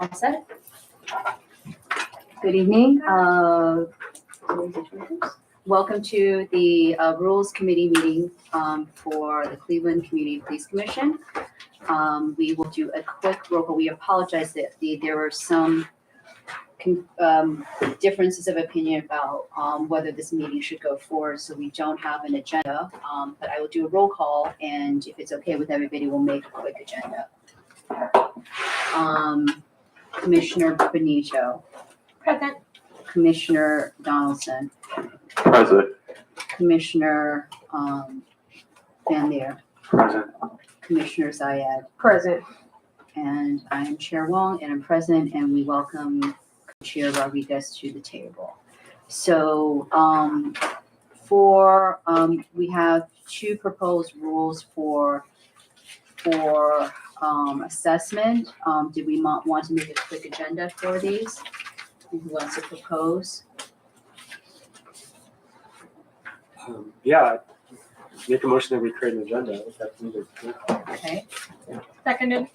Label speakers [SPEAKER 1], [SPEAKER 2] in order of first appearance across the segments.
[SPEAKER 1] All set? Good evening. Welcome to the Rules Committee meeting for the Cleveland Community Police Commission. We will do a quick roll call. We apologize that there were some differences of opinion about whether this meeting should go forward, so we don't have an agenda. But I will do a roll call, and if it's okay with everybody, we'll make a quick agenda. Commissioner Benito.
[SPEAKER 2] Present.
[SPEAKER 1] Commissioner Donaldson.
[SPEAKER 3] Present.
[SPEAKER 1] Commissioner Lier.
[SPEAKER 3] Present.
[SPEAKER 1] Commissioner Zayed.
[SPEAKER 2] Present.
[SPEAKER 1] And I am Chair Wang, and I'm present, and we welcome Chair Rodriguez to the table. So we have two proposed rules for assessment. Did we want to make a quick agenda for these? Who wants to propose?
[SPEAKER 3] Yeah, make a motion that we create an agenda if that's needed.
[SPEAKER 1] Okay.
[SPEAKER 2] Seconded.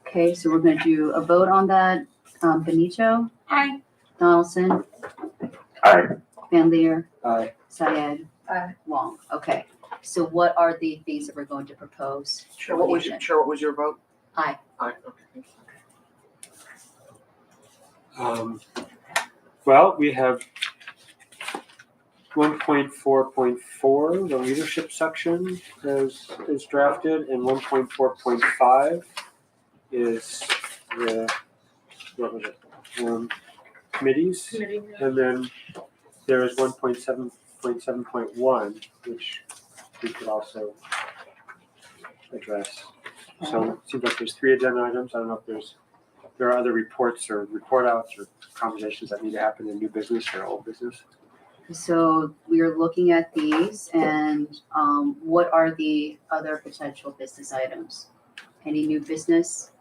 [SPEAKER 1] Okay, so we're going to do a vote on that. Benito.
[SPEAKER 2] Aye.
[SPEAKER 1] Donaldson.
[SPEAKER 3] Aye.
[SPEAKER 1] Lier.
[SPEAKER 3] Aye.
[SPEAKER 1] Syed.
[SPEAKER 2] Aye.
[SPEAKER 1] Wang. Okay. So what are the things that we're going to propose?
[SPEAKER 4] Sure, what was your vote?
[SPEAKER 1] Aye.
[SPEAKER 4] Aye, okay.
[SPEAKER 3] Well, we have 1.4.4, the leadership section is drafted, and 1.4.5 is the, what was it? Committees.
[SPEAKER 2] Committee.
[SPEAKER 3] And then there is 1.7.1, which we could also address. So it seems like there's 3 agenda items. I don't know if there are other reports or report outs or conversations that need to happen in new business or old business.
[SPEAKER 1] So we are looking at these, and what are the other potential business items? Any new business?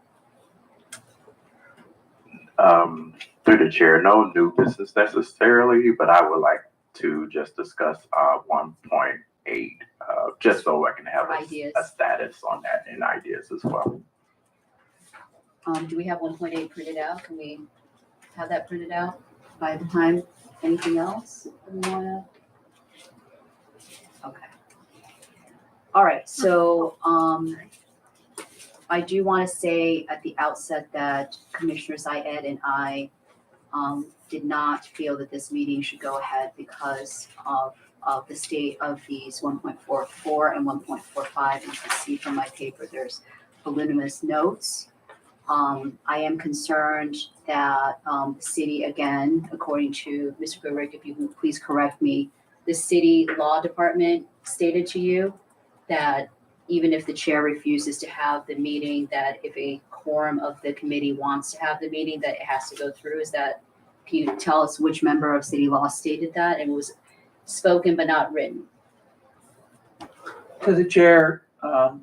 [SPEAKER 5] Through the chair, no new business necessarily, but I would like to just discuss 1.8, just so I can have a status on that and ideas as well.
[SPEAKER 1] Do we have 1.8 printed out? Can we have that printed out by the time? Anything else that we wanna? Okay. All right, so I do want to say at the outset that Commissioner Zayed and I did not feel that this meeting should go ahead because of the state of these 1.44 and 1.45. As you can see from my paper, there's voluminous notes. I am concerned that the city, again, according to Mr. Goodrick, if you can please correct me, the city law department stated to you that even if the chair refuses to have the meeting, that if a quorum of the committee wants to have the meeting, that it has to go through. Can you tell us which member of city law stated that and was spoken but not written?
[SPEAKER 6] To the chair,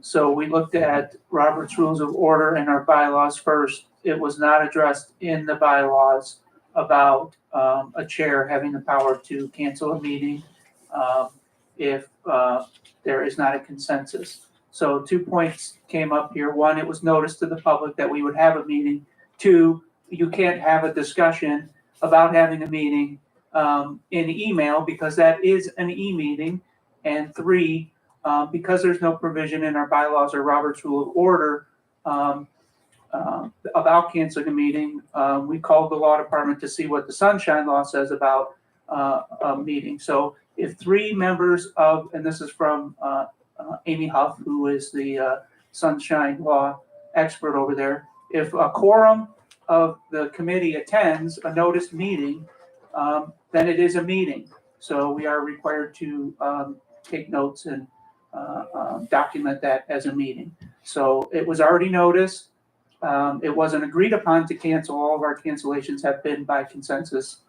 [SPEAKER 6] so we looked at Robert's Rules of Order and our bylaws first. It was not addressed in the bylaws about a chair having the power to cancel a meeting if there is not a consensus. So 2 points came up here. 1, it was noticed to the public that we would have a meeting. 2, you can't have a discussion about having a meeting in email because that is an e-meeting. And 3, because there's no provision in our bylaws or Robert's Rule of Order about canceling a meeting, we called the law department to see what the Sunshine Law says about a meeting. So if 3 members of, and this is from Amy Huff, who is the Sunshine Law expert over there, if a quorum of the committee attends a noticed meeting, then it is a meeting. So we are required to take notes and document that as a meeting. So it was already noticed. It wasn't agreed upon to cancel. All of our cancellations have been by consensus.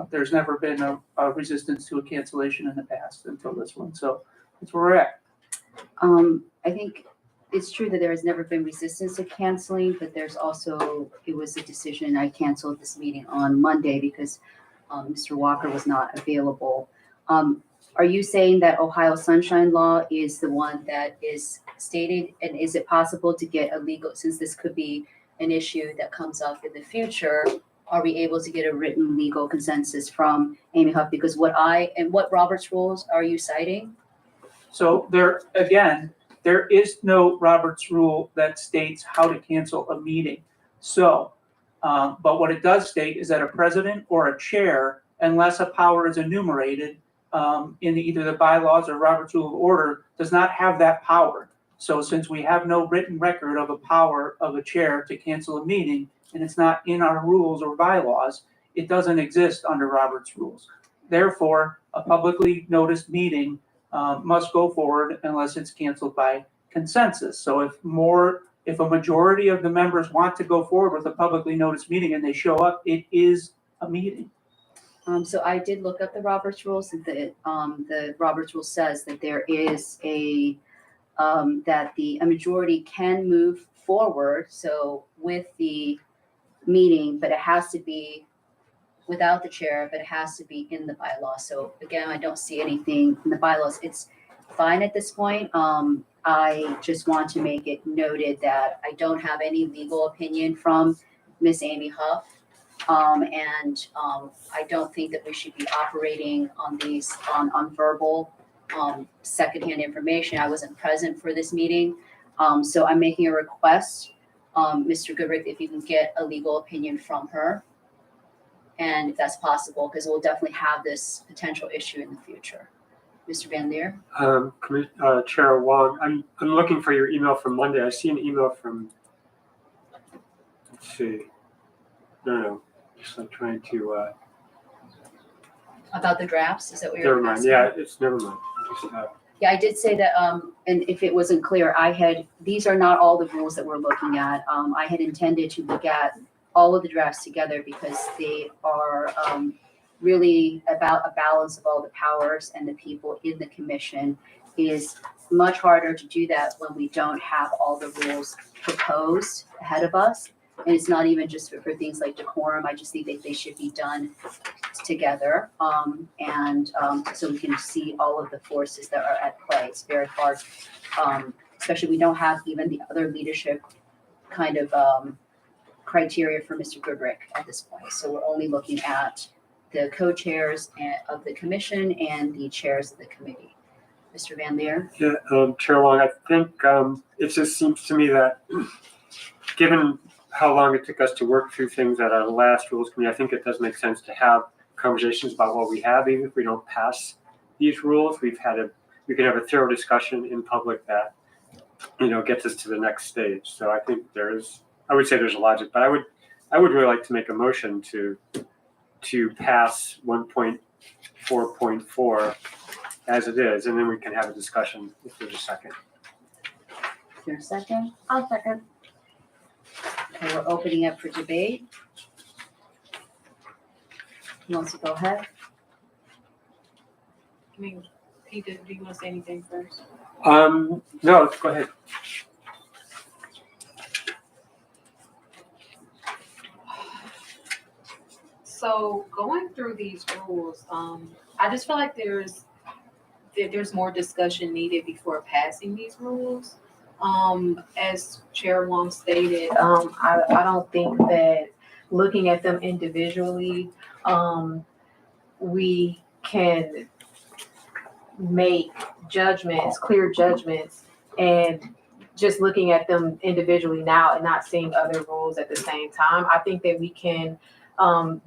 [SPEAKER 6] There's never been a resistance to a cancellation in the past until this one. So that's where we're at.
[SPEAKER 1] I think it's true that there has never been resistance to canceling, but there's also, it was a decision. I canceled this meeting on Monday because Mr. Walker was not available. Are you saying that Ohio Sunshine Law is the one that is stated? And is it possible to get a legal, since this could be an issue that comes up in the future, are we able to get a written legal consensus from Amy Huff? Because what Robert's rules are you citing?
[SPEAKER 6] So there is no Robert's rule that states how to cancel a meeting. So, but what it does state is that a president or a chair, unless a power is enumerated in either the bylaws or Robert's Rule of Order, does not have that power. So since we have no written record of a power of a chair to cancel a meeting, and it's not in our rules or bylaws, it doesn't exist under Robert's rules. Therefore, a publicly noticed meeting must go forward unless it's canceled by consensus. So if a majority of the members want to go forward with a publicly noticed meeting and they show up, it is a meeting.
[SPEAKER 1] So I did look up the Robert's rules, and the Robert's rule says that there is a majority can move forward, so with the meeting, but it has to be without the chair, but it has to be in the bylaws. So again, I don't see anything in the bylaws. It's fine at this point. I just want to make it noted that I don't have any legal opinion from Miss Amy Huff. And I don't think that we should be operating on these on verbal secondhand information. I wasn't present for this meeting. So I'm making a request, Mr. Goodrick, if you can get a legal opinion from her. And if that's possible, because we'll definitely have this potential issue in the future. Mr. Van Lier?
[SPEAKER 3] Chair Wang, I'm looking for your email from Monday. I see an email from, let's see. No, just like trying to.
[SPEAKER 1] About the drafts, is that what
[SPEAKER 3] Never
[SPEAKER 1] you're
[SPEAKER 3] mind.
[SPEAKER 1] asking?
[SPEAKER 3] Yeah, it's never mind. Just,
[SPEAKER 1] Yeah, I did say that, and if it wasn't clear, these are not all the rules that we're looking at. I had intended to look at all of the drafts together because they are really about a balance of all the powers and the people in the commission. It is much harder to do that when we don't have all the rules proposed ahead of us. And it's not even just for things like decorum. I just think that they should be done together. So we can see all of the forces that are at play. It's very hard, especially we don't have even the other leadership kind of criteria for Mr. Goodrick at this point. So we're only looking at the co-chairs of the commission and the chairs of the committee. Mr. Van Lier?
[SPEAKER 3] Yeah, Chair Wang, I think it just seems to me that given how long it took us to work through things at our last rules committee, I think it does make sense to have conversations about what we have, even if we don't pass these rules. We can have a thorough discussion in public that, gets us to the next stage. So I think I would say there's a logic, but I would really like to make a motion to pass 1.4.4 as it is, and then we can have a discussion if there's a second.
[SPEAKER 1] Is there a second?
[SPEAKER 2] I'll second.
[SPEAKER 1] Okay, we're opening up for debate. Who wants to go ahead?
[SPEAKER 7] I mean, Peter, do you want to say anything first?
[SPEAKER 3] No, go ahead.
[SPEAKER 7] So going through these rules, I just feel like there's more discussion needed before passing these rules. As Chair Wang stated, I don't think that looking at them individually, we can make clear judgments, and just looking at them individually now and not seeing other rules at the same time. I think that we can,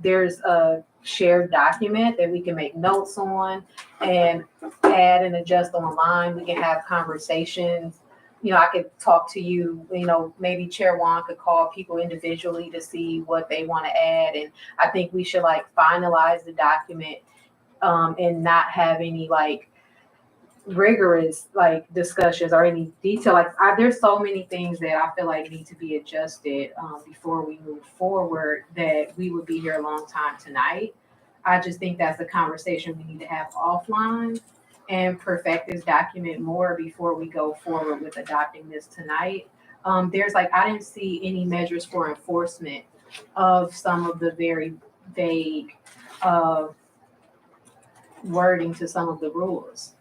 [SPEAKER 7] there's a shared document that we can make notes on and add and adjust online. We can have conversations. I could talk to you, maybe Chair Wang could call people individually to see what they want to add. And I think we should finalize the document and not have any rigorous discussions or any detail. There's so many things that I feel like need to be adjusted before we move forward, that we would be here a long time tonight. I just think that's a conversation we need to have offline and perfect this document more before we go forward with adopting this tonight. I didn't see any measures for enforcement of some of the very vague wording to some of the rules.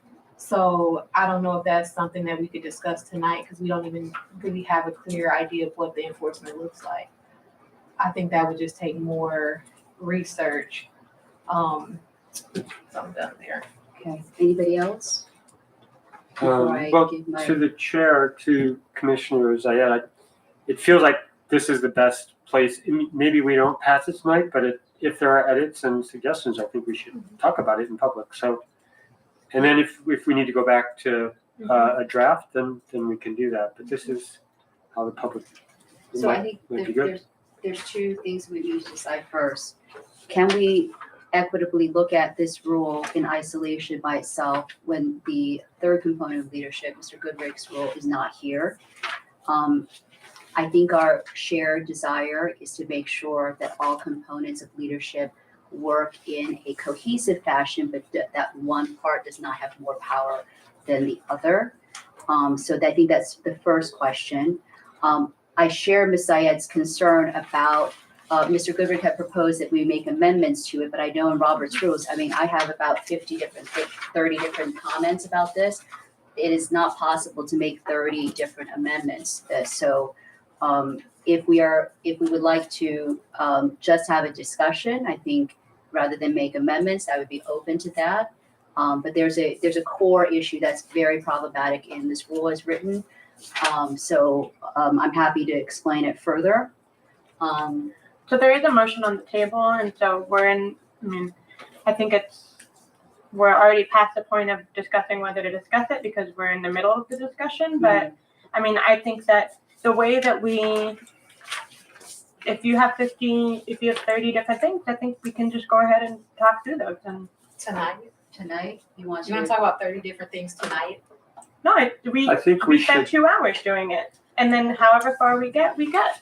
[SPEAKER 7] So I don't know if that's something that we could discuss tonight, because we don't even really have a clear idea of what the enforcement looks like. I think that would just take more research. So I'm done there.
[SPEAKER 1] Okay, anybody else? Before I
[SPEAKER 3] Well,
[SPEAKER 1] give my-
[SPEAKER 3] to the chair, to Commissioner Zayed, it feels like this is the best place. Maybe we don't pass it tonight, but if there are edits and suggestions, I think we should talk about it in public. So, and then if we need to go back to a draft, then we can do that. But this is how the public.
[SPEAKER 1] So I think
[SPEAKER 3] might be good.
[SPEAKER 1] there's two things we need to decide first. Can we equitably look at this rule in isolation by itself when the third component of leadership, Mr. Goodrick's rule, is not here? I think our shared desire is to make sure that all components of leadership work in a cohesive fashion, but that one part does not have more power than the other. So I think that's the first question. I share Ms. Zayed's concern about Mr. Goodrick had proposed that we make amendments to it, but I know in Robert's rules, I mean, I have about 30 different comments about this. It is not possible to make 30 different amendments. So if we would like to just have a discussion, I think rather than make amendments, I would be open to that. But there's a core issue that's very problematic in this rule as written. So I'm happy to explain it further.
[SPEAKER 2] So there is a motion on the table, and so I think we're already past the point of discussing whether to discuss it because we're in the middle of the discussion. But I think that the way that if you have 30 different things, I think we can just go ahead and talk through those. And
[SPEAKER 1] Tonight, you want
[SPEAKER 7] You want
[SPEAKER 1] to?
[SPEAKER 7] to talk about 30 different things tonight?
[SPEAKER 2] no,
[SPEAKER 3] I think we
[SPEAKER 2] spent
[SPEAKER 3] should.
[SPEAKER 2] 2 hours doing it, and then however far we get, we get.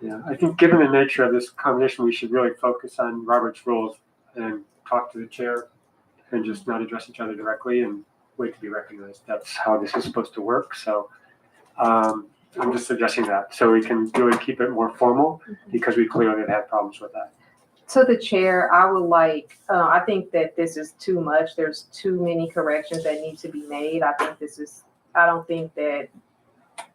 [SPEAKER 3] Yeah, I think given the nature of this combination, we should really focus on Robert's rules and talk to the chair and just not address each other directly and wait to be recognized. That's how this is supposed to work. So I'm just suggesting that so we can really keep it more formal because we clearly have had problems with that.
[SPEAKER 7] To the chair, I would like, I think that this is too much. There's too many corrections that need to be made. I don't think that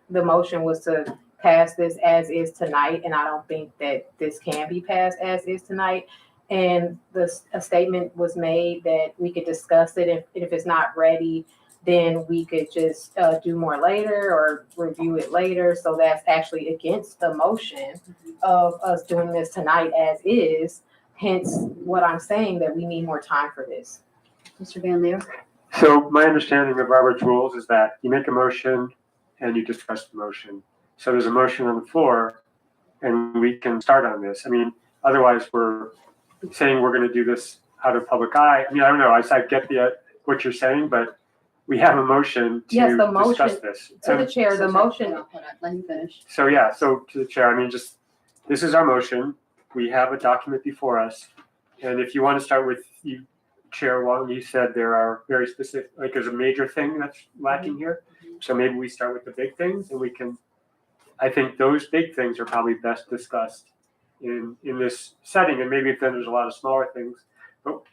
[SPEAKER 7] the motion was to pass this as is tonight, and I don't think that this can be passed as is tonight. And a statement was made that we could discuss it. If it's not ready, then we could just do more later or review it later. So that's actually against the motion of us doing this tonight as is. Hence what I'm saying, that we need more time for this.
[SPEAKER 1] Mr. Van Leer?
[SPEAKER 3] So my understanding of Robert's rules is that you make a motion and you discuss the motion. So there's a motion on the floor and we can start on this. I mean, otherwise we're saying we're going to do this out of public eye. I mean, I don't know. I get what you're saying, but we have a motion to
[SPEAKER 7] Yes, the motion-
[SPEAKER 3] discuss this.
[SPEAKER 7] To the chair, the motion,
[SPEAKER 1] Hold on, let him finish.
[SPEAKER 3] So yeah, so to the chair, I mean, this is our motion. We have a document before us. And if you want to start with you, Chair Wang, you said there are very specific, like there's a major thing that's lacking here. So maybe we start with the big things and I think those big things are probably best discussed in this setting. And maybe if then there's a lot of smaller things,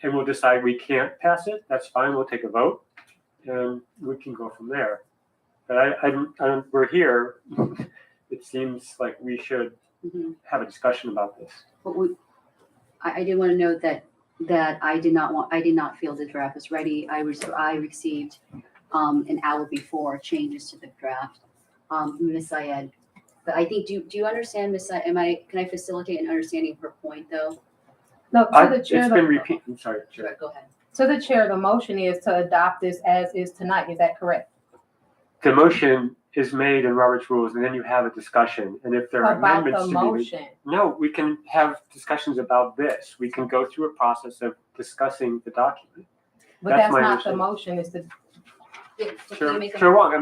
[SPEAKER 3] and we'll decide we can't pass it, that's fine. We'll take a vote and we can go from there. But we're here. It seems like we should have a discussion about this.
[SPEAKER 1] But I did want to note that I did not feel the draft was ready. I received an hour before changes to the draft. Ms. Zayed, but I think, do you understand, Ms. Zayed, can I facilitate an understanding of her point though?
[SPEAKER 7] no, to the
[SPEAKER 3] It's
[SPEAKER 7] chair,
[SPEAKER 3] been repeated. I'm sorry, Chair.
[SPEAKER 1] Sure, go ahead.
[SPEAKER 7] to the chair, the motion is to adopt this as is tonight. Is that correct?
[SPEAKER 3] The motion is made in Robert's rules, and then you have a discussion. And if there are
[SPEAKER 7] About
[SPEAKER 3] amendments
[SPEAKER 7] the
[SPEAKER 3] to be made,
[SPEAKER 7] motion.
[SPEAKER 3] no, we can have discussions about this. We can go through a process of discussing the document.
[SPEAKER 7] But
[SPEAKER 3] That's
[SPEAKER 7] that's
[SPEAKER 3] my
[SPEAKER 7] not the
[SPEAKER 3] understanding.
[SPEAKER 7] motion, it's the,
[SPEAKER 3] Chair Wang,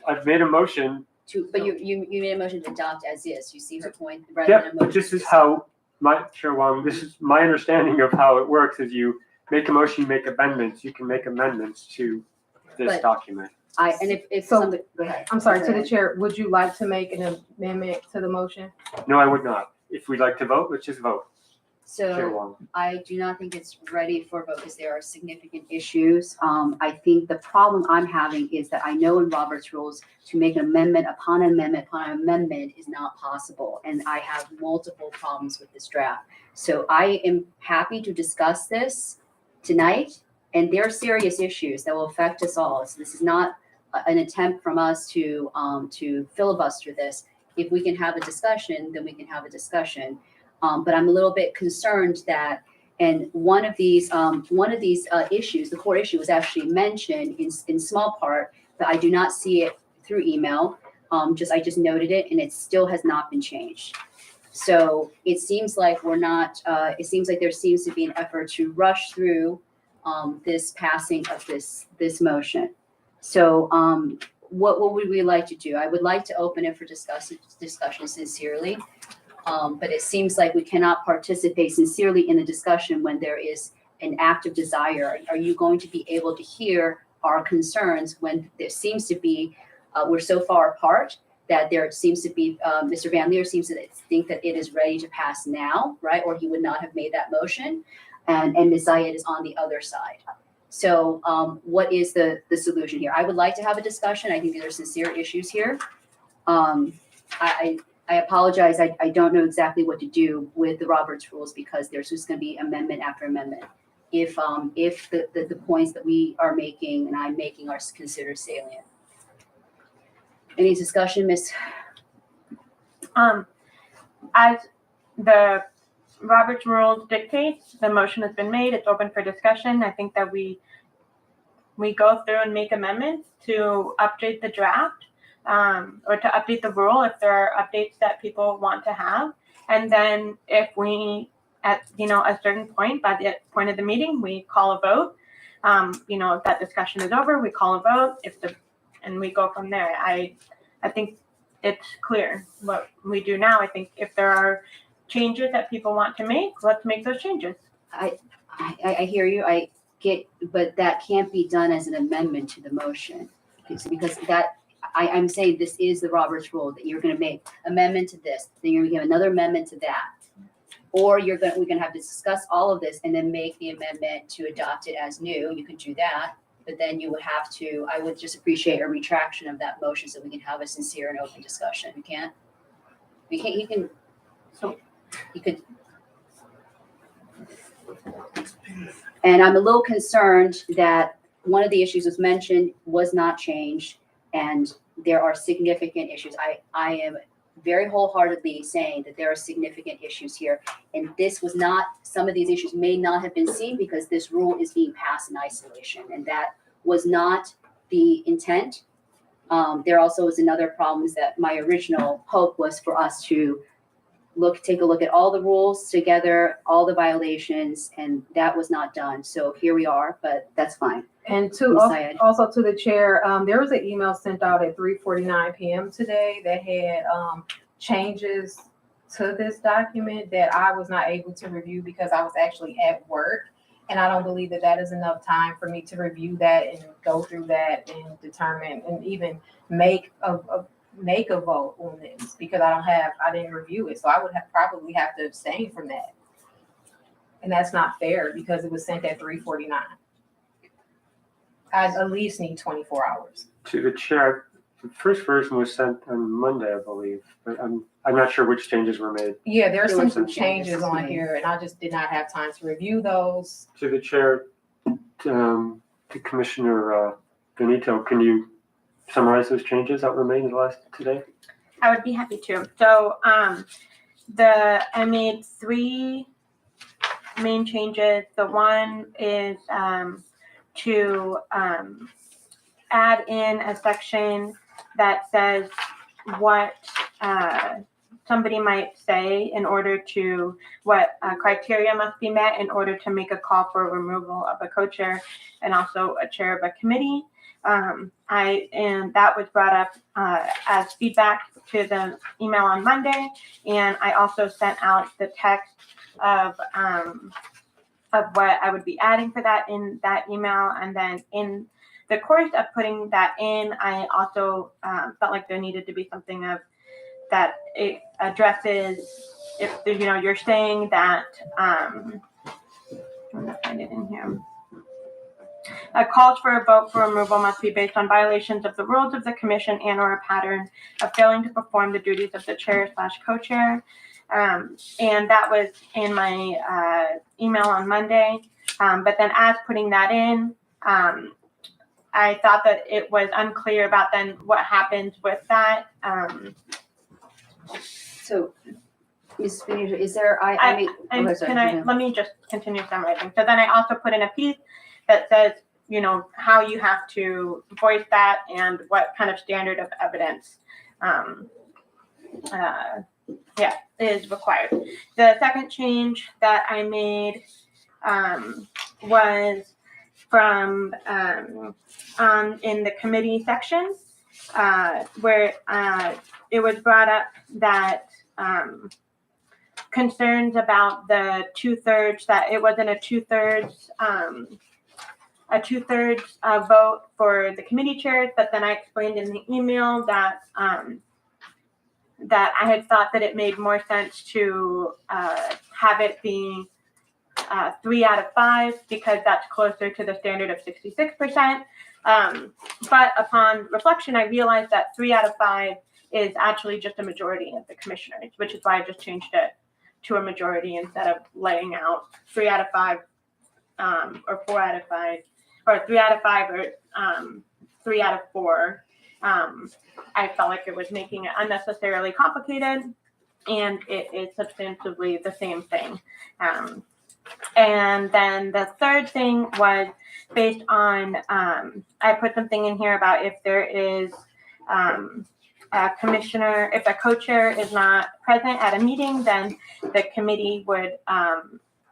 [SPEAKER 3] I've made a motion.
[SPEAKER 1] But you made a motion to adopt as is. You see her point? rather
[SPEAKER 3] Yeah,
[SPEAKER 1] than a
[SPEAKER 3] but
[SPEAKER 1] motion
[SPEAKER 3] this
[SPEAKER 1] to
[SPEAKER 3] is how Chair Wang, this is my understanding of how it works is you make a motion, you make amendments. You can make amendments to this
[SPEAKER 1] But-
[SPEAKER 3] document.
[SPEAKER 1] if
[SPEAKER 7] So-
[SPEAKER 1] somebody, go ahead.
[SPEAKER 7] I'm sorry,
[SPEAKER 1] Go
[SPEAKER 7] to the
[SPEAKER 1] ahead.
[SPEAKER 7] chair, would you like to make an amendment to the motion?
[SPEAKER 3] No, I would not. If we'd like to vote, let's just vote. Chair
[SPEAKER 1] So
[SPEAKER 3] Wang.
[SPEAKER 1] I do not think it's ready for a vote because there are significant issues. I think the problem I'm having is that I know in Robert's rules to make an amendment upon amendment upon amendment is not possible. And I have multiple problems with this draft. So I am happy to discuss this tonight. And there are serious issues that will affect us all. So this is not an attempt from us to filibuster this. If we can have a discussion, then we can have a discussion. But I'm a little bit concerned that, and one of these issues, the core issue was actually mentioned in small part, but I do not see it through email. I just noted it and it still has not been changed. So it seems like it seems like there seems to be an effort to rush through this passing of this motion. So what would we like to do? I would like to open it for discussion sincerely. But it seems like we cannot participate sincerely in the discussion when there is an active desire. Are you going to be able to hear our concerns when there seems to be, we're so far apart that there seems to be, Mr. Van Lier seems to think that it is ready to pass now, right? Or he would not have made that motion. And Ms. Zayed is on the other side. So what is the solution here? I would like to have a discussion. I think there are sincere issues here. I apologize. I don't know exactly what to do with the Roberts rules because there's just going to be amendment after amendment. If the points that we are making and I'm making are considered salient. Any discussion, Ms.?
[SPEAKER 2] As the Robert's rules dictates, the motion has been made. It's open for discussion. I think that we go through and make amendments to update the draft. Or to update the rule if there are updates that people want to have. And then if we, at a certain point, by the point of the meeting, we call a vote. If that discussion is over, we call a vote. And we go from there. I think it's clear what we do now. I think if there are changes that people want to make, let's make those changes.
[SPEAKER 1] I hear you. I get, but that can't be done as an amendment to the motion because that. I'm saying this is the Roberts rule that you're going to make amendment to this, then you're going to give another amendment to that, or we're going to have to discuss all of this and then make the amendment to adopt it as new. You can do that, but then you would have to. I would just appreciate a retraction of that motion so we can have a sincere and open discussion. You can't. You can. So you could. And I'm a little concerned that one of the issues was mentioned was not changed. And there are significant issues. I am very wholeheartedly saying that there are significant issues here. And this was not, some of these issues may not have been seen because this rule is being passed in isolation. And that was not the intent. There also was another problem is that my original hope was for us to take a look at all the rules together, all the violations, and that was not done. So here we are, but that's fine.
[SPEAKER 7] And
[SPEAKER 1] Zayed.
[SPEAKER 7] also to the chair, there was an email sent out at 3:49 p.m. today that had changes to this document that I was not able to review because I was actually at work. And I don't believe that is enough time for me to review that and go through that and determine and even make a vote on this because I didn't review it. So I would probably have to abstain from that. And that's not fair because it was sent at 3:49. I at least need 24 hours.
[SPEAKER 3] To the chair, the first version was sent on Monday, I believe, but I'm not sure which changes were made.
[SPEAKER 7] Yeah, there are
[SPEAKER 1] There were
[SPEAKER 7] some
[SPEAKER 1] some
[SPEAKER 7] changes
[SPEAKER 1] changes
[SPEAKER 7] on
[SPEAKER 1] made.
[SPEAKER 7] here and I just did not have time to review those.
[SPEAKER 3] To the chair, to Commissioner Benito, can you summarize those changes that were made in the last today?
[SPEAKER 2] I would be happy to. So I made 3 main changes. The one is to add in a section that says what somebody might say in order to, what criteria must be met in order to make a call for removal of a co-chair and also a chair of a committee. And that was brought up as feedback to the email on Monday. And I also sent out the text of what I would be adding for that in that email. And then in the course of putting that in, I also felt like there needed to be something of that it addresses if you're saying that I'm gonna find it in here. Calls for a vote for removal must be based on violations of the rules of the commission and or a pattern of failing to perform the duties of the chair/co-chair. And that was in my email on Monday. But then as putting that in, I thought that it was unclear about then what happens with that.
[SPEAKER 1] So, Ms. Benito, is there,
[SPEAKER 2] Let me just continue summarizing. So then I also put in a piece that says, how you have to voice that and what kind of standard of evidence is required. The second change that I made was from in the committee section where it was brought up that concerns about the 2/3, that it wasn't a 2/3 vote for the committee chairs, but then I explained in the email that that I had thought that it made more sense to have it be 3 out of 5 because that's closer to the standard of 66%. But upon reflection, I realized that 3 out of 5 is actually just a majority of the commissioners, which is why I just changed it to a majority instead of laying out 3 out of 5 or 4 out of 5 or 3 out of 5 or 3 out of 4. I felt like it was making it unnecessarily complicated, and it is substantively the same thing. And then the third thing was based on, I put something in here about if there is a commissioner, if a co-chair is not present at a meeting, then the committee would,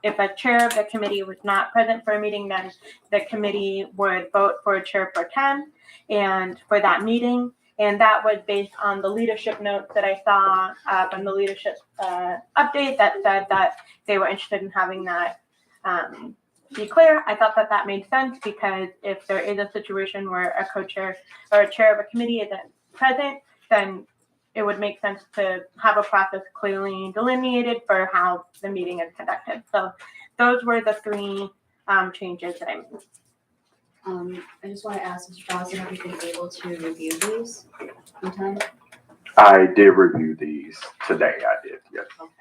[SPEAKER 2] if a chair of the committee was not present for a meeting, then the committee would vote for a chair pro tem and for that meeting. And that was based on the leadership notes that I saw from the leadership update that said that they were interested in having that be clear. I thought that made sense because if there is a situation where a co-chair or a chair of a committee isn't present, then it would make sense to have a process clearly delineated for how the meeting is conducted. So those were the 3 changes that I made.
[SPEAKER 1] I just want to ask Mr. Donaldson, have you been able to review these in time?
[SPEAKER 5] I did review these today. I did, yes.
[SPEAKER 1] Okay.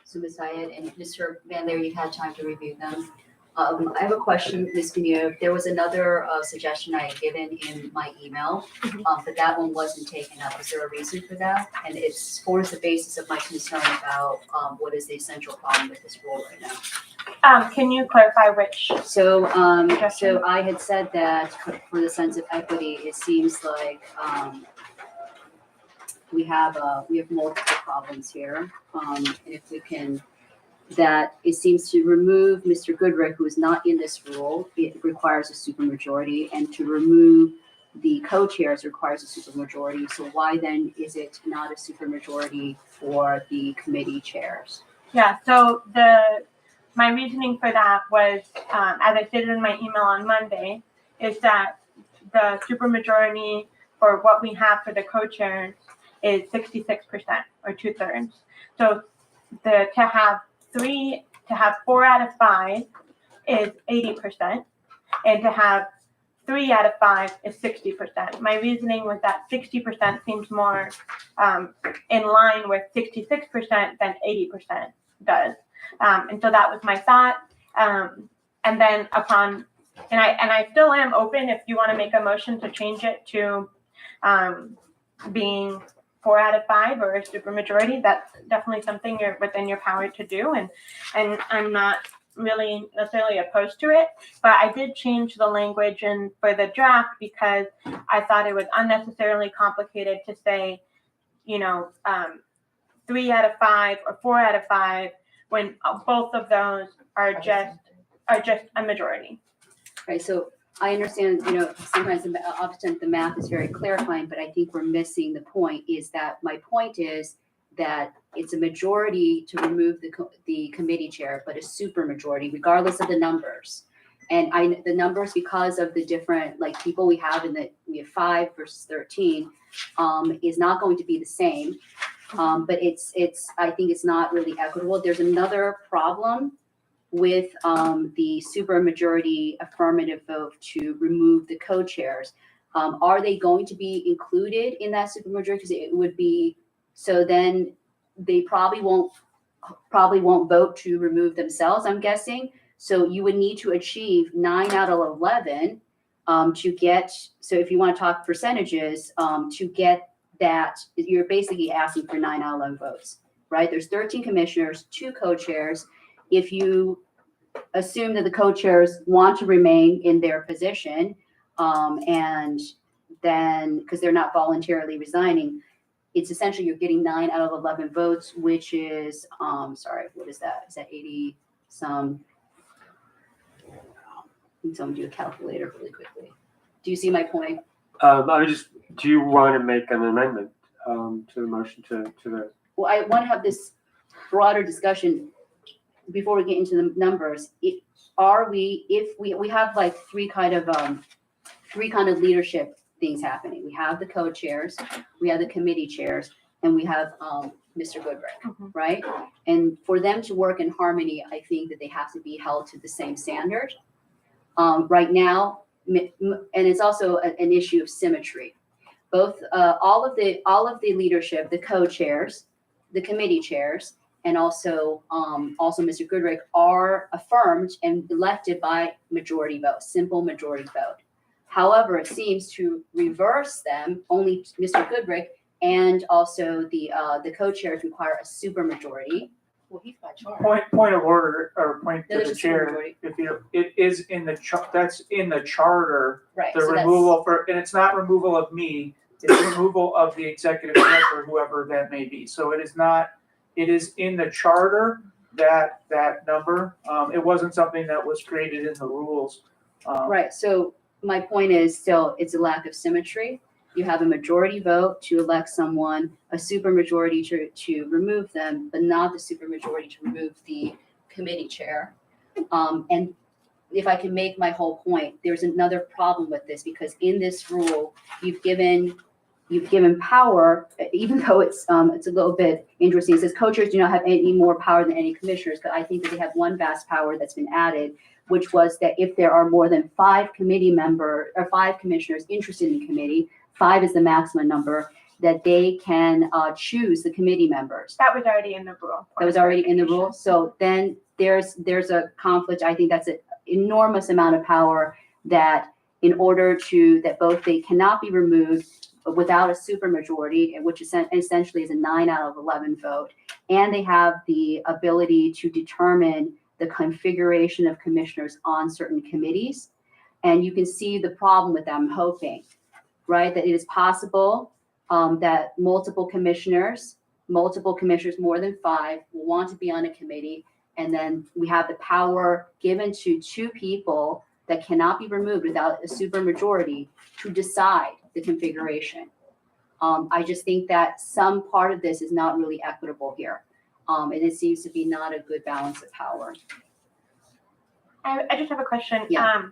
[SPEAKER 1] So Ms. Zayed and Mr. Van Leer, you've had time to review them. I have a question, Ms. Benito. There was another suggestion I had given in my email, but that one wasn't taken up. Is there a reason for that? And it forms the basis of my concern about what is the essential problem with this rule right now.
[SPEAKER 2] Can you clarify which?
[SPEAKER 1] So I had said that for the sense of equity, it seems like we have multiple problems here. And if we can, that it seems to remove Mr. Goodrick, who is not in this rule, it requires a supermajority, and to remove the co-chairs requires a supermajority. So why then is it not a supermajority for the committee chairs?
[SPEAKER 2] Yeah, so my reasoning for that was, as I stated in my email on Monday, is that the supermajority for what we have for the co-chairs is 66% or 2/3. So to have 4 out of 5 is 80%, and to have 3 out of 5 is 60%. My reasoning was that 60% seems more in line with 66% than 80% does. And so that was my thought. And then I still am open if you want to make a motion to change it to being 4 out of 5 or a supermajority. That's definitely something you're within your power to do. And I'm not really necessarily opposed to it, but I did change the language for the draft because I thought it was unnecessarily complicated to say, 3 out of 5 or 4 out of 5 when both of those are just a majority.
[SPEAKER 1] Right. So I understand, sometimes often the math is very clarifying, but I think we're missing the point. My point is that it's a majority to remove the committee chair, but a super majority, regardless of the numbers. And the numbers, because of the different people we have we have 5 versus 13, is not going to be the same. But I think it's not really equitable. There's another problem with the supermajority affirmative vote to remove the co-chairs. Are they going to be included in that supermajority? Because it would be, so then they probably won't vote to remove themselves, I'm guessing. So you would need to achieve 9 out of 11 to get, so if you want to talk percentages, to get that, you're basically asking for 9 out of 11 votes, right? There's 13 commissioners, 2 co-chairs. If you assume that the co-chairs want to remain in their position, and then, because they're not voluntarily resigning, it's essentially you're getting 9 out of 11 votes, which is, sorry, what is that? Is that 80 some? I need someone to do a calculator really quickly. Do you see my point?
[SPEAKER 3] Do you want to make an amendment to the motion to the?
[SPEAKER 1] Well, I want to have this broader discussion before we get into the numbers. If we have like three kind of leadership things happening. We have the co-chairs, we have the committee chairs, and we have Mr. Goodrick, right? And for them to work in harmony, I think that they have to be held to the same standard. Right now, and it's also an issue of symmetry. Both all of the leadership, the co-chairs, the committee chairs, and also Mr. Goodrick are affirmed and elected by majority vote, simple majority vote. However, it seems to reverse them. Only Mr. Goodrick and also the co-chairs require a supermajority. Well, he's by charter.
[SPEAKER 6] Point of order, or point
[SPEAKER 1] No,
[SPEAKER 6] to
[SPEAKER 1] there's
[SPEAKER 6] the
[SPEAKER 1] a
[SPEAKER 6] chair.
[SPEAKER 1] supermajority.
[SPEAKER 6] If you, it is in the that's in the charter,
[SPEAKER 1] Right.
[SPEAKER 6] the
[SPEAKER 1] so that's-
[SPEAKER 6] removal and it's not removal of me, it's removal of the executive director, whoever that may be. So it is not, it is in the charter, that number. It wasn't something that was created in the rules.
[SPEAKER 1] Right. So my point is still, it's a lack of symmetry. You have a majority vote to elect someone, a supermajority to remove them, but not the supermajority to remove the committee chair. And if I can make my whole point, there's another problem with this, because in this rule, you've given power, even though it's a little bit interesting. It says co-chairs do not have any more power than any commissioners, but I think that they have one vast power that's been added, which was that if there are more than 5 committee member or 5 commissioners interested in the committee, 5 is the maximum number, that they can choose the committee members.
[SPEAKER 2] That was already in the rule.
[SPEAKER 1] That was already in the rule. So then there's a conflict. I think that's an enormous amount of power that in order to, that both they cannot be removed without a supermajority, which essentially is a 9 out of 11 vote, and they have the ability to determine the configuration of commissioners on certain committees. And you can see the problem with them, hoping, right, that it is possible that multiple commissioners, more than 5, will want to be on a committee, and then we have the power given to 2 people that cannot be removed without a supermajority to decide the configuration. I just think that some part of this is not really equitable here. And it seems to be not a good balance of power.
[SPEAKER 2] I just have a question.
[SPEAKER 1] Yeah.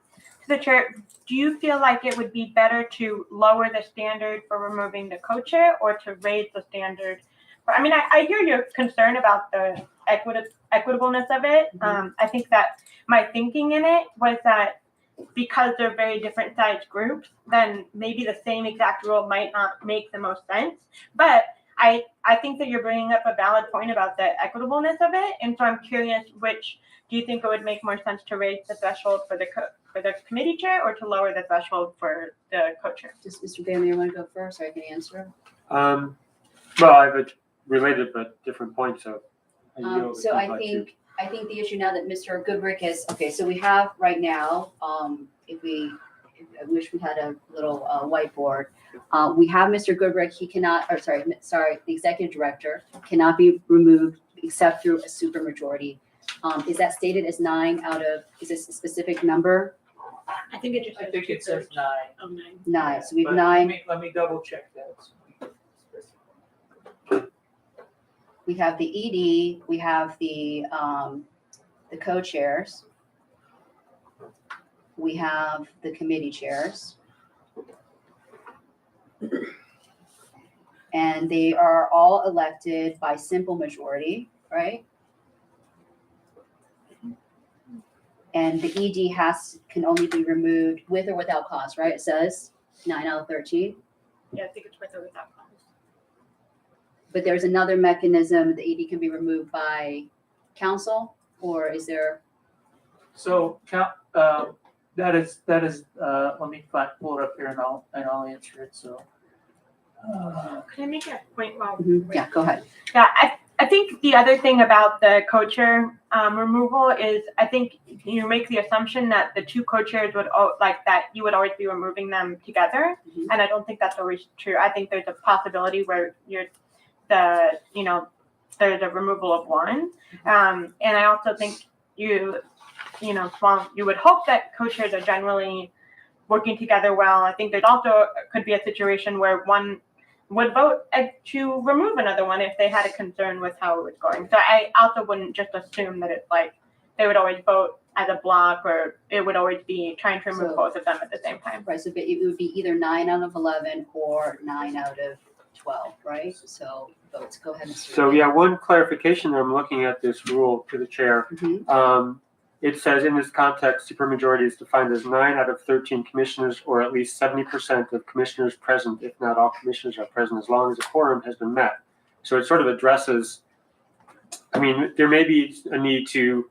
[SPEAKER 2] To the chair, do you feel like it would be better to lower the standard for removing the co-chair, or to raise the standard? I mean, I hear your concern about the equitableness of it. I think that my thinking in it was that because they're very different sized groups, then maybe the same exact rule might not make the most sense. But I think that you're bringing up a valid point about the equitableness of it. And so I'm curious, which do you think it would make more sense, to raise the threshold for the committee chair, or to lower the threshold for the co-chair?
[SPEAKER 1] Does Mr. Bailey want to go first, so I can answer?
[SPEAKER 3] Well, I have a related but different point, so.
[SPEAKER 1] So I think the issue now that Mr. Goodrick is, okay, so we have right now, I wish we had a little whiteboard. We have Mr. Goodrick, he cannot, the executive director cannot be removed except through a supermajority. Is that stated as 9 out of, is this a specific number?
[SPEAKER 8] I think it just says.
[SPEAKER 6] I think it says 9.
[SPEAKER 8] Oh, 9.
[SPEAKER 1] 9, so we have
[SPEAKER 6] But
[SPEAKER 1] 9.
[SPEAKER 6] Let me double check that.
[SPEAKER 1] We have the ED, we have the co-chairs. We have the committee chairs. And they are all elected by simple majority, right? And the ED can only be removed with or without cause, right? It says 9 out of 13.
[SPEAKER 2] Yeah, I think it's with or without cause.
[SPEAKER 1] But there's another mechanism, the ED can be removed by council, or is there?
[SPEAKER 6] So, that is, let me pull it up here and I'll answer it, so.
[SPEAKER 2] Can I make a point while?
[SPEAKER 1] Yeah, go ahead.
[SPEAKER 2] Yeah, I think the other thing about the co-chair removal is I think you make the assumption that the two co-chairs would that you would always be removing them together, and I don't think that's always true. I think there's a possibility where there's a removal of one, and I also think you would hope that co-chairs are generally working together well. I think there's also could be a situation where one would vote to remove another one if they had a concern with how it was going. So I also wouldn't just assume that it's like they would always vote as a block, or it would always be trying to remove both of them at the same time.
[SPEAKER 1] Right, so it would be either 9 out of 11 or 9 out of 12, right? So votes, go ahead, Mr.
[SPEAKER 3] So yeah, one clarification, I'm looking at this rule to the chair. It says in this context, supermajority is defined as 9 out of 13 commissioners, or at least 70% of commissioners present, if not all commissioners are present, as long as a quorum has been met. So it sort of addresses, I mean, there may be a need to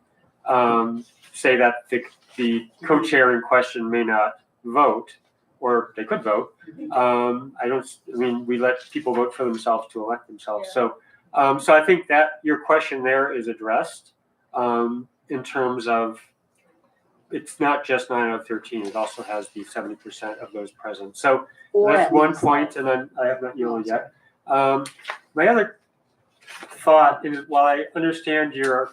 [SPEAKER 3] say that the co-chair in question may not vote, or they could vote. We let people vote for themselves to elect themselves.
[SPEAKER 2] Yeah.
[SPEAKER 3] So I think that your question there is addressed. In terms of, it's not just 9 out of 13, it also has the 70% of those present. So
[SPEAKER 1] Or
[SPEAKER 3] that's
[SPEAKER 1] at
[SPEAKER 3] one
[SPEAKER 1] least.
[SPEAKER 3] point, and then I have not yielded yet. My other thought is, while I understand your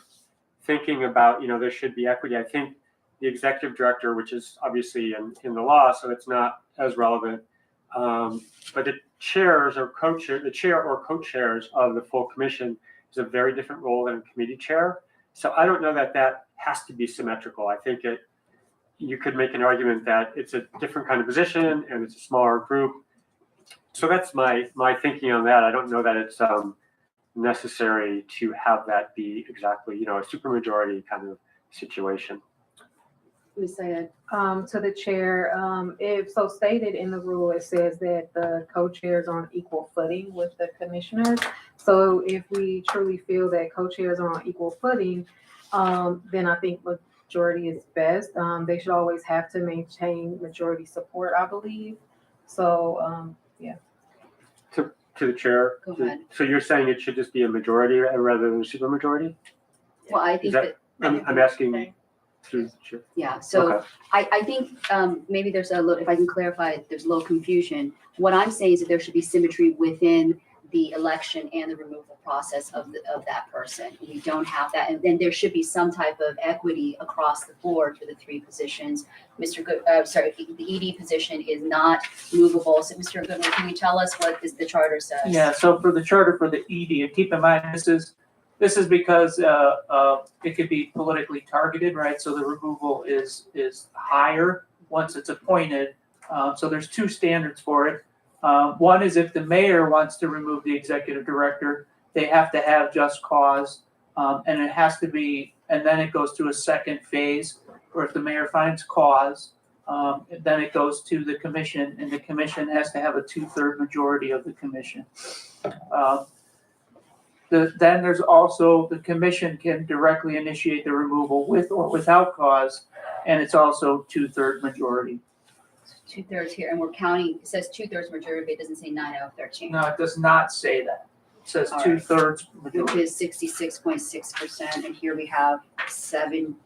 [SPEAKER 3] thinking about, there should be equity, I think the executive director, which is obviously in the law, so it's not as relevant, but the chairs or the chair or co-chairs of the full commission is a very different role than a committee chair. So I don't know that has to be symmetrical. I think you could make an argument that it's a different kind of position and it's a smaller group. So that's my thinking on that. I don't know that it's necessary to have that be exactly, a supermajority kind of situation.
[SPEAKER 1] Ms. Zayed.
[SPEAKER 7] To the chair, if so stated in the rule, it says that the co-chairs are on equal footing with the commissioners. So if we truly feel that co-chairs are on equal footing, then I think majority is best. They should always have to maintain majority support, I believe. So, yeah.
[SPEAKER 3] To the chair.
[SPEAKER 1] Go ahead.
[SPEAKER 3] So you're saying it should just be a majority rather than a supermajority?
[SPEAKER 1] Well, I think that,
[SPEAKER 3] I'm asking through the chair.
[SPEAKER 1] yeah, so
[SPEAKER 3] Okay.
[SPEAKER 1] I think maybe there's a little, if I can clarify, there's a little confusion. What I'm saying is that there should be symmetry within the election and the removal process of that person. We don't have that, and then there should be some type of equity across the board for the 3 positions. The ED position is not movable. So Mr. Goodwin, can you tell us what the charter says?
[SPEAKER 6] Yeah, so for the charter for the ED, and keep in mind, this is because it could be politically targeted, right? So the removal is higher once it's appointed. So there's 2 standards for it. One is if the mayor wants to remove the executive director, they have to have just cause, and it has to be, and then it goes to a second phase, where if the mayor finds cause, then it goes to the commission, and the commission has to have a 2/3 majority of the commission. Then there's also, the commission can directly initiate the removal with or without cause, and it's also 2/3 majority.
[SPEAKER 1] 2/3 here, and we're counting, it says 2/3 majority, but it doesn't say 9 out of 13.
[SPEAKER 6] No, it does not say that. It says
[SPEAKER 1] All right.
[SPEAKER 6] 2/3
[SPEAKER 1] Which
[SPEAKER 6] majority.
[SPEAKER 1] is 66.6%, and here we have 7.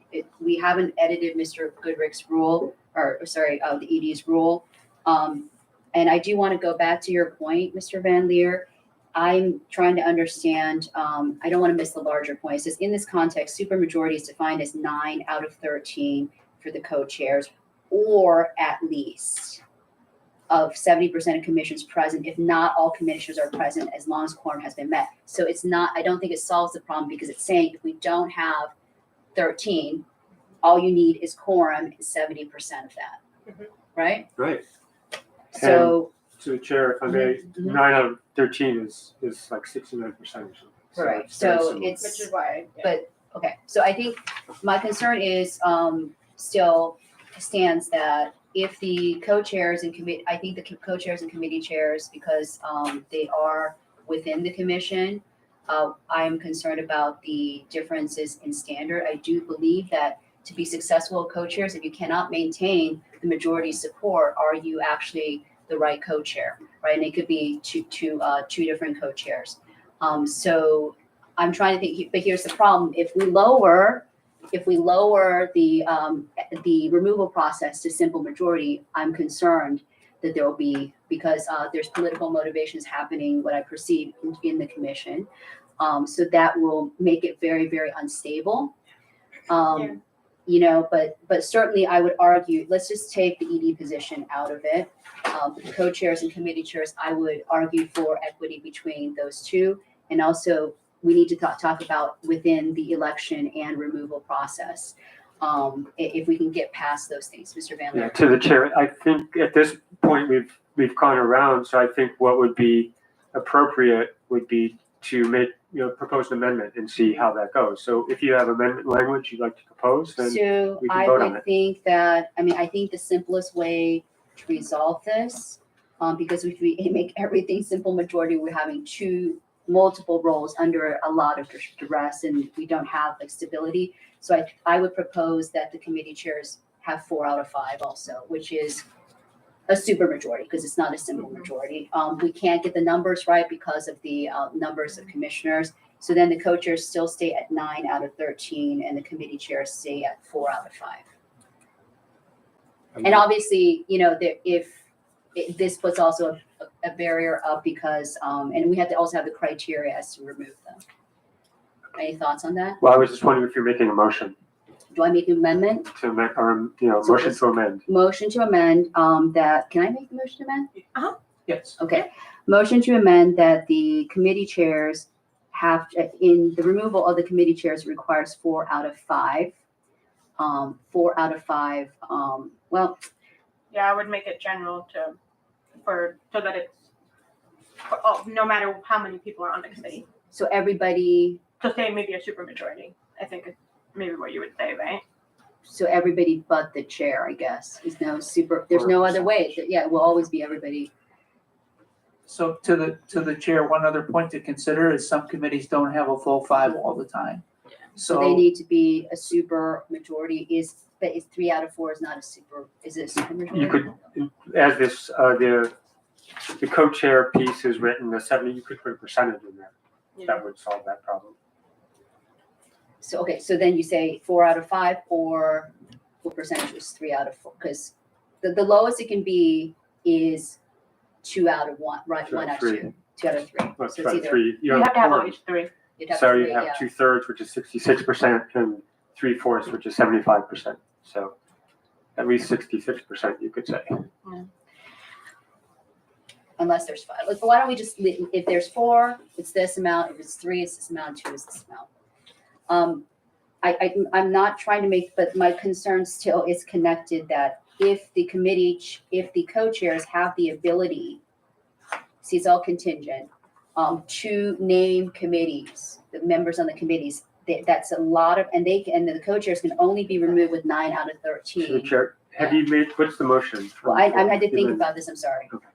[SPEAKER 1] We haven't edited Mr. Goodrick's rule, the ED's rule. And I do want to go back to your point, Mr. Van Lier. I'm trying to understand, I don't want to miss the larger point. It says, in this context, supermajority is defined as 9 out of 13 for the co-chairs, or at least of 70% of commissioners present, if not all commissioners are present, as long as quorum has been met. So it's not, I don't think it solves the problem, because it's saying if we don't have 13, all you need is quorum is 70% of that, right?
[SPEAKER 3] Right.
[SPEAKER 1] So,
[SPEAKER 3] To the chair, if I may,
[SPEAKER 1] Mhm.
[SPEAKER 3] 9 out of 13 is like 69% or something.
[SPEAKER 1] Right,
[SPEAKER 3] it's very
[SPEAKER 1] so
[SPEAKER 3] similar.
[SPEAKER 1] it's.
[SPEAKER 2] Which is why. Yeah.
[SPEAKER 1] But, okay, so I think my concern is, still stands that if the co-chairs and I think the co-chairs and committee chairs, because, they are within the commission, I'm concerned about the differences in standard. I do believe that to be successful co-chairs, if you cannot maintain the majority support, are you actually the right co-chair, right? And it could be two different co-chairs. So I'm trying to think, but here's the problem: if we lower the removal process to simple majority, I'm concerned that there will be, because there's political motivations happening, what I perceive in the commission. So that will make it very, very unstable. You know, but certainly I would argue, let's just take the ED position out of it. The co-chairs and committee chairs, I would argue for equity between those two. And also, we need to talk about within the election and removal process. If we can get past those things, Mr. Van
[SPEAKER 3] Yeah,
[SPEAKER 1] Lier.
[SPEAKER 3] to the chair, I think at this point we've gone around, so I think what would be appropriate would be to make, propose an amendment and see how that goes. So if you have amendment language you'd like to propose, then
[SPEAKER 1] So
[SPEAKER 3] we can
[SPEAKER 1] I
[SPEAKER 3] vote on
[SPEAKER 1] would
[SPEAKER 3] it.
[SPEAKER 1] think that, I think the simplest way to resolve this, because if we make everything simple majority, we're having multiple roles under a lot of duress, and we don't have like stability. So I would propose that the committee chairs have 4 out of 5 also, which is a super majority, because it's not a simple majority. We can't get the numbers right because of the numbers of commissioners. So then the co-chairs still stay at 9 out of 13, and the committee chairs stay at 4 out of 5. And obviously, this puts also a barrier up because, and we have to also have the criteria as to remove them. Any thoughts on that?
[SPEAKER 3] Well, I was just wondering if you're making a motion
[SPEAKER 1] Do I make an amendment?
[SPEAKER 3] to amend, or,
[SPEAKER 1] So
[SPEAKER 3] motion
[SPEAKER 1] it's-
[SPEAKER 3] to amend.
[SPEAKER 1] Motion to amend, that, can I make the motion to amend?
[SPEAKER 6] Yes.
[SPEAKER 1] Okay. Motion to amend that the committee chairs have, in the removal of the committee chairs requires 4 out of 5. 4 out of 5, well,
[SPEAKER 2] Yeah, I would make it general so that it's, no matter how many people are on the committee.
[SPEAKER 1] so everybody,
[SPEAKER 2] So say maybe a supermajority, I think is maybe what you would say, right?
[SPEAKER 1] but the chair, I guess, there's no other way. Yeah, it will always be everybody.
[SPEAKER 6] So to the chair, one other point to consider is some committees don't have a full 5 all the time.
[SPEAKER 1] So they need to be a super majority. Is 3 out of 4 is not a super, is it a super majority?
[SPEAKER 3] You could, as this, the co-chair piece is written, the 70, you could put a percentage in there. That would solve that problem.
[SPEAKER 1] So, okay, so then you say 4 out of 5, or what percentage was 3 out of 4? Because the lowest it can be is 2 out of 1, right? 1 out of 2. 2 out of 3.
[SPEAKER 3] Let's
[SPEAKER 1] So
[SPEAKER 3] try
[SPEAKER 1] it's either,
[SPEAKER 3] 3.
[SPEAKER 2] You have to have at
[SPEAKER 3] quorum.
[SPEAKER 2] least 3.
[SPEAKER 1] you'd have
[SPEAKER 3] So
[SPEAKER 1] 3,
[SPEAKER 3] you have
[SPEAKER 1] yeah.
[SPEAKER 3] 2/3, which is 66%, and 3/4, which is 75%. So at least 66%, you could say.
[SPEAKER 1] Unless there's 5. Like, but why don't we just, if there's 4, it's this amount. If it's 3, it's this amount. 2 is this amount. I'm not trying to make, but my concern still is connected that if the co-chairs have the ability, see, it's all contingent, to name committees, the members on the committees, that's a lot of, and the co-chairs can only be removed with 9 out of
[SPEAKER 3] So the
[SPEAKER 1] 13.
[SPEAKER 3] chair, have you made, what's the motion?
[SPEAKER 1] Well, I had to think about this, I'm sorry.
[SPEAKER 3] Okay.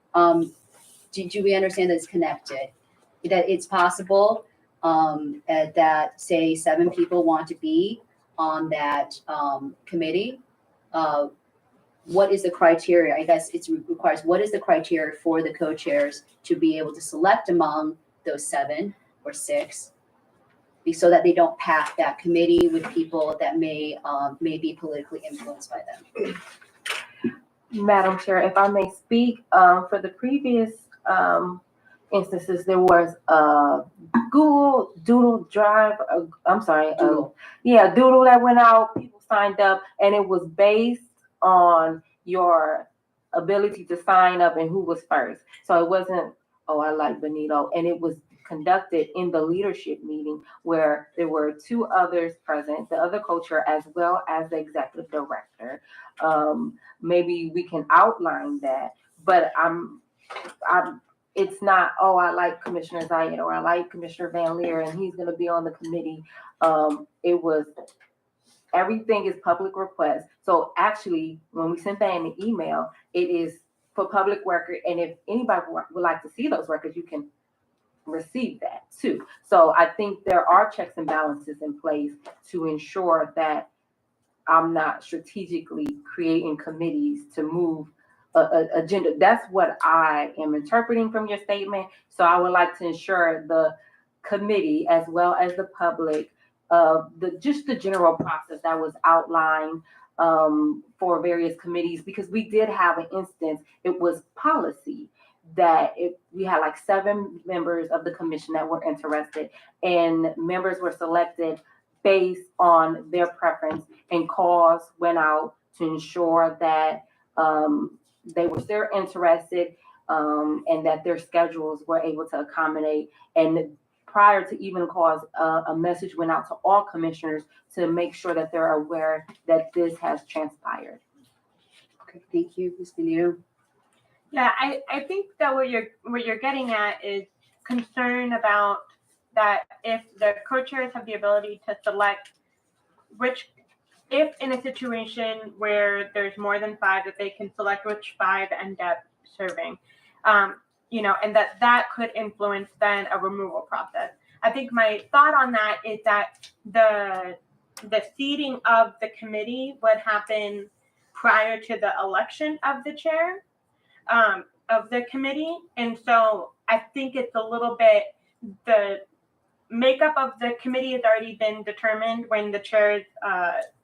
[SPEAKER 1] Do we understand that it's connected? That it's possible that, say, 7 people want to be on that committee? What is the criteria? I guess it requires, what is the criteria for the co-chairs to be able to select among those 7 or 6? So that they don't pack that committee with people that may be politically influenced by them.
[SPEAKER 8] Madam Chair, if I may speak, for the previous instances, there was a Google Doodle Drive,
[SPEAKER 1] Doodle.
[SPEAKER 8] Doodle that went out, people signed up, and it was based on your ability to sign up and who was first. So it wasn't, I like Benito, and it was conducted in the leadership meeting where there were 2 others present, the other co-chair as well as the executive director. Maybe we can outline that, but it's not, oh, I like Commissioner Zayed or I like Commissioner Van Lier and he's gonna be on the committee. It was, everything is public request. So actually, when we sent that in the email, it is for public record. And if anybody would like to see those records, you can receive that too. So I think there are checks and balances in place to ensure that I'm not strategically creating committees to move a agenda. That's what I am interpreting from your statement. So I would like to ensure the committee as well as the public just the general process that was outlined for various committees, because we did have an instance, it was policy that we had like 7 members of the commission that were interested, and members were selected based on their preference, and calls went out to ensure that they were still interested and that their schedules were able to accommodate. And prior to even calls, a message went out to all commissioners to make sure that they're aware that this has transpired.
[SPEAKER 1] Okay, thank you, Ms. Benito.
[SPEAKER 2] Yeah, I think that what you're getting at is concern about that if the co-chairs have the ability to select if in a situation where there's more than 5, that they can select which 5 end up serving, and that could influence then a removal process. I think my thought on that is that the seating of the committee would happen prior to the election of the chair of the committee. And so I think it's a little bit, the makeup of the committee has already been determined when the chair is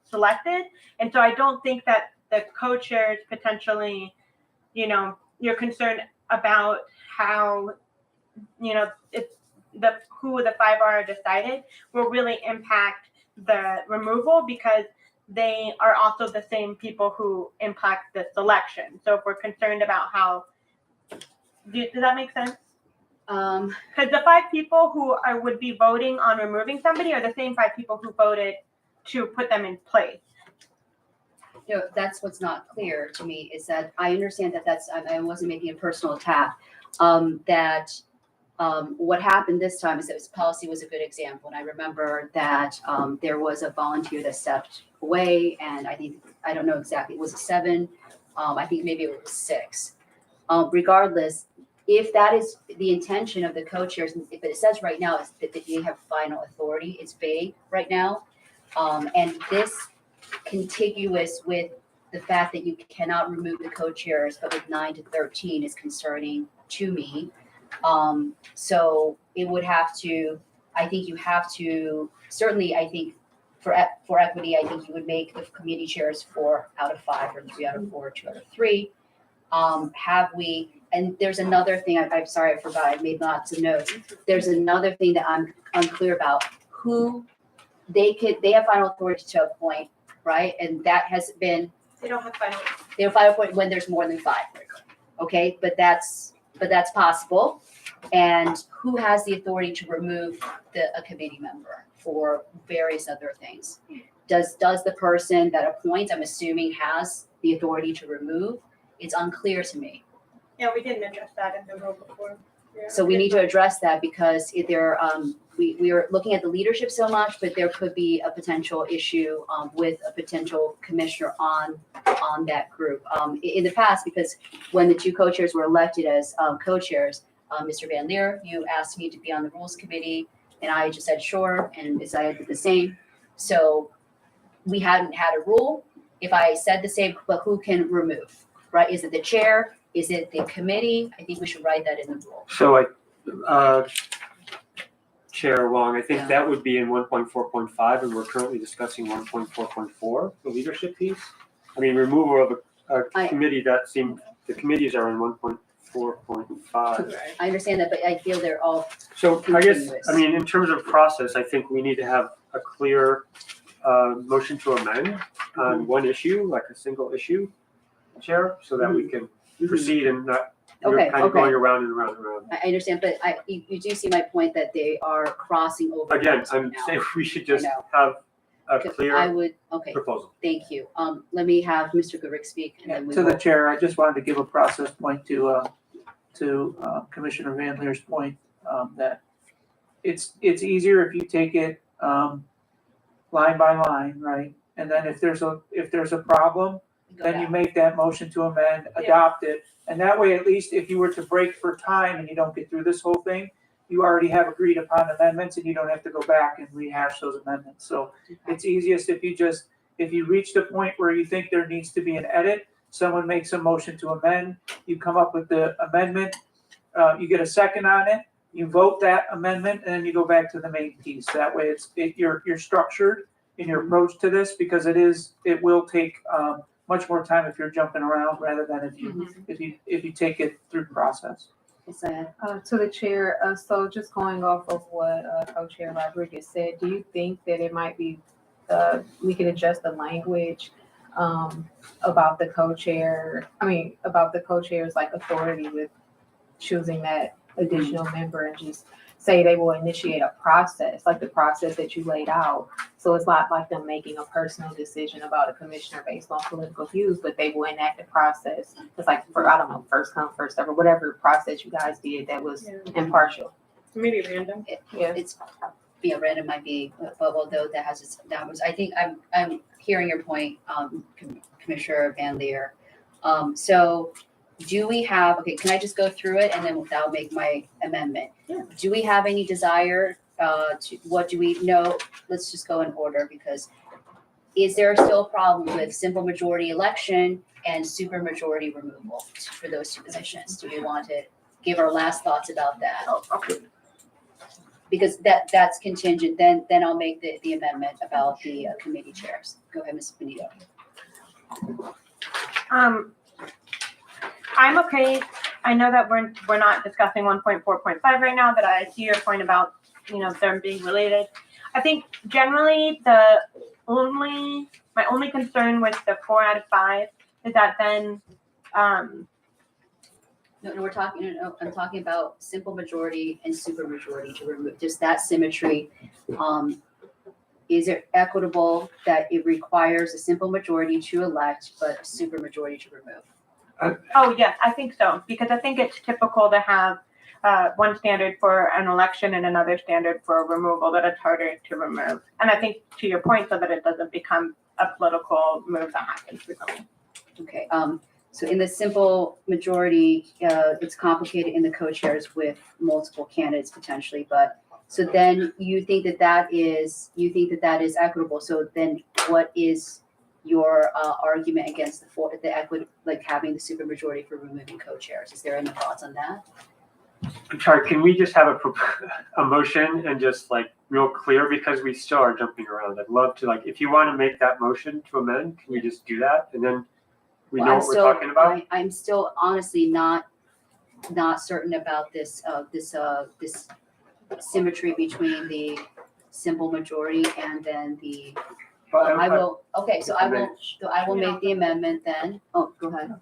[SPEAKER 2] selected. And so I don't think that the co-chairs potentially, you're concerned about how, who the 5 are decided will really impact the removal, because they are also the same people who impact the selection. So if we're concerned about how, does that make sense? Because the 5 people who would be voting on removing somebody are the same 5 people who voted to put them in place.
[SPEAKER 1] That's what's not clear to me, is that I understand that I wasn't making a personal attack. What happened this time is that this policy was a good example. And I remember that there was a volunteer that stepped away, and I don't know exactly, it was 7. I think maybe it was 6. Regardless, if that is the intention of the co-chairs, but it says right now is that they have final authority, it's vague right now. And this contiguous with the fact that you cannot remove the co-chairs, but with 9 to 13 is concerning to me. So it would have to, I think you have to, certainly I think for equity, I think you would make the committee chairs 4 out of 5 or 3 out of 4, 2 out of 3. And there's another thing, I'm sorry, I forgot, I made lots of notes. There's another thing that I'm unclear about, who they have final authority to appoint, right? And that has been.
[SPEAKER 2] They don't have final.
[SPEAKER 1] They have final authority when there's more than 5. Okay, but that's possible. And who has the authority to remove a committee member for various other things? Does the person that appoints, I'm assuming, has the authority to remove? It's unclear to me.
[SPEAKER 2] Yeah, we didn't address that in the rule before. Yeah.
[SPEAKER 1] So we need to address that, because if we are looking at the leadership so much, but there could be a potential issue with a potential commissioner on that group. In the past, because when the 2 co-chairs were elected as co-chairs, Mr. Van Lier, you asked me to be on the rules committee, and I just said sure, and Zayed did the same. So we hadn't had a rule. If I said the same, but who can remove, right? Is it the chair? Is it the committee? I think we should write that in the rule.
[SPEAKER 3] So Chair Wang, I think that would be in 1.4.5, and we're currently discussing 1.4.4, the leadership piece. I mean, removal of a committee, the committees are in 1.4.5.
[SPEAKER 1] I understand that, but I feel they're all.
[SPEAKER 3] So I guess, in terms of process, I think we need to have a clear motion to amend on one issue, like a single issue, Chair, so that we can proceed and not going around and around and around.
[SPEAKER 1] I understand, but you do see my point that they are crossing over.
[SPEAKER 3] Again, I'm saying we should just have a clear proposal.
[SPEAKER 1] Thank you. Let me have Mr. Gurick speak, and then we
[SPEAKER 6] To the
[SPEAKER 1] will.
[SPEAKER 6] chair, I just wanted to give a process point to to Commissioner Van Leer's point, that it's easier if you take it line by line, right? And then if there's a problem, then you make that motion to amend, adopt it. And that way, at least if you were to break for time and you don't get through this whole thing, you already have agreed upon amendments and you don't have to go back and rehash those amendments. So it's easiest if you reach the point where you think there needs to be an edit, someone makes a motion to amend, you come up with the amendment, you get a second on it, you vote that amendment, and then you go back to the main piece. That way you're structured in your approach to this, because it will take much more time if you're jumping around rather than if you take it through the process.
[SPEAKER 7] To the chair, so just going off of what Co-Chair Rodriguez said, do you think that it might be, we can adjust the language about the co-chair's like authority with choosing that additional member, and just say they will initiate a process, like the process that you laid out. So it's not like them making a personal decision about a commissioner based on political views, but they will enact a process. It's like, first come, first serve, or whatever process you guys did that was impartial.
[SPEAKER 2] Maybe random.
[SPEAKER 1] It's random might be, but although that was, I think I'm hearing your point, Commissioner Van Leer. So do we have, can I just go through it and then that'll make my amendment?
[SPEAKER 2] Yeah.
[SPEAKER 1] Do we have any desire what do we know? Let's just go in order, because is there still a problem with simple majority election and super majority removal for those two positions? Do we want to give our last thoughts about that?
[SPEAKER 4] Okay.
[SPEAKER 1] Because that's contingent, then I'll make the amendment about the committee chairs. Go ahead, Ms. Benito.
[SPEAKER 2] I'm okay. I know that we're not discussing 1.4.5 right now, but I see your point about, them being related. I think generally my only concern with the 4 out of 5 is that then,
[SPEAKER 1] No, I'm talking about simple majority and super majority to remove, just that symmetry. Is it equitable that it requires a simple majority to elect, but a super majority to remove?
[SPEAKER 2] oh yeah, I think so, because I think it's typical to have one standard for an election and another standard for a removal that it's harder to remove. And I think to your point, so that it doesn't become a political move that happens frequently.
[SPEAKER 1] Okay, so in the simple majority, it's complicated in the co-chairs with multiple candidates potentially, but so then you think that is equitable. So then what is your argument against the equity, like having the supermajority for removing co-chairs? Is there any thoughts on that?
[SPEAKER 3] I'm sorry, can we just have a motion and just like real clear, because we still are jumping around. I'd love to, like, if you want to make that motion to amend, can we just do that? And then we know what we're talking about?
[SPEAKER 1] I'm still honestly not certain about this symmetry between the simple majority and then the, I will make the amendment then. Oh, go ahead.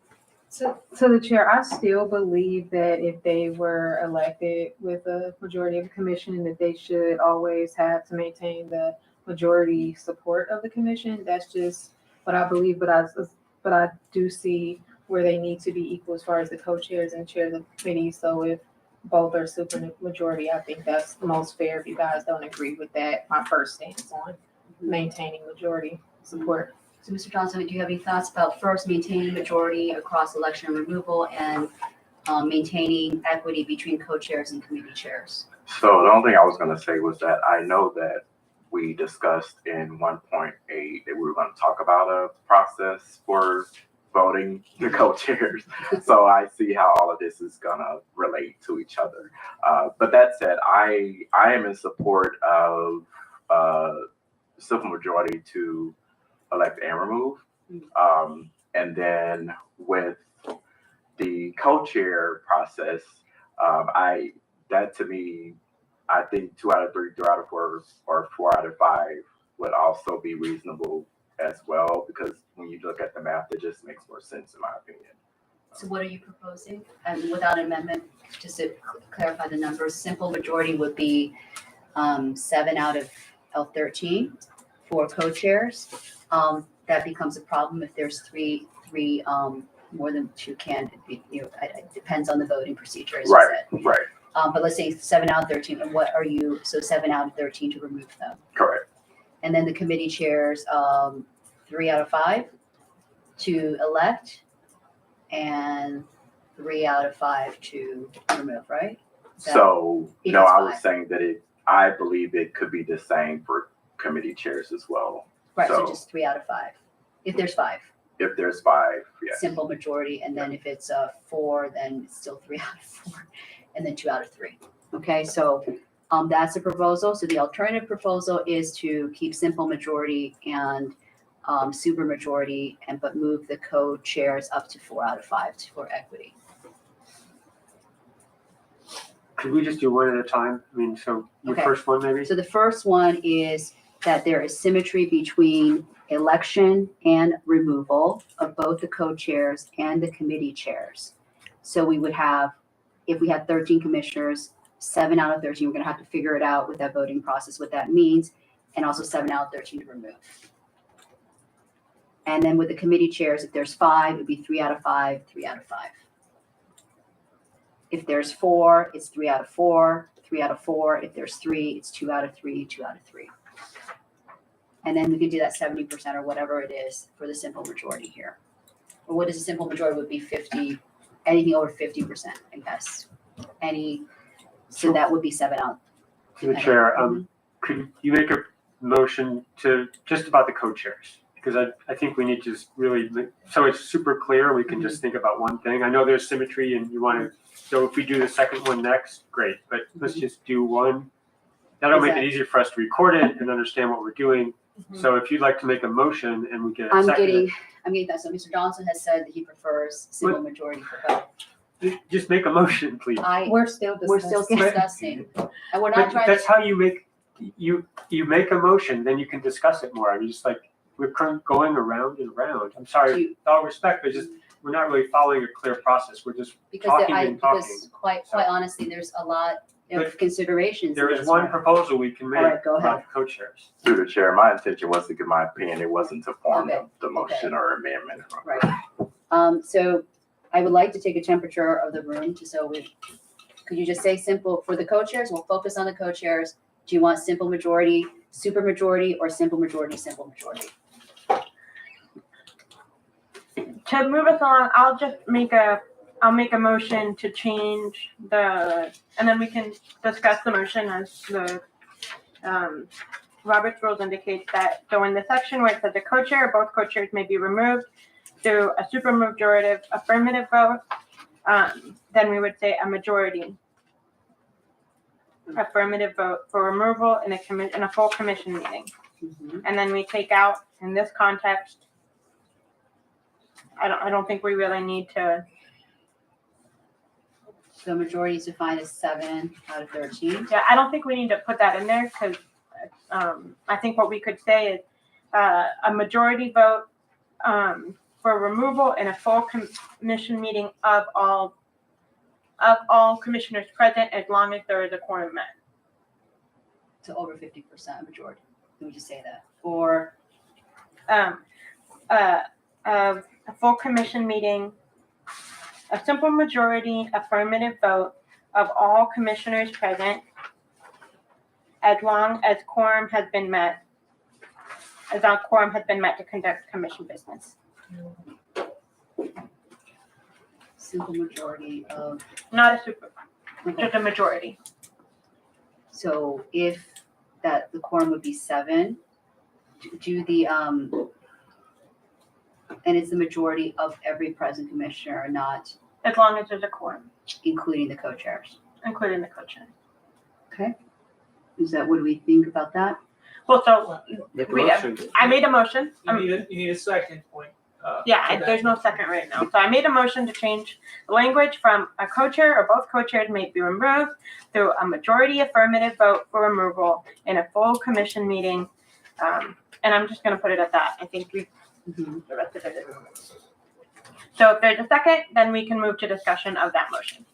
[SPEAKER 7] So the chair, I still believe that if they were elected with a majority of the commission, that they should always have to maintain the majority support of the commission. That's just what I believe, but I do see where they need to be equal as far as the co-chairs and chairs of committees. So if both are super majority, I think that's the most fair. If you guys don't agree with that, my first stance on maintaining majority support.
[SPEAKER 1] So Mr. Johnson, do you have any thoughts about first maintaining majority across election removal and maintaining equity between co-chairs and committee chairs?
[SPEAKER 5] So the only thing I was going to say was that I know that we discussed in 1.8 that we were going to talk about a process for voting the co-chairs. So I see how all of this is going to relate to each other. But that said, I am in support of simple majority to elect and remove. And then with the co-chair process, that to me, I think 2 out of 3, 3 out of 4, or 4 out of 5 would also be reasonable as well, because when you look at the math, it just makes more sense in my opinion.
[SPEAKER 1] So what are you proposing? And without amendment, just to clarify the numbers, simple majority would be 7 out of 13 for co-chairs. That becomes a problem if there's three more than 2 candidates, it depends on the voting procedure, as you
[SPEAKER 5] Right,
[SPEAKER 1] said.
[SPEAKER 5] right,
[SPEAKER 1] But let's say 7 out of 13, and what are you, so 7 out of 13 to remove them.
[SPEAKER 5] correct.
[SPEAKER 1] And then the committee chairs, 3 out of 5 to elect, and 3 out of 5 to remove, right? Is that-
[SPEAKER 5] So,
[SPEAKER 1] if
[SPEAKER 5] no,
[SPEAKER 1] it's
[SPEAKER 5] I was
[SPEAKER 1] five.
[SPEAKER 5] saying that I believe it could be the same for committee chairs as well.
[SPEAKER 1] Right, so
[SPEAKER 5] So-
[SPEAKER 1] just 3 out of 5. If there's 5,
[SPEAKER 5] If there's 5, yes.
[SPEAKER 1] simple majority, and then if it's 4, then it's still 3 out of 4, and then 2 out of 3. Okay, so that's the proposal. So the alternative proposal is to keep simple majority and super majority, but move the co-chairs up to 4 out of 5 for equity.
[SPEAKER 3] Could we just do one at a time? I mean, so your
[SPEAKER 1] Okay.
[SPEAKER 3] first one maybe?
[SPEAKER 1] So the first one is that there is symmetry between election and removal of both the co-chairs and the committee chairs. So we would have, if we had 13 commissioners, 7 out of 13, we're gonna have to figure it out with that voting process, what that means, and also 7 out of 13 to remove. And then with the committee chairs, if there's 5, it'd be 3 out of 5, 3 out of 5. If there's 4, it's 3 out of 4, 3 out of 4. If there's 3, it's 2 out of 3, 2 out of 3. And then we can do that 70% or whatever it is for the simple majority here. Or what is a simple majority would be 50, anything over 50%, I guess. So that would be 7 out.
[SPEAKER 3] To the chair, could you make a motion to, just about the co-chairs? Because I think we need to just really, so it's super clear, we can just think about one thing. I know there's symmetry and you want to, so if we do the second one next, great, but let's just do one. That'll make it easier for us to record it and understand what we're doing. So if you'd like to make a motion and we get a
[SPEAKER 1] I'm
[SPEAKER 3] second.
[SPEAKER 1] getting that. So Mr. Donaldson has said that he prefers simple majority for both.
[SPEAKER 3] Just make a motion, please.
[SPEAKER 7] We're still
[SPEAKER 1] We're still discussing, and we're not
[SPEAKER 3] But
[SPEAKER 1] trying to.
[SPEAKER 3] that's how you make, you make a motion, then you can discuss it more. I mean, just like, we're going around and around. I'm sorry, with all respect, but just, we're not really following a clear process. We're just talking and talking.
[SPEAKER 1] Because quite honestly, there's a lot of considerations.
[SPEAKER 3] There
[SPEAKER 1] in
[SPEAKER 3] is
[SPEAKER 1] this,
[SPEAKER 3] one
[SPEAKER 1] right?
[SPEAKER 3] proposal we can make
[SPEAKER 1] All right, go
[SPEAKER 3] about
[SPEAKER 1] ahead.
[SPEAKER 3] the co-chairs.
[SPEAKER 5] Through the chair, my intention was to give my opinion. It wasn't to form
[SPEAKER 1] Okay,
[SPEAKER 5] the motion or amendment.
[SPEAKER 1] Right. So I would like to take a temperature of the room, could you just say simple, for the co-chairs, we'll focus on the co-chairs. Do you want simple majority, super majority, or simple majority, simple majority?
[SPEAKER 2] To move us along, I'll make a motion to change and then we can discuss the motion as the, Robert's rules indicates that, so in the section where it says a co-chair, both co-chairs may be removed through a supermajority affirmative vote, then we would say a majority affirmative vote for removal in a full commission meeting. And then we take out, in this context, I don't think we really need to.
[SPEAKER 1] So majority is defined as 7 out of 13.
[SPEAKER 2] Yeah, I don't think we need to put that in there because I think what we could say is a majority vote for removal in a full commission meeting of all commissioners present, as long as there is a quorum met.
[SPEAKER 1] So over 50% majority. Can we just say that? Or
[SPEAKER 2] A full commission meeting, a simple majority affirmative vote of all commissioners present, as long as quorum has been met, to conduct commission business.
[SPEAKER 1] simple majority of,
[SPEAKER 2] Not a super, just a majority.
[SPEAKER 1] so if that, the quorum would be 7, do the, and it's the majority of every present commissioner, not
[SPEAKER 2] As long as there's a quorum,
[SPEAKER 1] including the co-chairs.
[SPEAKER 2] including the co-chair.
[SPEAKER 1] What do we think about that?
[SPEAKER 2] Well, so
[SPEAKER 3] Make a
[SPEAKER 2] we have,
[SPEAKER 3] motion.
[SPEAKER 2] I made a motion.
[SPEAKER 6] You need a second point.
[SPEAKER 2] There's no second right now. So I made a motion to change the language from a co-chair or both co-chairs may be removed through a majority affirmative vote for removal in a full commission meeting. And I'm just gonna put it at that. I think the rest of it is. So if there's a second, then we can move to discussion of that motion.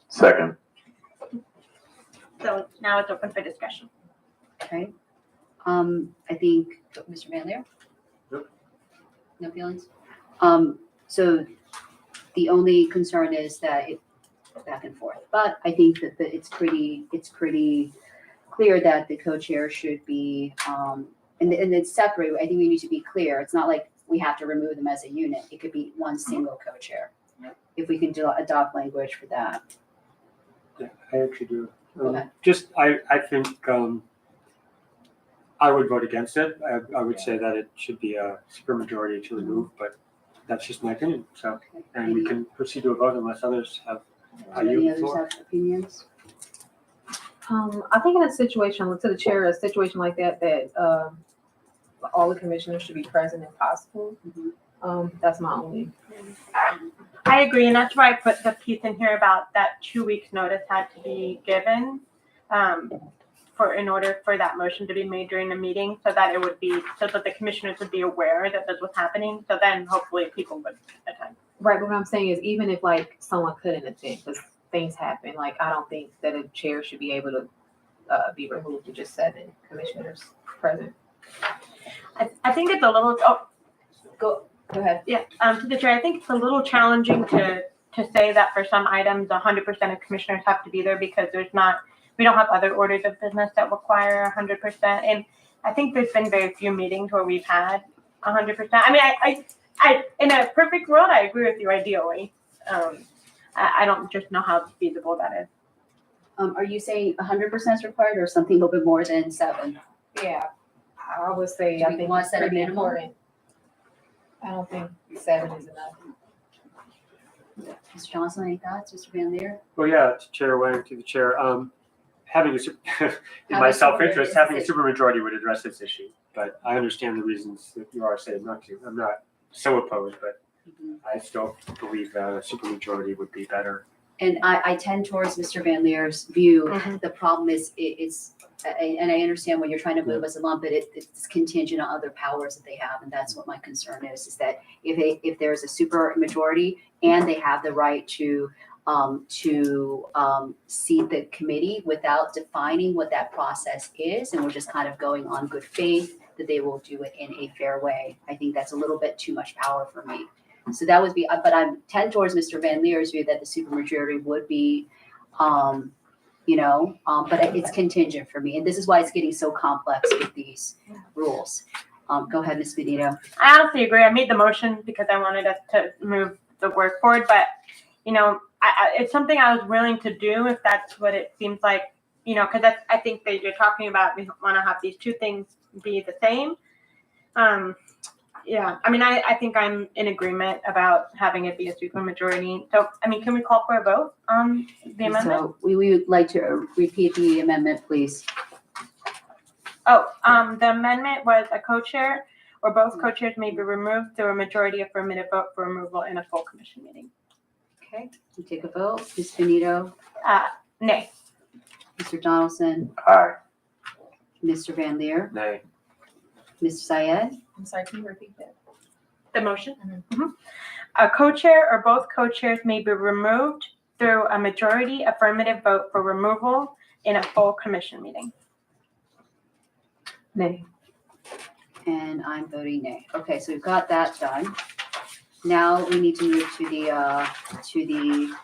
[SPEAKER 5] Second.
[SPEAKER 2] So now it's open for discussion.
[SPEAKER 1] Okay. I think, Mr. Van Leer?
[SPEAKER 3] Nope.
[SPEAKER 1] No feelings? So the only concern is that it back and forth, but I think that it's pretty clear that the co-chair should be, and it's separate. I think we need to be clear. It's not like we have to remove them as a unit. It could be one single co-chair. If we can adopt language for that.
[SPEAKER 3] Yeah, I actually do.
[SPEAKER 1] Okay.
[SPEAKER 3] I think, I would vote against it. I would say that it should be a supermajority to remove, but that's just my opinion, so.
[SPEAKER 1] Okay.
[SPEAKER 3] And we can proceed to a vote unless others have.
[SPEAKER 1] Do any others have opinions?
[SPEAKER 7] I think in a situation, to the chair, a situation like that, all the commissioners should be present if possible. That's my only.
[SPEAKER 2] I agree, and that's why I put the piece in here about that 2 weeks notice had to be given, in order for that motion to be made during the meeting, so that the commissioners would be aware that this was happening, so then hopefully people would attend.
[SPEAKER 7] Right, but what I'm saying is even if like someone couldn't attend, because things happen, like I don't think that a chair should be able to be removed with just 7 commissioners present.
[SPEAKER 2] I think it's a little,
[SPEAKER 7] Go ahead.
[SPEAKER 2] yeah, to the chair, I think it's a little challenging to say that for some items, 100% of commissioners have to be there because we don't have other orders of business that require 100%. And I think there's been very few meetings where we've had 100%. I mean, I in a perfect world, I agree with you ideally. I don't just know how feasible that is.
[SPEAKER 1] Are you saying 100% is required or something a little bit more than 7?
[SPEAKER 7] Yeah, I would say,
[SPEAKER 1] Do
[SPEAKER 7] I
[SPEAKER 1] we
[SPEAKER 7] think
[SPEAKER 1] want
[SPEAKER 7] it's
[SPEAKER 1] to set a
[SPEAKER 7] pretty
[SPEAKER 1] minimum?
[SPEAKER 7] important. I don't think 7 is enough.
[SPEAKER 1] Mr. Johnson, any thoughts? Mr. Van Leer?
[SPEAKER 3] Well, yeah, to Chair Wang, to the chair, having in my
[SPEAKER 1] Having
[SPEAKER 3] self-interest, having a
[SPEAKER 1] supermajority.
[SPEAKER 3] supermajority would address this issue. But I understand the reasons that you are saying not to. I'm not so opposed, but I still believe that a supermajority would be better.
[SPEAKER 1] And I tend towards Mr. Van Leer's view.
[SPEAKER 2] Mhm.
[SPEAKER 1] The problem is and I understand when you're trying to move us along, but it's contingent on other powers that they have. And that's what my concern is that if there's a super majority and they have the right to seat the committee without defining what that process is, and we're just kind of going on good faith that they will do it in a fair way. I think that's a little bit too much power for me. So that would be, but I'm tend towards Mr. Van Leer's view that the supermajority would be, but it's contingent for me. And this is why it's getting so complex with these rules. Go ahead, Ms. Benito.
[SPEAKER 2] I honestly agree. I made the motion because I wanted us to move the work forward, but it's something I was willing to do if that's what it seems like, because I think that you're talking about, we want to have these two things be the same. Yeah, I mean, I think I'm in agreement about having it be a supermajority. So, I mean, can we call for a vote on the amendment?
[SPEAKER 1] So we would like to repeat the amendment, please.
[SPEAKER 2] Oh, the amendment was a co-chair or both co-chairs may be removed through a majority affirmative vote for removal in a full commission meeting.
[SPEAKER 1] Okay, we take a vote. Ms. Benito,
[SPEAKER 2] Nay.
[SPEAKER 1] Mr. Donaldson,
[SPEAKER 5] Aye.
[SPEAKER 1] Mr. Van Leer,
[SPEAKER 3] Nay.
[SPEAKER 1] Mr. Zayed.
[SPEAKER 7] I'm sorry, can you repeat that?
[SPEAKER 2] The motion? Mhm. A co-chair or both co-chairs may be removed through a majority affirmative vote for removal in a full commission meeting.
[SPEAKER 7] Nay.
[SPEAKER 1] And I'm voting nay. Okay, so we've got that done. Now we need to move to the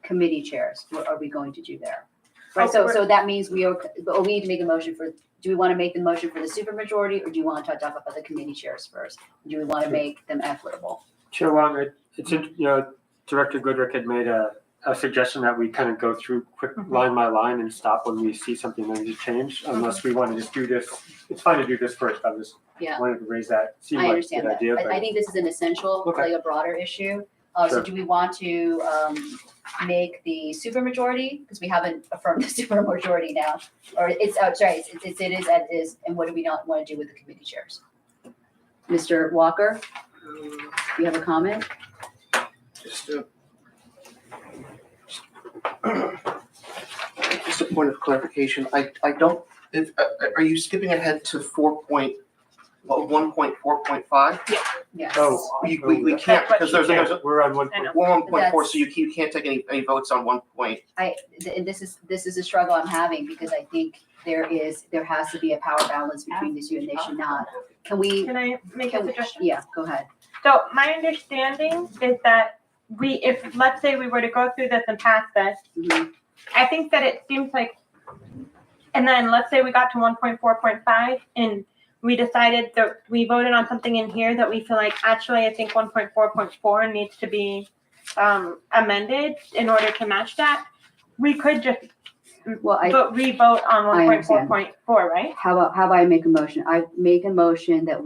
[SPEAKER 1] committee chairs. What are we going to do there? Right, so that means we need to make a motion do we want to make the motion for the supermajority or do you want to talk about the committee chairs first? Do we want to make them equitable?
[SPEAKER 3] Chair Wang, Director Goodrick had made a suggestion that we kind of go through quick line by line and stop when we see something that needs to change, unless we want to just do this. It's fine to do this first. I just
[SPEAKER 1] Yeah.
[SPEAKER 3] wanted to raise that. Seemed
[SPEAKER 1] I
[SPEAKER 3] like a
[SPEAKER 1] understand
[SPEAKER 3] good
[SPEAKER 1] that.
[SPEAKER 3] idea,
[SPEAKER 1] I think this is an essential,
[SPEAKER 3] Okay.
[SPEAKER 1] like a broader issue. So
[SPEAKER 3] Sure.
[SPEAKER 1] do we want to make the supermajority? Because we haven't affirmed the supermajority now. Or it is as it is. And what do we not want to do with the committee chairs? Mr. Walker, you have a comment?
[SPEAKER 4] Just a point of clarification. I don't, are you skipping ahead to 4.1 1.4.5?
[SPEAKER 1] Yes.
[SPEAKER 3] Oh.
[SPEAKER 4] We can't, because there's a,
[SPEAKER 3] We're on one.
[SPEAKER 2] I know.
[SPEAKER 4] 1.4, so you can't take any votes on 1 point.
[SPEAKER 1] And this is a struggle I'm having because I think there has to be a power balance between the two and they should not. Can
[SPEAKER 2] Can I make a
[SPEAKER 1] we,
[SPEAKER 2] suggestion?
[SPEAKER 1] yeah, go ahead.
[SPEAKER 2] So my understanding is that if let's say we were to go through this and pass this,
[SPEAKER 1] Mhm.
[SPEAKER 2] I think that it seems like, and then let's say we got to 1.4.5 and we decided that we voted on something in here that we feel like, actually, I think 1.4.4 needs to be amended in order to match that. We could just
[SPEAKER 1] Well,
[SPEAKER 2] re-vote on
[SPEAKER 1] I understand.
[SPEAKER 2] 1.4.4, right?
[SPEAKER 1] how about I make a motion? I make a motion that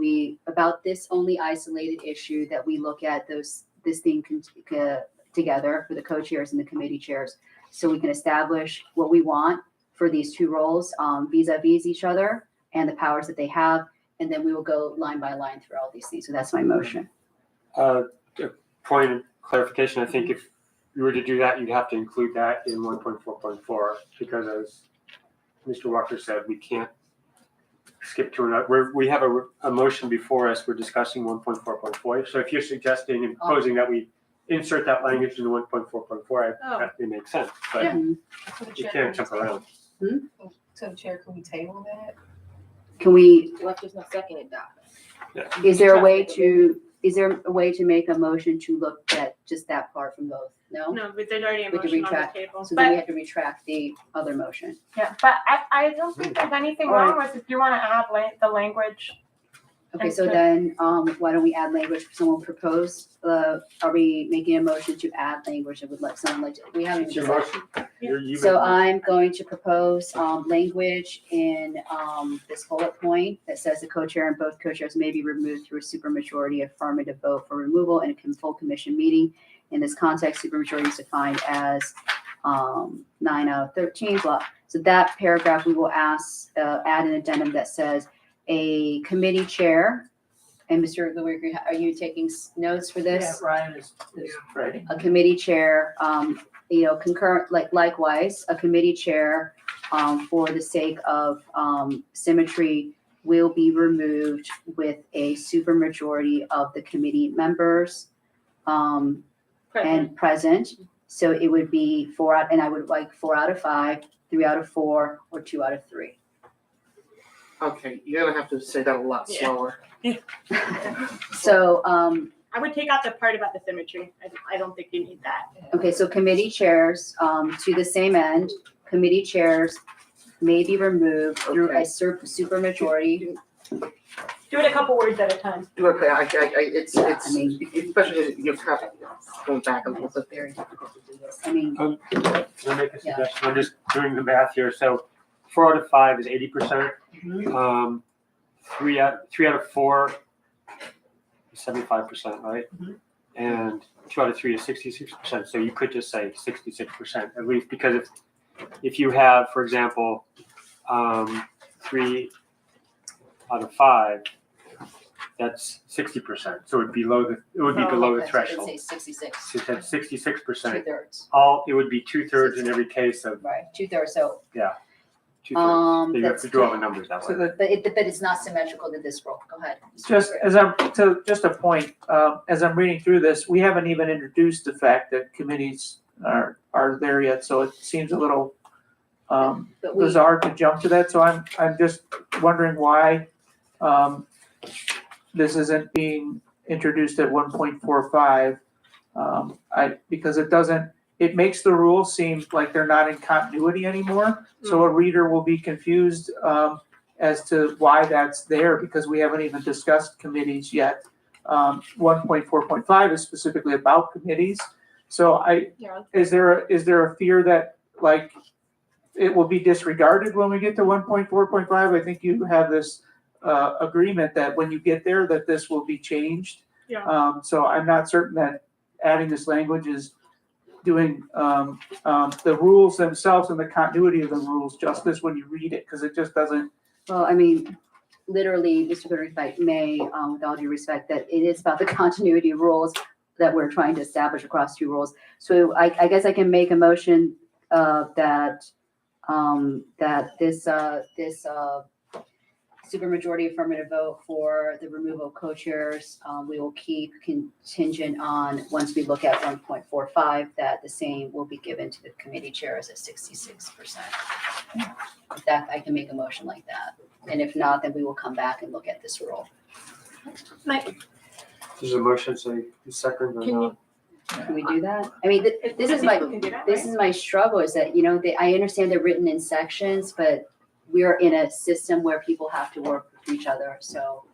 [SPEAKER 1] about this only isolated issue, that we look at this thing together for the co-chairs and the committee chairs. So we can establish what we want for these two roles, vis-a-vis each other and the powers that they have. And then we will go line by line through all these things. So that's my motion.
[SPEAKER 3] Point of clarification, I think if you were to do that, you'd have to include that in 1.4.4 because as Mr. Walker said, we can't skip to another. We have a motion before us. We're discussing 1.4.4. So if you're suggesting and proposing that we insert that language into 1.4.4, that may make sense, but
[SPEAKER 2] Yeah.
[SPEAKER 3] you can't jump around.
[SPEAKER 7] So the chair, can we table that?
[SPEAKER 1] Can we,
[SPEAKER 7] What if there's no second adoption?
[SPEAKER 1] is there a way to make a motion to look at just that part from both? No?
[SPEAKER 2] No, but there's already a
[SPEAKER 1] We have to
[SPEAKER 2] motion on the
[SPEAKER 1] retract.
[SPEAKER 2] table.
[SPEAKER 1] So then we
[SPEAKER 2] But
[SPEAKER 1] have to retract the other motion.
[SPEAKER 2] yeah, but I don't think there's anything
[SPEAKER 1] All
[SPEAKER 2] wrong with if you want to add the language.
[SPEAKER 1] Okay, so then, why don't we add language? Someone propose, are we making a motion to add language that would let someone we haven't
[SPEAKER 3] It's
[SPEAKER 1] even
[SPEAKER 3] your
[SPEAKER 1] decided.
[SPEAKER 3] motion. You
[SPEAKER 1] So
[SPEAKER 3] made the motion.
[SPEAKER 1] I'm going to propose, language in, this bullet point that says the co-chair and both co-chairs may be removed through a supermajority affirmative vote for removal in a full commission meeting. In this context, supermajority is defined as, 9 out of 13, blah. So that paragraph, we will add an addendum that says, a committee chair, and Mr. Lier, are you taking notes for this?
[SPEAKER 6] Yeah, Ryan is writing.
[SPEAKER 1] A committee chair, concurrent, likewise, a committee chair, for the sake of, symmetry will be removed with a supermajority of the committee members, and present. So it would be 4 out, and I would like 4 out of 5, 3 out of 4, or 2 out of 3.
[SPEAKER 4] Okay, you're gonna have to say that a lot
[SPEAKER 2] Yeah.
[SPEAKER 4] slower.
[SPEAKER 1] So,
[SPEAKER 2] I would take out the part about the symmetry. I don't think you need that.
[SPEAKER 1] okay, so committee chairs, to the same end, committee chairs may be removed through a
[SPEAKER 4] Okay.
[SPEAKER 1] supermajority.
[SPEAKER 2] Do it a couple words at a time.
[SPEAKER 4] Okay, it's,
[SPEAKER 1] I mean-
[SPEAKER 4] especially as you're kind of going back a little bit.
[SPEAKER 1] Very difficult to do this. I mean,
[SPEAKER 3] Can I make a suggestion? I'm just doing the math here. So 4 out of 5 is 80%. 3 out of 4 is 75%, right? And 2 out of 3 is 66%. So you could just say 66% at least, because if you have, for example, 3 out of 5, that's 60%. So it would be below the threshold.
[SPEAKER 1] I'd say 66,
[SPEAKER 3] So that's 66%.
[SPEAKER 1] 2/3,
[SPEAKER 3] It would be 2/3 in every case of
[SPEAKER 1] right, 2/3, so,
[SPEAKER 3] 2/3. You have
[SPEAKER 1] that's
[SPEAKER 3] to do all the numbers that
[SPEAKER 6] So
[SPEAKER 3] way.
[SPEAKER 6] that,
[SPEAKER 1] but it's not symmetrical to this role. Go ahead.
[SPEAKER 6] just just a point, as I'm reading through this, we haven't even introduced the fact that committees are there yet, so it seems a little,
[SPEAKER 1] But we,
[SPEAKER 6] bizarre to jump to that, so I'm just wondering why, this isn't being introduced at 1.45. Because it makes the rules seem like they're not in continuity anymore, so a reader will be confused, as to why that's there, because we haven't even discussed committees yet. 1.4.5 is specifically about committees, so is there a fear that, like, it will be disregarded when we get to 1.4.5? I think you have this agreement that when you get there, that this will be changed.
[SPEAKER 2] Yeah.
[SPEAKER 6] So I'm not certain that adding this language is doing the rules themselves and the continuity of the rules justice when you read it, because it just doesn't.
[SPEAKER 1] well, I mean, literally, Mr. Bitter, if I may, with all due respect, that it is about the continuity of rules that we're trying to establish across 2 rules. So I guess I can make a motion that this supermajority affirmative vote for the removal of co-chairs. We will keep contingent on, once we look at 1.45, that the same will be given to the committee chairs at 66%. That, I can make a motion like that. And if not, then we will come back and look at this rule.
[SPEAKER 3] There's a motion, so you second or not?
[SPEAKER 1] Can we do that? I mean, this is
[SPEAKER 2] I
[SPEAKER 1] my,
[SPEAKER 2] think we can do that,
[SPEAKER 1] this
[SPEAKER 2] right?
[SPEAKER 1] is my struggle, is that, I understand they're written in sections, but we're in a system where people have to work with each other, so.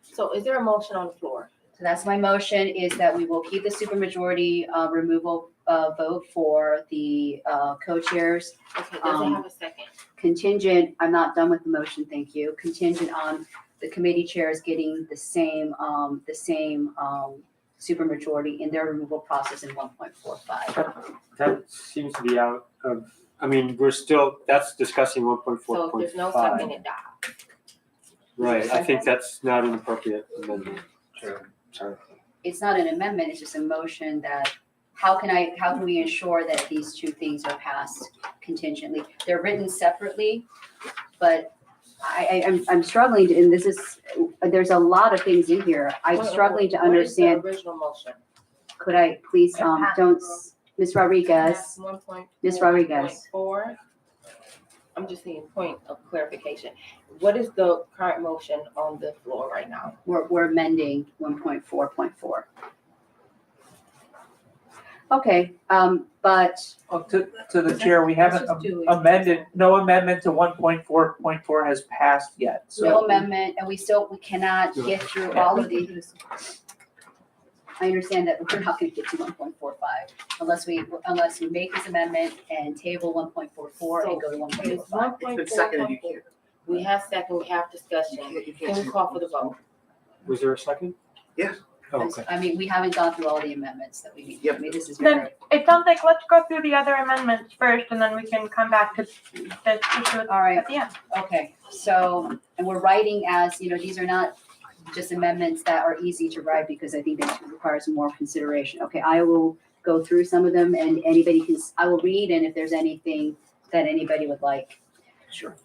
[SPEAKER 8] So is there a motion on the floor?
[SPEAKER 1] So that's my motion, is that we will keep the supermajority removal vote for the co-chairs.
[SPEAKER 8] Okay, does it have a second?
[SPEAKER 1] Contingent, I'm not done with the motion, thank you. Contingent on the committee chairs getting the same supermajority in their removal process in 1.45.
[SPEAKER 3] That seems to be out of, that's discussing 1.4.5.
[SPEAKER 8] So if there's no second, it dies.
[SPEAKER 3] Right, I think that's not an appropriate amendment. Sorry.
[SPEAKER 1] It's not an amendment, it's just a motion that, how can we ensure that these two things are passed contingently? They're written separately, but I'm struggling to, and there's a lot of things in here. I'm struggling to understand.
[SPEAKER 8] What is the original motion?
[SPEAKER 1] Could I please, don't, Ms. Rodriguez,
[SPEAKER 8] That's 1.4.4.
[SPEAKER 1] Ms. Rodriguez.
[SPEAKER 8] I'm just saying, point of clarification. What is the current motion on the floor right now?
[SPEAKER 1] we're amending 1.4.4. Okay, but
[SPEAKER 6] Well, to the chair, we haven't
[SPEAKER 7] Let's just do it.
[SPEAKER 6] amended, no amendment to 1.4.4 has passed yet, so.
[SPEAKER 1] no amendment, and we cannot get through all of these. I understand that we're not gonna get to 1.45 unless we make this amendment and table 1.44 and go to
[SPEAKER 8] It's
[SPEAKER 1] 1.45.
[SPEAKER 4] It's been seconded, you
[SPEAKER 8] 1.4.
[SPEAKER 4] can't,
[SPEAKER 8] We have second, we have discussion.
[SPEAKER 4] you
[SPEAKER 8] Can
[SPEAKER 4] can't.
[SPEAKER 8] we call for the vote?
[SPEAKER 3] Was there a second?
[SPEAKER 4] Yes.
[SPEAKER 3] Oh, okay.
[SPEAKER 1] I mean, we haven't gone through all the amendments that we need. I
[SPEAKER 4] Yep.
[SPEAKER 1] mean, this is
[SPEAKER 2] Then
[SPEAKER 1] very,
[SPEAKER 2] it sounds like let's go through the other amendments first, and then we can come back to this issue
[SPEAKER 1] all right,
[SPEAKER 2] at the end.
[SPEAKER 1] okay. So, and we're writing as, these are not just amendments that are easy to write because I think they require some more consideration. Okay, I will go through some of them and I will read, and if there's anything that anybody would like.
[SPEAKER 4] Sure.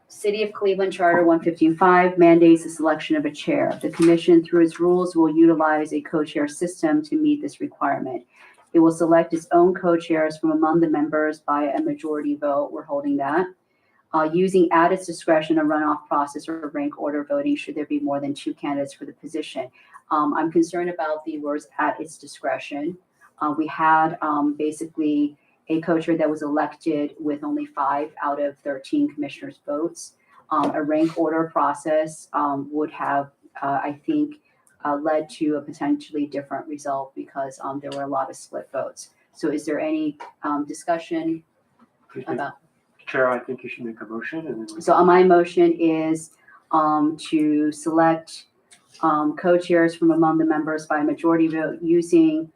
[SPEAKER 1] City of Cleveland Charter 115.5 mandates the selection of a chair. The commission, through its rules, will utilize a co-chair system to meet this requirement. It will select its own co-chairs from among the members by a majority vote. We're holding that. Using at its discretion a runoff process or rank order voting should there be more than two candidates for the position. I'm concerned about the words at its discretion. We had basically a co-chair that was elected with only 5 out of 13 commissioners' votes. A rank order process would have, I think, led to a potentially different result because there were a lot of split votes. So is there any discussion about?
[SPEAKER 3] Chair, I think you should make a motion and then.
[SPEAKER 1] So my motion is to select co-chairs from among the members by majority vote using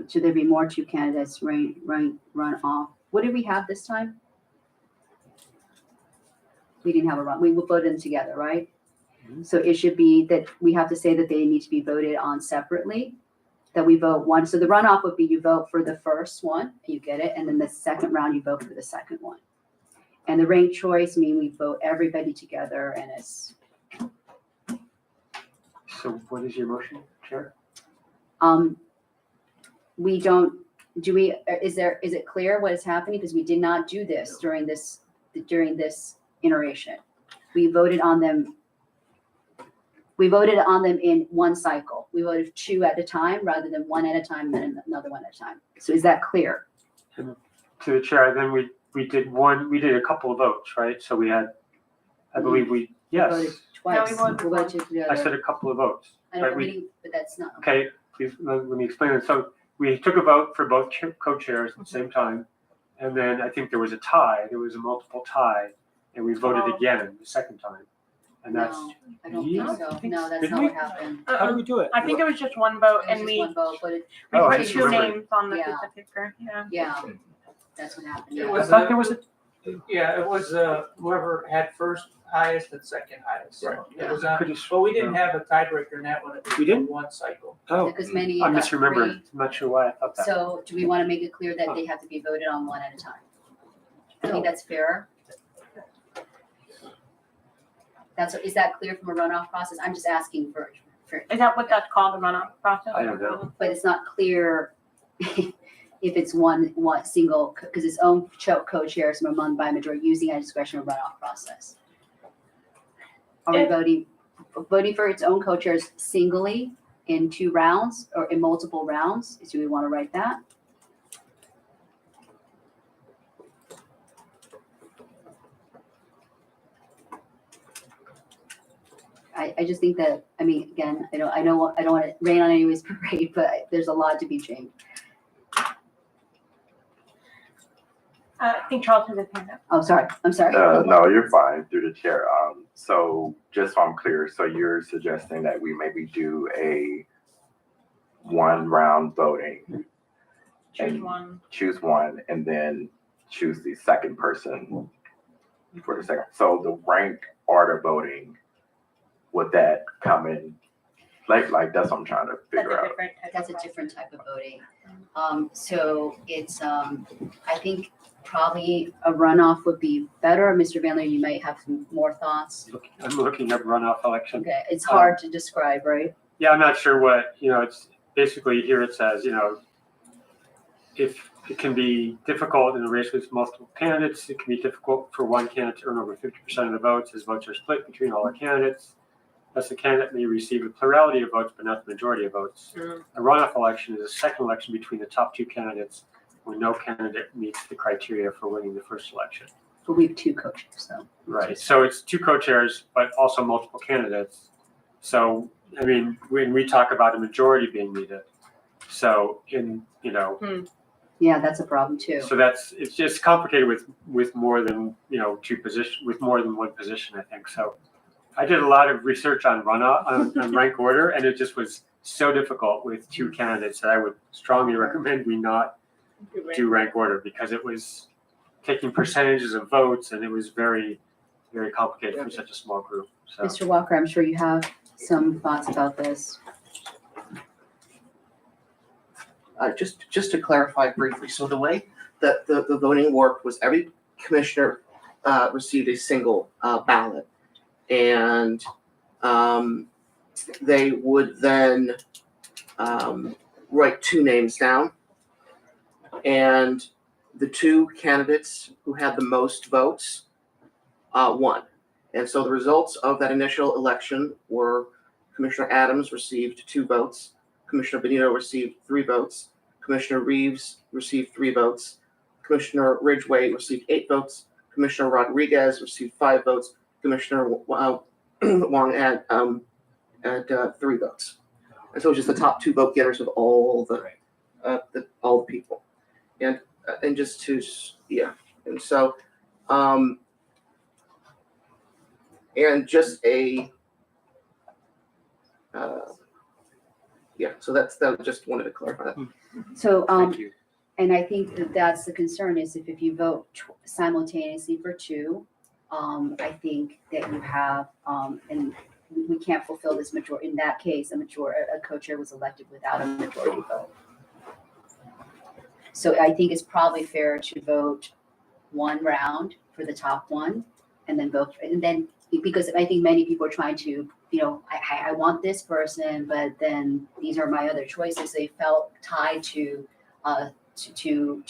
[SPEAKER 1] should there be more two candidates run off? What did we have this time? We didn't have a run. We voted them together, right?
[SPEAKER 3] Mhm.
[SPEAKER 1] So it should be that we have to say that they need to be voted on separately. That we vote one. So the runoff would be you vote for the first one, you get it, and then the second round you vote for the second one. And the ranked choice mean we vote everybody together, and it's
[SPEAKER 3] So what is your motion, Chair?
[SPEAKER 1] we don't, is it clear what is happening? Because we did not do this during this iteration. We voted on them in one cycle. We voted 2 at a time rather than 1 at a time and then another 1 at a time. So is that clear?
[SPEAKER 3] To the Chair, then we did a couple of votes, right? So we had, I believe
[SPEAKER 1] Voted
[SPEAKER 3] yes,
[SPEAKER 1] twice.
[SPEAKER 2] No, we voted
[SPEAKER 1] We voted together.
[SPEAKER 3] I said a couple of votes.
[SPEAKER 1] I know,
[SPEAKER 3] right,
[SPEAKER 1] but that's not.
[SPEAKER 3] Okay, please, let me explain it. So we took a vote for both co-chairs at the same time. And then I think there was a tie, there was a multiple tie, and we voted
[SPEAKER 2] Oh.
[SPEAKER 3] again the second time. And that's,
[SPEAKER 1] No, I don't
[SPEAKER 3] Yeah.
[SPEAKER 1] think so. No, that's
[SPEAKER 3] Did
[SPEAKER 1] not
[SPEAKER 3] we?
[SPEAKER 1] what happened.
[SPEAKER 3] how do we do it?
[SPEAKER 2] I think it was just one vote,
[SPEAKER 1] It was
[SPEAKER 2] and
[SPEAKER 1] just
[SPEAKER 2] we
[SPEAKER 1] one vote, but
[SPEAKER 3] Oh, I
[SPEAKER 2] put
[SPEAKER 3] just
[SPEAKER 2] 2
[SPEAKER 3] remembered.
[SPEAKER 2] names on the
[SPEAKER 1] Yeah.
[SPEAKER 2] piece of paper. Yeah.
[SPEAKER 1] yeah, that's what happened.
[SPEAKER 6] It
[SPEAKER 1] Yeah.
[SPEAKER 3] I thought there was a,
[SPEAKER 6] Yeah, it was, whoever had first highest and second highest, so
[SPEAKER 5] Right.
[SPEAKER 6] it was on,
[SPEAKER 3] Pretty
[SPEAKER 6] but we didn't have a tiebreaker in that one, it was
[SPEAKER 3] We didn't?
[SPEAKER 6] one cycle.
[SPEAKER 3] Oh,
[SPEAKER 1] Because many.
[SPEAKER 3] I'm
[SPEAKER 1] got
[SPEAKER 3] misremembering.
[SPEAKER 1] three.
[SPEAKER 3] I'm not sure why I thought that.
[SPEAKER 1] So do we want to make it clear that they have to be voted on one at a time? I think that's fair. Is that clear from a runoff process? I'm just asking for,
[SPEAKER 2] Is that what that's called, the runoff process?
[SPEAKER 3] I don't know.
[SPEAKER 1] but it's not clear if it's one single, because its own co-chairs from among by majority using a discretion or runoff process. Are we voting for its own co-chairs singly in 2 rounds or in multiple rounds? Do we want to write that? I just think that, I mean, again, I don't want to rain on anybody's parade, but there's a lot to be changed.
[SPEAKER 2] I think Charles has his hand up.
[SPEAKER 1] Oh, sorry, I'm sorry.
[SPEAKER 5] No, you're fine, through the chair. So just so I'm clear, so you're suggesting that we maybe do a 1-round voting? Choose one, and then choose the second person for the second. So the rank order voting, would that come in, like that's what I'm trying to figure out.
[SPEAKER 1] That's a different type of voting. So it's, I think probably a runoff would be better. Mr. Van Lier, you might have some more thoughts.
[SPEAKER 3] I'm looking at runoff election.
[SPEAKER 1] Okay, it's hard to describe, right?
[SPEAKER 3] Yeah, I'm not sure what, it's basically here it says, if it can be difficult in a race with multiple candidates, it can be difficult for one candidate to earn over 50% of the votes. His votes are split between all the candidates. Thus, the candidate may receive a plurality of votes, but not the majority of votes. A runoff election is a second election between the top 2 candidates when no candidate meets the criteria for winning the first election.
[SPEAKER 1] But we have 2 co-chairs, so.
[SPEAKER 3] Right. So it's 2 co-chairs, but also multiple candidates. So, I mean, when we talk about a majority being needed, so
[SPEAKER 1] Yeah, that's a problem too.
[SPEAKER 3] so it's just complicated with more than, 2 positions, with more than one position, I think. So I did a lot of research on runoff, on rank order, and it just was so difficult with 2 candidates that I would strongly recommend we not do rank order, because it was taking percentages of votes and it was very, very complicated for such a small group. So
[SPEAKER 1] Mr. Walker, I'm sure you have some thoughts about this.
[SPEAKER 4] Just to clarify briefly, so the way that the voting worked was every commissioner received a single ballot, and they would then write 2 names down, and the 2 candidates who had the most votes won. And so the results of that initial election were Commissioner Adams received 2 votes, Commissioner Benito received 3 votes, Commissioner Reeves received 3 votes, Commissioner Ridgway received 8 votes, Commissioner Rodriguez received 5 votes, Commissioner Wang had 3 votes. And so it was just the top 2 vote getters of all the people. And just to, and so, and just so that just wanted to clarify that.
[SPEAKER 1] So,
[SPEAKER 3] thank you.
[SPEAKER 1] and I think that's the concern is if you vote simultaneously for 2, I think that you have, and we can't fulfill this majority. In that case, a co-chair was elected without a majority vote. So I think it's probably fair to vote 1 round for the top 1 and then vote, and then, because I think many people are trying to, I want this person, but then these are my other choices. They felt tied to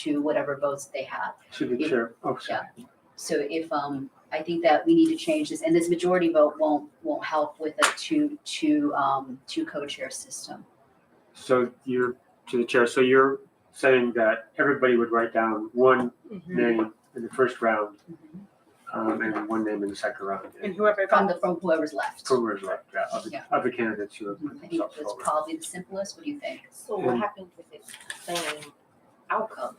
[SPEAKER 1] whatever votes they had.
[SPEAKER 3] To the chair. Oh, sorry.
[SPEAKER 1] So if, I think that we need to change this, and this majority vote won't help with a two co-chair system.
[SPEAKER 3] So you're to the chair. So you're saying that everybody would write down 1 name in the first round, and 1 name in the second round.
[SPEAKER 2] And whoever
[SPEAKER 1] From whoever's left.
[SPEAKER 3] Whoever's left, of the candidates who have
[SPEAKER 1] I
[SPEAKER 3] put
[SPEAKER 1] think
[SPEAKER 3] themselves
[SPEAKER 1] that's
[SPEAKER 3] forward.
[SPEAKER 1] probably the simplest. What do you think?
[SPEAKER 7] So what happens if it's the same outcome?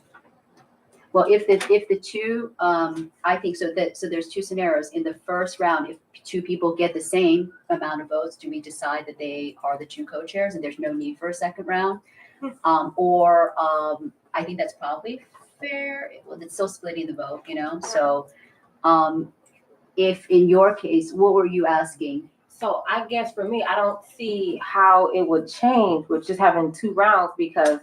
[SPEAKER 1] Well, if the 2, I think so there's 2 scenarios. In the first round, if 2 people get the same amount of votes, do we decide that they are the 2 co-chairs and there's no need for a second round? Or I think that's probably fair, well, it's still splitting the vote, you know, so, if in your case, what were you asking?
[SPEAKER 8] So I guess for me, I don't see how it would change with just having 2 rounds because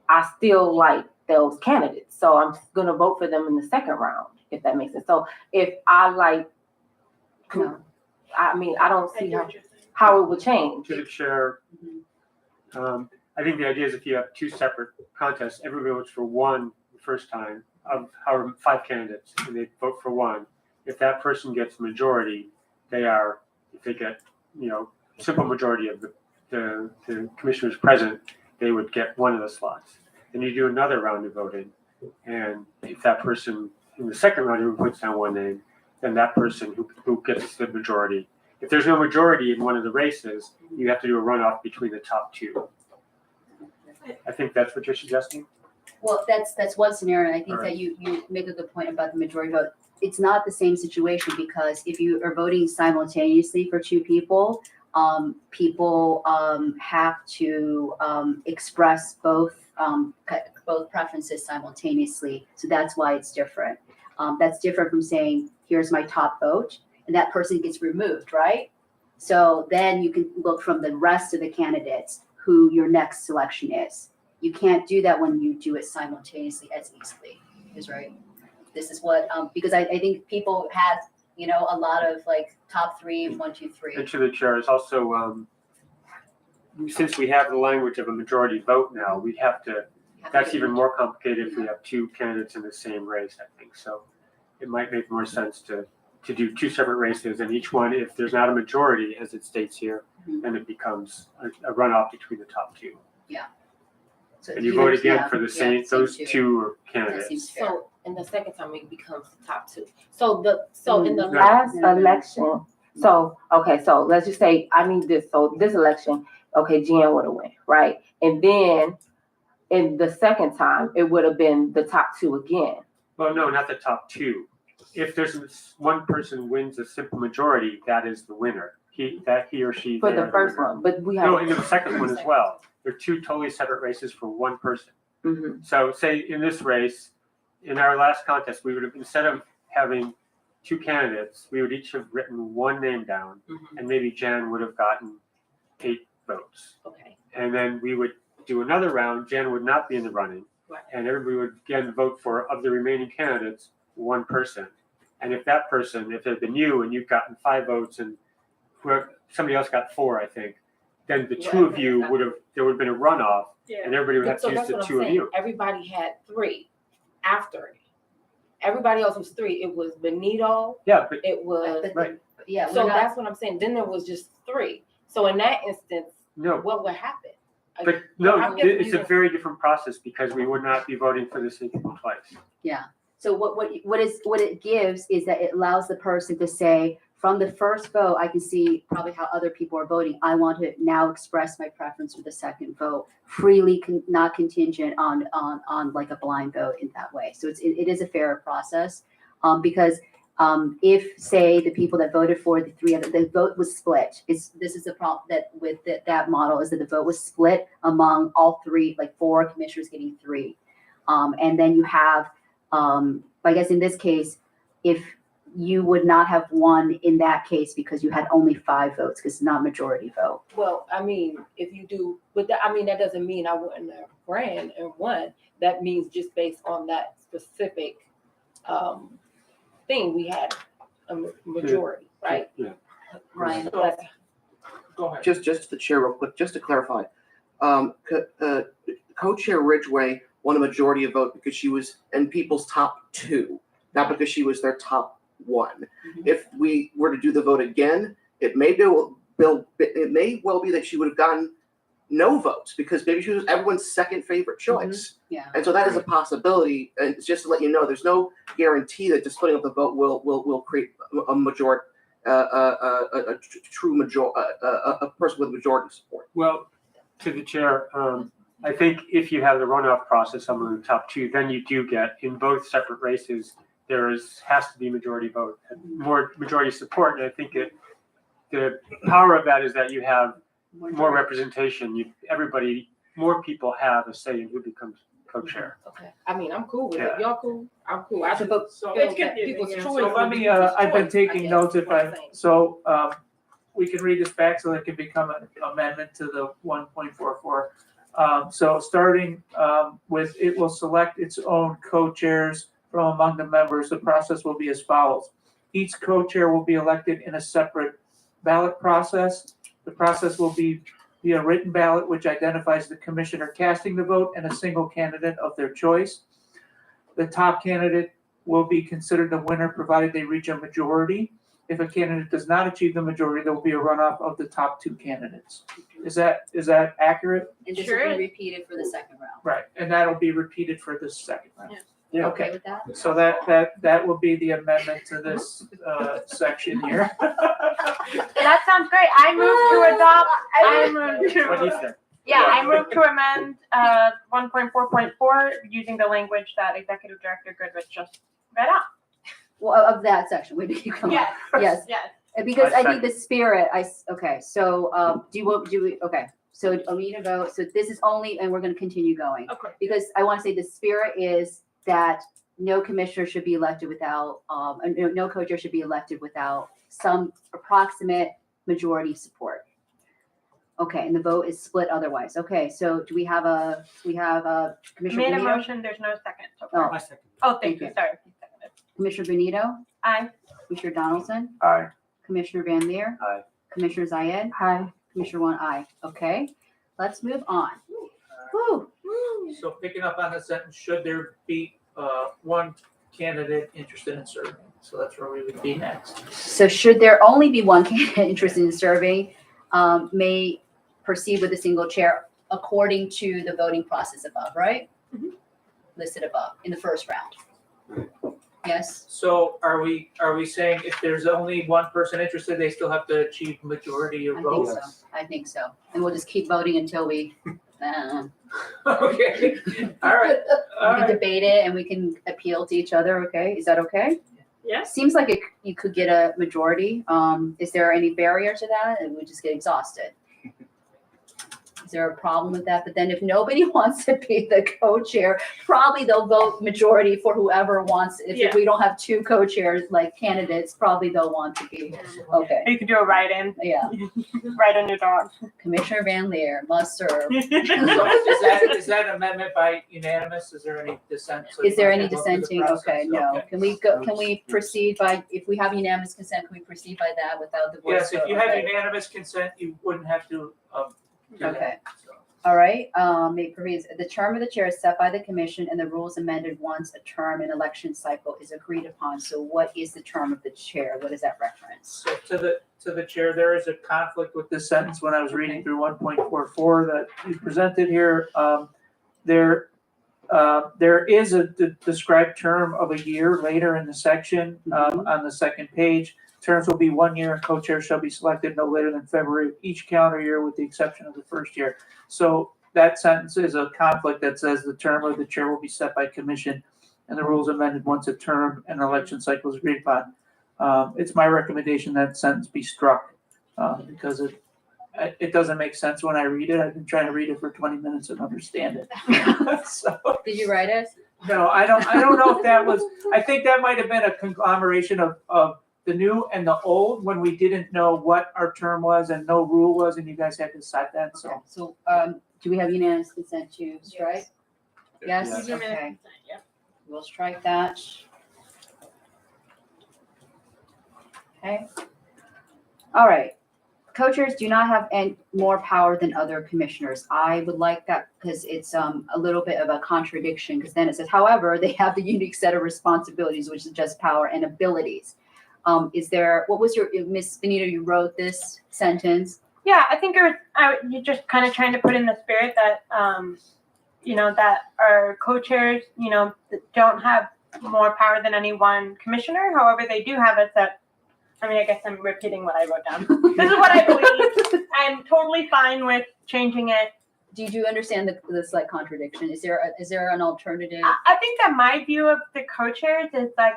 [SPEAKER 8] I still like those candidates. So I'm gonna vote for them in the second round, if that makes sense. So if I like,
[SPEAKER 1] No.
[SPEAKER 8] I mean, I don't
[SPEAKER 2] I
[SPEAKER 8] see
[SPEAKER 2] get what you're saying.
[SPEAKER 8] how it would change.
[SPEAKER 3] To the chair, I think the idea is if you have 2 separate contests, everybody votes for one the first time of however 5 candidates, and they vote for one. If that person gets majority, if they get, simple majority of the commissioners present, they would get one of the slots. Then you do another round of voting, and if that person in the second round who puts down one name, then that person who gets the majority. If there's no majority in one of the races, you have to do a runoff between the top 2. I think that's what you're suggesting.
[SPEAKER 1] Well, that's one scenario, and I think
[SPEAKER 3] All
[SPEAKER 1] that
[SPEAKER 3] right.
[SPEAKER 1] you make a good point about the majority vote. It's not the same situation because if you are voting simultaneously for 2 people, people have to express both preferences simultaneously. So that's why it's different. That's different from saying, here's my top vote, and that person gets removed, right? So then you can look from the rest of the candidates who your next selection is. You can't do that when you do it simultaneously as easily, is right. This is what, because I think people had, a lot of like top 3, 1, 2, 3.
[SPEAKER 3] And to the chair, it's also, since we have the language of a majority vote now, we have to, that's even more complicated if we have 2 candidates in the same race, I think. So it might make more sense to do 2 separate races, and each one, if there's not a majority, as it states here, then it becomes a runoff between the top 2.
[SPEAKER 1] So
[SPEAKER 3] And you
[SPEAKER 1] either-
[SPEAKER 3] vote again
[SPEAKER 1] yeah,
[SPEAKER 3] for the
[SPEAKER 1] yeah,
[SPEAKER 3] same, those
[SPEAKER 1] 2.
[SPEAKER 3] 2
[SPEAKER 1] That
[SPEAKER 3] candidates.
[SPEAKER 1] seems fair.
[SPEAKER 8] So in the second time, it becomes the top 2. So in the
[SPEAKER 3] Mm.
[SPEAKER 8] last
[SPEAKER 1] No.
[SPEAKER 8] election, so let's just say I need this. So this election, okay, Jan would have won, right? And then in the second time, it would have been the top 2 again.
[SPEAKER 3] Well, no, not the top 2. If there's one person wins a simple majority, that is the winner. He or she.
[SPEAKER 8] For
[SPEAKER 3] they
[SPEAKER 8] the
[SPEAKER 3] are
[SPEAKER 8] first
[SPEAKER 3] winner.
[SPEAKER 8] one, but we have.
[SPEAKER 3] No, in the second one as well. They're 2 totally separate races for one person.
[SPEAKER 8] Mhm.
[SPEAKER 3] So say in this race, in our last contest, we would have, instead of having 2 candidates, we would each have written one name down,
[SPEAKER 8] Mhm.
[SPEAKER 3] and maybe Jan would have gotten 8 votes.
[SPEAKER 8] Okay.
[SPEAKER 3] And then we would do another round. Jan would not be in the running,
[SPEAKER 8] Right.
[SPEAKER 3] and everybody would again vote for, of the remaining candidates, one person. And if that person, if it had been you and you've gotten 5 votes and somebody else got 4, I think, then the 2 of you there would have been a runoff, and everybody would have to use the 2 of you.
[SPEAKER 8] Everybody had 3 after. Everybody else was 3. It was Benito.
[SPEAKER 3] Yeah, but
[SPEAKER 8] It was.
[SPEAKER 3] Right.
[SPEAKER 1] Yeah,
[SPEAKER 8] So
[SPEAKER 1] we're not,
[SPEAKER 8] that's what I'm saying. Then there was just 3. So in that instance,
[SPEAKER 3] no,
[SPEAKER 8] what would happen?
[SPEAKER 3] but no,
[SPEAKER 8] I'm guessing
[SPEAKER 3] it's a
[SPEAKER 8] you-
[SPEAKER 3] very different process because we would not be voting for the same people twice.
[SPEAKER 1] so what it gives is that it allows the person to say, from the first vote, I can see probably how other people are voting. I want to now express my preference for the second vote freely, not contingent on like a blind vote in that way. So it is a fairer process, because if say the people that voted for the 3 other, the vote was split. This is the problem that with that model is that the vote was split among all 3, like 4 commissioners getting 3, and then you have, I guess in this case, if you would not have won in that case because you had only 5 votes because it's not majority vote.
[SPEAKER 8] Well, I mean, if you do, but that doesn't mean I wouldn't have ran and won. That means just based on that specific thing, we had a majority, right?
[SPEAKER 3] Yeah.
[SPEAKER 1] Ryan,
[SPEAKER 8] So-
[SPEAKER 6] Go ahead.
[SPEAKER 4] Just the chair real quick, just to clarify. Co-chair Ridgway won a majority of vote because she was in people's top 2, not because she was their top 1. If we were to do the vote again, it may well be that she would have gotten no votes because maybe she was everyone's second favorite choice.
[SPEAKER 1] Yeah.
[SPEAKER 4] And so that is a possibility. And it's just to let you know, there's no guarantee that just putting up the vote will create a majority, a true majority, a person with majority support.
[SPEAKER 3] Well, to the chair, I think if you have the runoff process among the top 2, then you do get in both separate races. Has to be majority vote, more majority support, and I think the power of that is that you have more representation. More people have a say in who becomes co-chair.
[SPEAKER 9] Okay, I mean, I'm cool with it.
[SPEAKER 3] Yeah.
[SPEAKER 9] Y'all cool? I'm cool. I just
[SPEAKER 3] So-
[SPEAKER 9] feel
[SPEAKER 2] It's
[SPEAKER 9] that
[SPEAKER 2] confusing,
[SPEAKER 9] people's
[SPEAKER 2] yeah.
[SPEAKER 9] choice.
[SPEAKER 6] So let
[SPEAKER 9] would
[SPEAKER 6] me,
[SPEAKER 9] be people's
[SPEAKER 6] I've been
[SPEAKER 9] choice,
[SPEAKER 6] taking
[SPEAKER 9] guess,
[SPEAKER 6] notes
[SPEAKER 9] is
[SPEAKER 6] if
[SPEAKER 9] what I'm
[SPEAKER 6] I,
[SPEAKER 9] saying.
[SPEAKER 6] so, we can read this back so that it can become an amendment to the 1.44. So starting, with, it will select its own co-chairs from among the members. The process will be as follows. Each co-chair will be elected in a separate ballot process. The process will be a written ballot which identifies the commissioner casting the vote and a single candidate of their choice. The top candidate will be considered the winner provided they reach a majority. If a candidate does not achieve the majority, there will be a runoff of the top two candidates. Is that accurate?
[SPEAKER 1] And this
[SPEAKER 2] Sure.
[SPEAKER 1] will be repeated for the second round.
[SPEAKER 6] Right, and that'll be repeated for the second round.
[SPEAKER 3] Yeah.
[SPEAKER 1] Okay
[SPEAKER 6] Okay,
[SPEAKER 1] with that?
[SPEAKER 6] so that will be the amendment to this, section here.
[SPEAKER 2] That sounds great. I move to adopt,
[SPEAKER 3] What do you think?
[SPEAKER 2] I move to amend, 1.4.4 using the language that Executive Director Goodrich just read out.
[SPEAKER 1] Well, of that section, where did you come up? Yes.
[SPEAKER 2] Yes.
[SPEAKER 1] Because
[SPEAKER 3] I
[SPEAKER 1] I think the spirit, okay, so, so we need to vote, so this is only, and we're gonna continue going.
[SPEAKER 2] Okay.
[SPEAKER 1] Because I wanna say the spirit is that no commissioner should be elected without, no co-chair should be elected without some approximate majority support. Okay, and the vote is split otherwise. Okay, so do we have a Commissioner
[SPEAKER 2] Made a
[SPEAKER 1] Benito?
[SPEAKER 2] motion, there's no second so
[SPEAKER 1] Oh.
[SPEAKER 2] far. Oh, thank you,
[SPEAKER 1] you.
[SPEAKER 2] sorry.
[SPEAKER 1] Commissioner Benito?
[SPEAKER 2] Aye.
[SPEAKER 1] Commissioner Donaldson?
[SPEAKER 5] Aye.
[SPEAKER 1] Commissioner Van Lier?
[SPEAKER 3] Aye.
[SPEAKER 1] Commissioner Zayed?
[SPEAKER 8] Hi.
[SPEAKER 1] Commissioner Wang, aye. Okay, let's move on. Whew.
[SPEAKER 6] So picking up on the sentence, should there be, one candidate interested in serving? So that's where we would be next.
[SPEAKER 1] So should there only be one candidate interested in serving, may proceed with a single chair according to the voting process above, right? Listed above in the first round. Yes?
[SPEAKER 6] So are we saying if there's only one person interested, they still have to achieve majority of
[SPEAKER 1] I think
[SPEAKER 6] votes?
[SPEAKER 1] so. I think so. And we'll just keep voting until we,
[SPEAKER 6] Okay, all right, all
[SPEAKER 1] we can
[SPEAKER 6] right.
[SPEAKER 1] debate it and we can appeal to each other, okay? Is that okay?
[SPEAKER 2] Yes.
[SPEAKER 1] Seems like you could get a majority. Is there any barrier to that? And we just get exhausted. Is there a problem with that? But then if nobody wants to be the co-chair, probably they'll vote majority for whoever wants. If we don't have two co-chairs, like candidates, probably they'll want to be, okay,
[SPEAKER 2] You could do a write-in,
[SPEAKER 1] yeah.
[SPEAKER 2] write in your dog.
[SPEAKER 1] Commissioner Van Lier must serve.
[SPEAKER 6] So is that amendment by unanimous? Is there any dissent? So
[SPEAKER 1] Is there
[SPEAKER 6] you
[SPEAKER 1] any
[SPEAKER 6] might go through the
[SPEAKER 1] dissenting?
[SPEAKER 6] process?
[SPEAKER 1] Okay, no.
[SPEAKER 6] Okay.
[SPEAKER 1] Can we proceed by, if we have unanimous consent, can we proceed by that without the voice
[SPEAKER 6] Yes, if
[SPEAKER 1] vote?
[SPEAKER 6] you have
[SPEAKER 1] Okay.
[SPEAKER 6] unanimous consent, you wouldn't have to, do that.
[SPEAKER 1] Okay.
[SPEAKER 6] So.
[SPEAKER 1] All right, may provides, the term of the chair is set by the commission and the rules amended once a term and election cycle is agreed upon. So what is the term of the chair? What is that reference?
[SPEAKER 6] So to the chair, there is a conflict with this sentence when I was reading through 1.44 that you presented here. There is a described term of a year later in the section, on the second page. Terms will be 1 year and co-chair shall be selected no later than February of each calendar year with the exception of the first year. So that sentence is a conflict that says the term of the chair will be set by commission and the rules amended once a term and election cycle is agreed upon. It's my recommendation that sentence be struck because it doesn't make sense when I read it. I've been trying to read it for 20 minutes and understand it. So,
[SPEAKER 1] Did you write it?
[SPEAKER 6] no, I don't know if that was, I think that might have been a conglomeration of the new and the old when we didn't know what our term was and no rule was and you guys had to decide that,
[SPEAKER 1] Okay,
[SPEAKER 6] so.
[SPEAKER 1] so, do we have unanimous consent to strike? Yes,
[SPEAKER 3] Yes.
[SPEAKER 1] okay,
[SPEAKER 2] Yeah.
[SPEAKER 1] we'll strike that. Okay. All right. Co-chairs do not have any more power than other commissioners. I would like that because it's a little bit of a contradiction because then it says, however, they have the unique set of responsibilities, which is just power and abilities. What was your, Miss Benito, you wrote this sentence.
[SPEAKER 2] Yeah, I think you're just kind of trying to put in the spirit that, that our co-chairs, don't have more power than any one commissioner. However, they do have a set. I mean, I guess I'm repeating what I wrote down. This is what I believe. I'm totally fine with changing it.
[SPEAKER 1] Did you understand the slight contradiction? Is there an alternative?
[SPEAKER 2] I think that my view of the co-chairs is like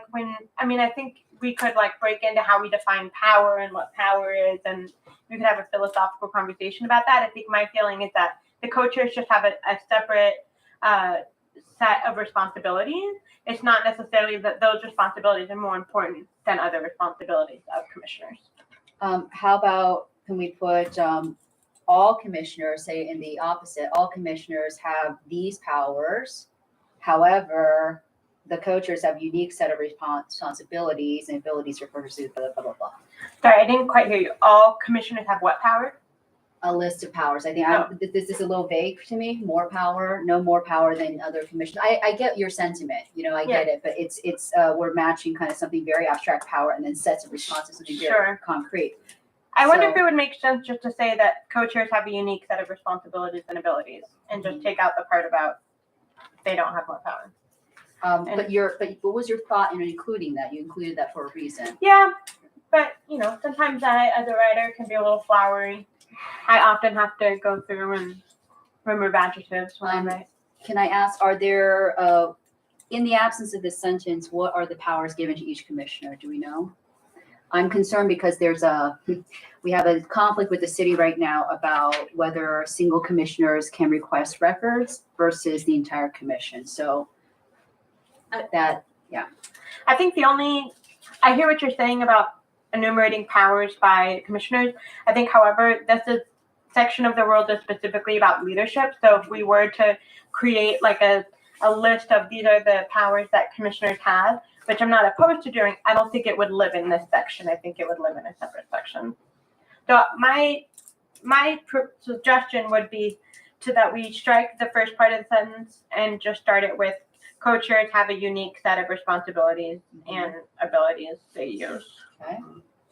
[SPEAKER 2] I think we could like break into how we define power and what power is, and we could have a philosophical conversation about that. I think my feeling is that the co-chairs just have a separate set of responsibilities. It's not necessarily that those responsibilities are more important than other responsibilities of commissioners.
[SPEAKER 1] How about, can we put, all commissioners, say in the opposite, all commissioners have these powers. However, the co-chairs have a unique set of responsibilities and abilities for purposes, blah, blah, blah, blah.
[SPEAKER 2] Sorry, I didn't quite hear you. All commissioners have what power?
[SPEAKER 1] A list of powers. I think
[SPEAKER 2] Oh.
[SPEAKER 1] this is a little vague to me. More power, no more power than other commissioners. I get your sentiment, I get it, but it's we're matching kind of something very abstract power and then sets of responses, something very
[SPEAKER 2] Sure.
[SPEAKER 1] concrete.
[SPEAKER 2] I wonder
[SPEAKER 1] So-
[SPEAKER 2] if it would make sense just to say that co-chairs have a unique set of responsibilities and abilities, and just take out the part about they don't have more power.
[SPEAKER 1] But what was your thought in including that? You included that for a reason.
[SPEAKER 2] Yeah, but sometimes I, as a writer, can be a little flowery. I often have to go through and remove adjectives when I write.
[SPEAKER 1] Can I ask, are there, in the absence of this sentence, what are the powers given to each commissioner? Do we know? I'm concerned because we have a conflict with the city right now about whether single commissioners can request records versus the entire commission. So that,
[SPEAKER 2] I think I hear what you're saying about enumerating powers by commissioners. I think, however, this is section of the rule that's specifically about leadership. So if we were to create like a list of these are the powers that commissioners have, which I'm not opposed to doing, I don't think it would live in this section. I think it would live in a separate section. So my suggestion would be that we strike the first part of the sentence and just start it with co-chairs have a unique set of responsibilities and abilities they use.
[SPEAKER 1] okay.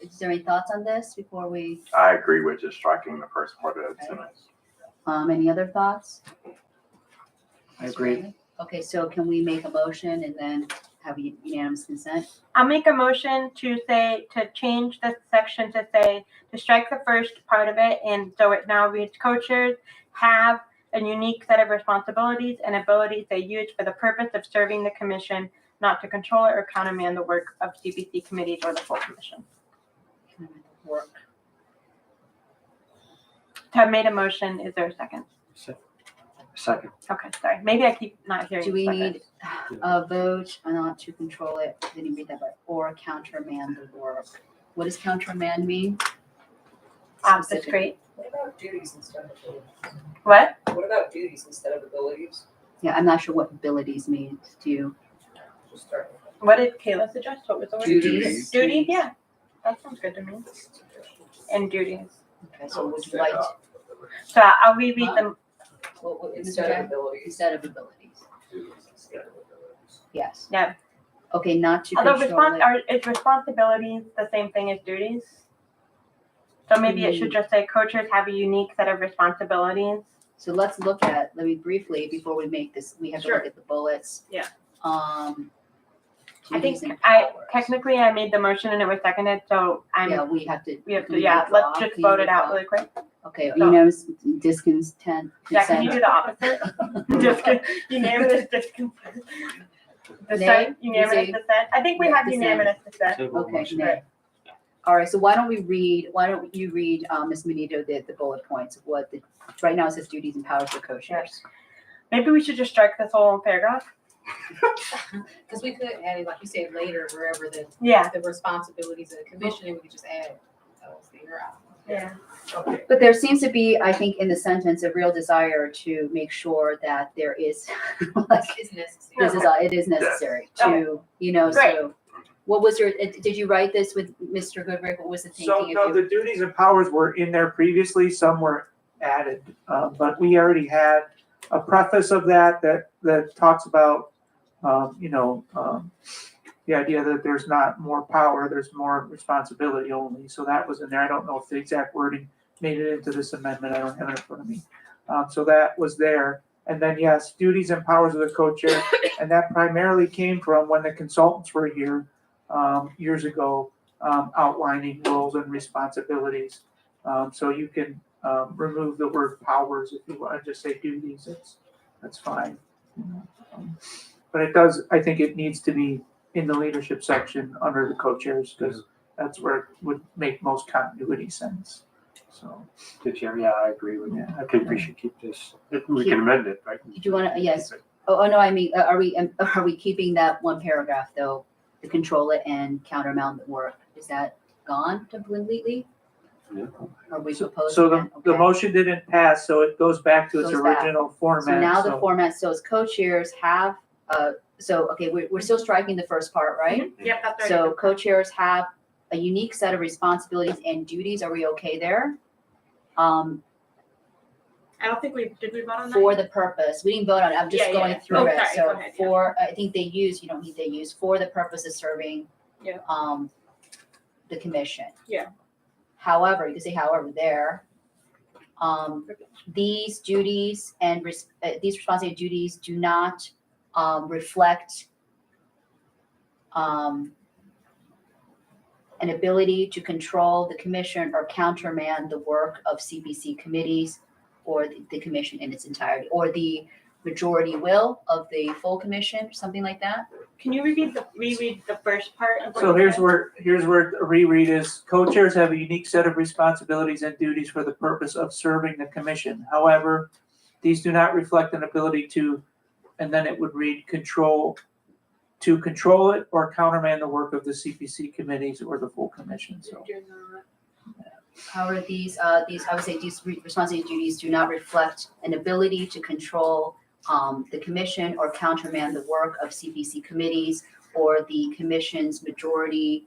[SPEAKER 1] Is there any thoughts on this before we,
[SPEAKER 5] I agree with just striking the first part of that sentence.
[SPEAKER 1] any other thoughts?
[SPEAKER 3] I agree.
[SPEAKER 1] Okay, so can we make a motion and then have unanimous consent?
[SPEAKER 2] I'll make a motion to change the section to strike the first part of it, and so it now reads co-chairs have a unique set of responsibilities and abilities they use for the purpose of serving the commission, not to control or countermand the work of CPC committees or the full commission.
[SPEAKER 1] Work.
[SPEAKER 2] So I've made a motion. Is there a second?
[SPEAKER 3] Second.
[SPEAKER 2] Okay, sorry. Maybe I keep not hearing.
[SPEAKER 1] Do we
[SPEAKER 2] seconds.
[SPEAKER 1] need a vote not to control it? Didn't read that, but or countermand the work. What does countermand mean?
[SPEAKER 2] That's
[SPEAKER 1] Specific.
[SPEAKER 2] great.
[SPEAKER 9] What about duties instead of abilities?
[SPEAKER 2] What?
[SPEAKER 9] What about duties instead of abilities?
[SPEAKER 1] Yeah, I'm not sure what abilities means. Do you?
[SPEAKER 9] Just start with
[SPEAKER 2] What did Kayla suggest? What was the word?
[SPEAKER 9] Duties.
[SPEAKER 2] Duty? Yeah. That sounds good to me. And duties.
[SPEAKER 1] Okay, so would you like to,
[SPEAKER 2] So I'll reread them.
[SPEAKER 1] what is
[SPEAKER 9] instead of
[SPEAKER 1] that?
[SPEAKER 9] abilities.
[SPEAKER 1] Instead of abilities.
[SPEAKER 9] Duties instead of abilities.
[SPEAKER 1] Yes.
[SPEAKER 2] Yeah.
[SPEAKER 1] Okay, not to
[SPEAKER 2] Although
[SPEAKER 1] control it.
[SPEAKER 2] is responsibilities the same thing as duties? So maybe it should just say co-chairs have a unique set of responsibilities.
[SPEAKER 1] So let me briefly, before we make this, we have to look at the bullets.
[SPEAKER 2] Yeah.
[SPEAKER 1] I
[SPEAKER 2] I think technically I made the motion and it was seconded, so
[SPEAKER 1] Yeah, we have to.
[SPEAKER 2] let's
[SPEAKER 1] withdraw.
[SPEAKER 2] just
[SPEAKER 1] Can you
[SPEAKER 2] vote it out
[SPEAKER 1] withdraw?
[SPEAKER 2] really quick.
[SPEAKER 1] Okay,
[SPEAKER 2] So-
[SPEAKER 1] unanimous discontent.
[SPEAKER 2] Yeah, can you do the opposite? Unanimous disconsent. Dissent, unanimous
[SPEAKER 1] Nay.
[SPEAKER 2] dissent. I think we
[SPEAKER 1] Yeah,
[SPEAKER 2] have
[SPEAKER 1] dissent.
[SPEAKER 2] unanimous dissent.
[SPEAKER 3] Table
[SPEAKER 1] Okay,
[SPEAKER 3] motion.
[SPEAKER 1] nay. All right, so why don't you read, Ms. Benito, the bullet points of what right now it says duties and powers of co-chairs.
[SPEAKER 2] Maybe we should just strike this whole paragraph.
[SPEAKER 7] Because we could add it, like you said, later, wherever
[SPEAKER 2] Yeah,
[SPEAKER 7] the responsibilities of the commission, and we could just add those there out.
[SPEAKER 2] yeah.
[SPEAKER 9] Okay.
[SPEAKER 1] But there seems to be, I think, in the sentence, a real desire to make sure that there is, like,
[SPEAKER 7] It's necessary.
[SPEAKER 1] it is necessary to, so. What was did you write this with Mr. Goodrick? What was the
[SPEAKER 6] So,
[SPEAKER 1] thinking?
[SPEAKER 6] no, the duties and powers were in there previously, some were added. But we already had a preface of that talks about, the idea that there's not more power, there's more responsibility only. So that was in there. I don't know if the exact wording made it into this amendment. I don't have it in front of me. So that was there. And then, yes, duties and powers of the co-chair. And that primarily came from when the consultants were here years ago, outlining roles and responsibilities. So you can remove the word powers if you want to just say duties. That's fine. But it does, I think it needs to be in the leadership section under the co-chairs because that's where it would make most continuity sense. So,
[SPEAKER 3] Yeah, I agree with you. I think we should keep this. We can amend it, right?
[SPEAKER 1] Did you want to, yes, Oh, no, I mean, are we keeping that one paragraph though? The control it and countermand the work, is that gone completely?
[SPEAKER 3] No.
[SPEAKER 1] Are we proposing
[SPEAKER 6] So
[SPEAKER 1] that?
[SPEAKER 6] the
[SPEAKER 1] Okay.
[SPEAKER 6] motion didn't pass, so it goes back to its
[SPEAKER 1] Goes back.
[SPEAKER 6] original
[SPEAKER 1] So
[SPEAKER 6] format.
[SPEAKER 1] now the format, so as co-chairs have, okay, we're still striking the first part, right?
[SPEAKER 2] Yep, that's right.
[SPEAKER 1] So co-chairs have a unique set of responsibilities and duties, are we okay there?
[SPEAKER 2] I don't think did we vote on that?
[SPEAKER 1] For the purpose, we didn't vote on it, I'm just
[SPEAKER 2] Yeah,
[SPEAKER 1] going
[SPEAKER 2] yeah.
[SPEAKER 1] through
[SPEAKER 2] Oh,
[SPEAKER 1] it,
[SPEAKER 2] sorry, go
[SPEAKER 1] so
[SPEAKER 2] ahead,
[SPEAKER 1] for, I think you don't need they use, for the purpose of serving.
[SPEAKER 2] Yeah.
[SPEAKER 1] The commission.
[SPEAKER 2] Yeah.
[SPEAKER 1] However, you can say however there, these duties and these responsibility duties do not, reflect, an ability to control the commission or countermand the work of CPC committees or the commission in its entirety, or the majority will of the full commission, something like that.
[SPEAKER 2] Can you reread the first part of what
[SPEAKER 6] So
[SPEAKER 2] you
[SPEAKER 6] here's
[SPEAKER 2] said?
[SPEAKER 6] where a reread is, co-chairs have a unique set of responsibilities and duties for the purpose of serving the commission. However, these do not reflect an ability to, and then it would read control it or countermand the work of the CPC committees or the full commission, so.
[SPEAKER 1] However, I would say these responsibility duties do not reflect an ability to control the commission or countermand the work of CPC committees or the commission's majority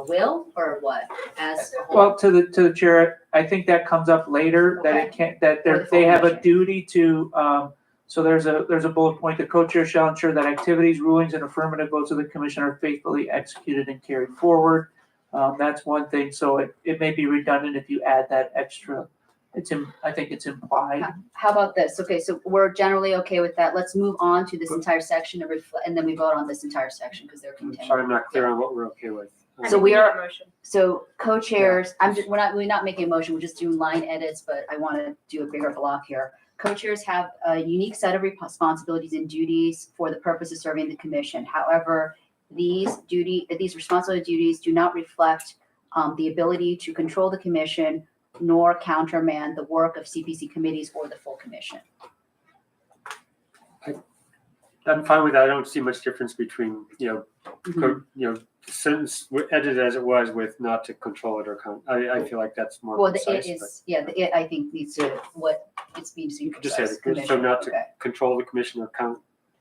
[SPEAKER 1] will, or what, as a whole?
[SPEAKER 6] Well, to the chair, I think that comes up later, that it can't, that
[SPEAKER 1] Or the
[SPEAKER 6] they have a
[SPEAKER 1] full
[SPEAKER 6] duty to, so there's a bullet point, the co-chair shall ensure that activities, rulings, and affirmative votes of the commission are faithfully executed and carried forward. That's one thing, so it may be redundant if you add that extra, I think it's implied.
[SPEAKER 1] How about this? Okay, so we're generally okay with that. Let's move on to this entire section and then we vote on this entire section because they're
[SPEAKER 3] I'm
[SPEAKER 1] contained.
[SPEAKER 3] sorry, I'm not clear on what we're okay with.
[SPEAKER 2] I
[SPEAKER 1] So
[SPEAKER 2] think
[SPEAKER 1] we
[SPEAKER 2] need
[SPEAKER 1] are-
[SPEAKER 2] a motion.
[SPEAKER 1] So co-chairs, we're not making a motion, we're just doing line edits, but I want to do a bigger block here. Co-chairs have a unique set of responsibilities and duties for the purpose of serving the commission. However, these responsibility duties do not reflect the ability to control the commission nor countermand the work of CPC committees or the full commission.
[SPEAKER 3] I'm fine with that. I don't see much difference between,
[SPEAKER 1] Mm-hmm.
[SPEAKER 3] the sentence edited as it was with not to control it or I feel like that's more
[SPEAKER 1] Well, the
[SPEAKER 3] concise.
[SPEAKER 1] it is, yeah, the it I think needs to, what it means to
[SPEAKER 3] You could just say
[SPEAKER 1] precise,
[SPEAKER 3] the so
[SPEAKER 1] commission,
[SPEAKER 3] not to
[SPEAKER 1] okay.
[SPEAKER 3] control the commission or
[SPEAKER 1] Countermand the work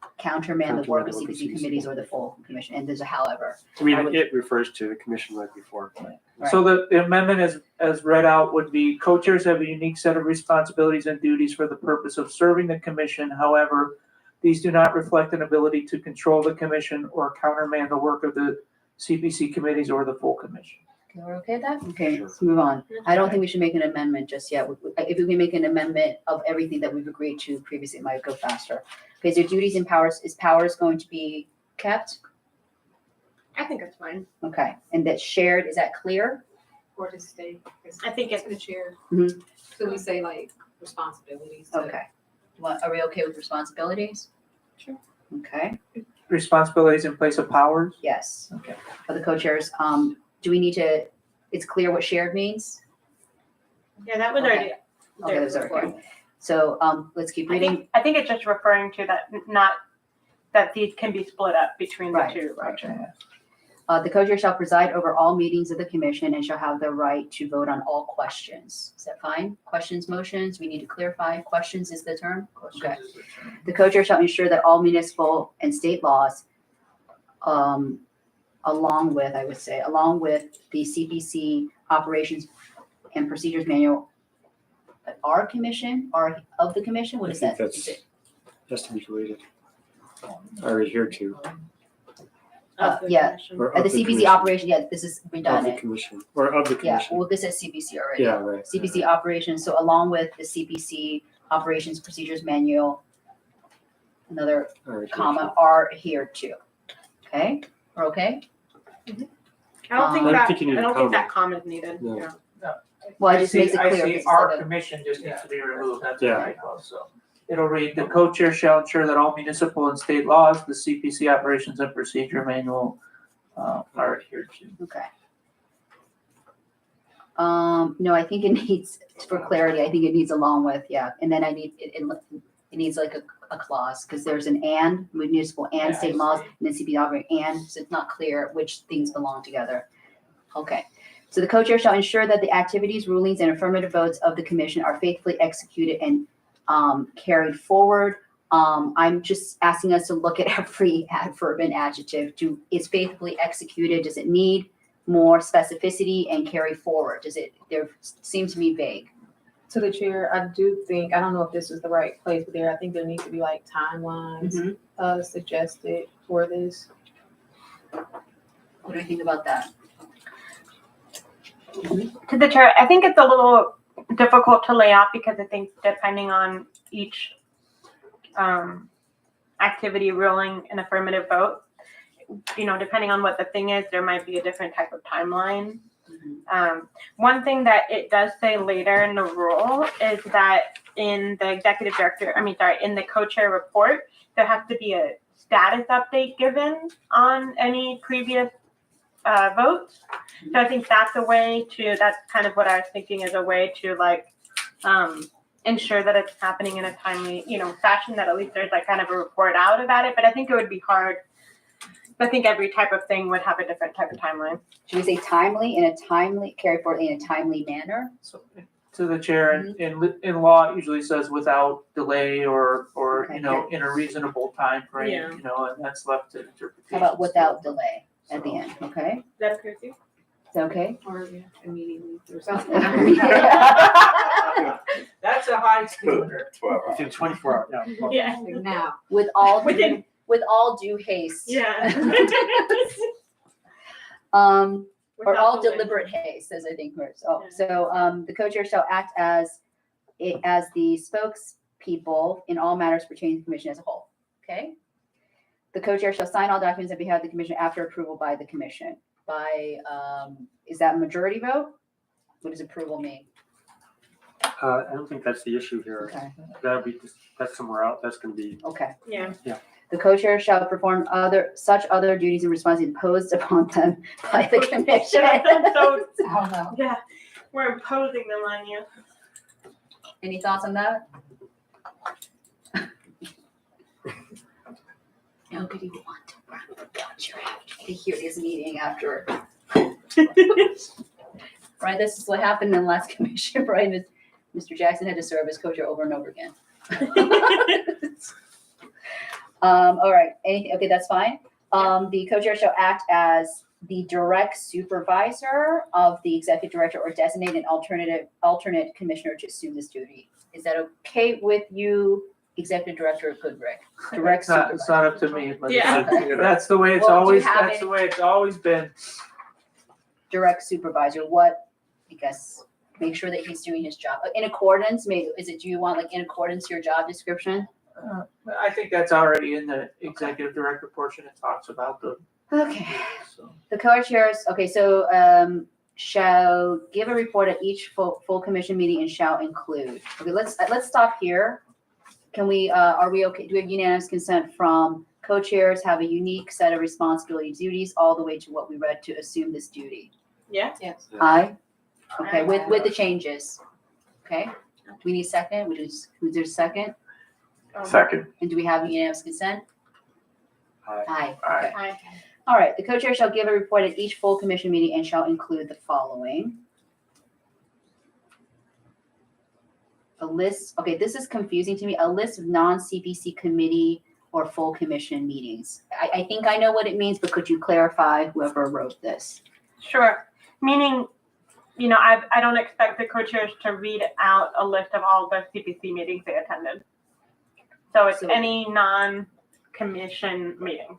[SPEAKER 1] of
[SPEAKER 3] Countermand the work of
[SPEAKER 1] CPC
[SPEAKER 3] CPC.
[SPEAKER 1] committees or the full commission, and there's a however.
[SPEAKER 3] I mean,
[SPEAKER 1] I would-
[SPEAKER 3] it refers to the commission like before.
[SPEAKER 1] Right.
[SPEAKER 6] So the amendment as read out would be, co-chairs have a unique set of responsibilities and duties for the purpose of serving the commission. However, these do not reflect an ability to control the commission or countermand the work of the CPC committees or the full commission.
[SPEAKER 1] Okay, we're okay with that? Okay,
[SPEAKER 3] Sure.
[SPEAKER 1] let's move on. I don't think we should make an amendment just yet. If we can make an amendment of everything that we've agreed to previously, it might go faster. Okay, so duties and powers, is powers going to be kept?
[SPEAKER 2] I think that's fine.
[SPEAKER 1] Okay, and that shared, is that clear?
[SPEAKER 7] Or to stay.
[SPEAKER 2] I think it's
[SPEAKER 7] the chair.
[SPEAKER 1] Mhm.
[SPEAKER 7] So we say like responsibilities. to-
[SPEAKER 1] Okay. Are we okay with responsibilities?
[SPEAKER 2] Sure.
[SPEAKER 1] Okay,
[SPEAKER 6] Responsibilities in place of powers?
[SPEAKER 1] yes.
[SPEAKER 6] Okay.
[SPEAKER 1] For the co-chairs, do we need to, it's clear what shared means?
[SPEAKER 2] Yeah, that was
[SPEAKER 1] Okay.
[SPEAKER 2] already
[SPEAKER 1] Okay,
[SPEAKER 2] there
[SPEAKER 1] that's
[SPEAKER 2] before.
[SPEAKER 1] okay. So, let's keep reading.
[SPEAKER 2] I think it's just referring to that these can be split up between the
[SPEAKER 1] Right.
[SPEAKER 2] two.
[SPEAKER 6] Okay.
[SPEAKER 1] The co-chair shall preside over all meetings of the commission and shall have the right to vote on all questions. Is that fine? Questions, motions, we need to clarify. Questions is the term? Okay. The co-chair shall ensure that all municipal and state laws, along with the CPC operations and procedures manual, our commission, or of the commission, what is
[SPEAKER 3] I think
[SPEAKER 1] that?
[SPEAKER 3] that's-
[SPEAKER 1] Is it-
[SPEAKER 3] Has to be deleted. Or adhere to,
[SPEAKER 2] Of the
[SPEAKER 1] yeah.
[SPEAKER 2] commission.
[SPEAKER 3] or
[SPEAKER 1] The
[SPEAKER 3] of the
[SPEAKER 1] CPC
[SPEAKER 3] commission.
[SPEAKER 1] operation, yeah, this is
[SPEAKER 3] Of the
[SPEAKER 1] redundant.
[SPEAKER 3] commission, or of the
[SPEAKER 1] Yeah,
[SPEAKER 3] commission.
[SPEAKER 1] well, this says CPC already.
[SPEAKER 3] Yeah, right.
[SPEAKER 1] CPC operations, so along with the CPC operations procedures manual, another
[SPEAKER 3] Or adhere
[SPEAKER 1] comma, are adhered to. Okay, we're okay?
[SPEAKER 2] I don't think
[SPEAKER 3] I don't
[SPEAKER 2] that,
[SPEAKER 3] think you need
[SPEAKER 2] I
[SPEAKER 3] a
[SPEAKER 2] don't think
[SPEAKER 3] comma.
[SPEAKER 2] that comment is needed.
[SPEAKER 3] No.
[SPEAKER 2] Yeah.
[SPEAKER 1] Well, it just makes it clear.
[SPEAKER 6] I see
[SPEAKER 1] because
[SPEAKER 6] our
[SPEAKER 1] it's like
[SPEAKER 6] commission just needs to be removed, that's
[SPEAKER 3] Yeah.
[SPEAKER 6] what I call, so. It'll read, the co-chair shall ensure that all municipal and state laws, the CPC operations and procedure manual, are adhered to.
[SPEAKER 1] Okay. No, I think it needs, for clarity, I think it needs along with, yeah, and then I need, it needs like a a clause, because there's an and, municipal and
[SPEAKER 6] Yeah,
[SPEAKER 1] state
[SPEAKER 6] I
[SPEAKER 1] laws,
[SPEAKER 6] see.
[SPEAKER 1] and then CPC operating and, so it's not clear which things belong together. Okay, so the co-chair shall ensure that the activities, rulings, and affirmative votes of the commission are faithfully executed and carried forward. I'm just asking us to look at every adverb and adjective. Is faithfully executed, does it need more specificity and carry forward? There seems to be vague.
[SPEAKER 7] To the chair, I do think, I don't know if this is the right place, but I think there needs to be like timelines suggested for this.
[SPEAKER 1] What do you think about that?
[SPEAKER 2] To the chair, I think it's a little difficult to lay out because I think depending on each activity, ruling, and affirmative vote, depending on what the thing is, there might be a different type of timeline. One thing that it does say later in the rule is that in the in the co-chair report, there has to be a status update given on any previous votes. So I think that's that's kind of what I was thinking is a way to ensure that it's happening in a timely, fashion, that at least there's kind of a report out about it. But I think it would be hard. I think every type of thing would have a different type of timeline.
[SPEAKER 1] Should we say carry forward in a timely manner?
[SPEAKER 6] So, to the chair, in law, it usually says without delay or
[SPEAKER 1] Okay.
[SPEAKER 6] in a reasonable time frame.
[SPEAKER 2] Yeah.
[SPEAKER 6] And that's left to interpretation.
[SPEAKER 1] How about without delay at the end, okay?
[SPEAKER 2] Is that okay with you?
[SPEAKER 1] Is that okay?
[SPEAKER 7] Or immediately or something.
[SPEAKER 6] That's a high standard.
[SPEAKER 3] Within 24 hours, yeah.
[SPEAKER 2] Yeah.
[SPEAKER 7] Now.
[SPEAKER 1] With all
[SPEAKER 2] Within-
[SPEAKER 1] due haste.
[SPEAKER 2] Yeah.
[SPEAKER 1] Or all deliberate haste, as I think hers. So the co-chair shall act as the spokespeople in all matters pertaining to the commission as a whole. Okay. The co-chair shall sign all documents on behalf of the commission after approval by the commission. Is that majority vote? What does approval mean?
[SPEAKER 3] I don't think that's the issue here.
[SPEAKER 1] Okay.
[SPEAKER 3] That's somewhere else. That's going to be.
[SPEAKER 1] Okay.
[SPEAKER 2] Yeah.
[SPEAKER 1] The co-chair shall perform such other duties and responsibilities imposed upon them by the commission.
[SPEAKER 2] So,
[SPEAKER 7] Oh, no.
[SPEAKER 2] yeah, we're imposing them on you.
[SPEAKER 1] Any thoughts on that? Nobody will want to run for co-chair after they hear this meeting after. Right, this is what happened in the last commission, right? Mr. Jackson had to serve as co-chair over and over again. All right, okay, that's fine. The co-chair shall act as the direct supervisor of the executive director or designate an alternate commissioner to assume this duty. Is that okay with you, executive director Goodrick? Direct
[SPEAKER 6] It's not
[SPEAKER 1] supervisor.
[SPEAKER 6] up to me, but
[SPEAKER 2] Yeah.
[SPEAKER 6] that's the way it's
[SPEAKER 1] Well, do you
[SPEAKER 6] always.
[SPEAKER 1] have
[SPEAKER 6] That's the way it's always been.
[SPEAKER 1] Direct supervisor, what, I guess, make sure that he's doing his job. In accordance, do you want in accordance to your job description?
[SPEAKER 6] I think that's already in the executive director portion. It talks about the.
[SPEAKER 1] Okay.
[SPEAKER 6] So.
[SPEAKER 1] The co-chairs, okay, so shall give a report at each full commission meeting and shall include. Okay, let's stop here. Can we, are we okay? Do we have unanimous consent from co-chairs have a unique set of responsibilities, duties, all the way to what we read to assume this duty?
[SPEAKER 2] Yeah.
[SPEAKER 7] Yes.
[SPEAKER 1] Aye? Okay, with the changes. Okay, do we need a second? Who's there a second?
[SPEAKER 5] Second.
[SPEAKER 1] And do we have unanimous consent?
[SPEAKER 3] Aye.
[SPEAKER 1] Aye.
[SPEAKER 5] Aye.
[SPEAKER 1] Okay.
[SPEAKER 2] Aye.
[SPEAKER 1] All right, the co-chair shall give a report at each full commission meeting and shall include the following. A list, okay, this is confusing to me, a list of non-CPC committee or full commission meetings. I think I know what it means, but could you clarify, whoever wrote this?
[SPEAKER 2] Sure. Meaning, I don't expect the co-chairs to read out a list of all the CPC meetings they attended. So it's
[SPEAKER 1] So-
[SPEAKER 2] any non-commission meeting.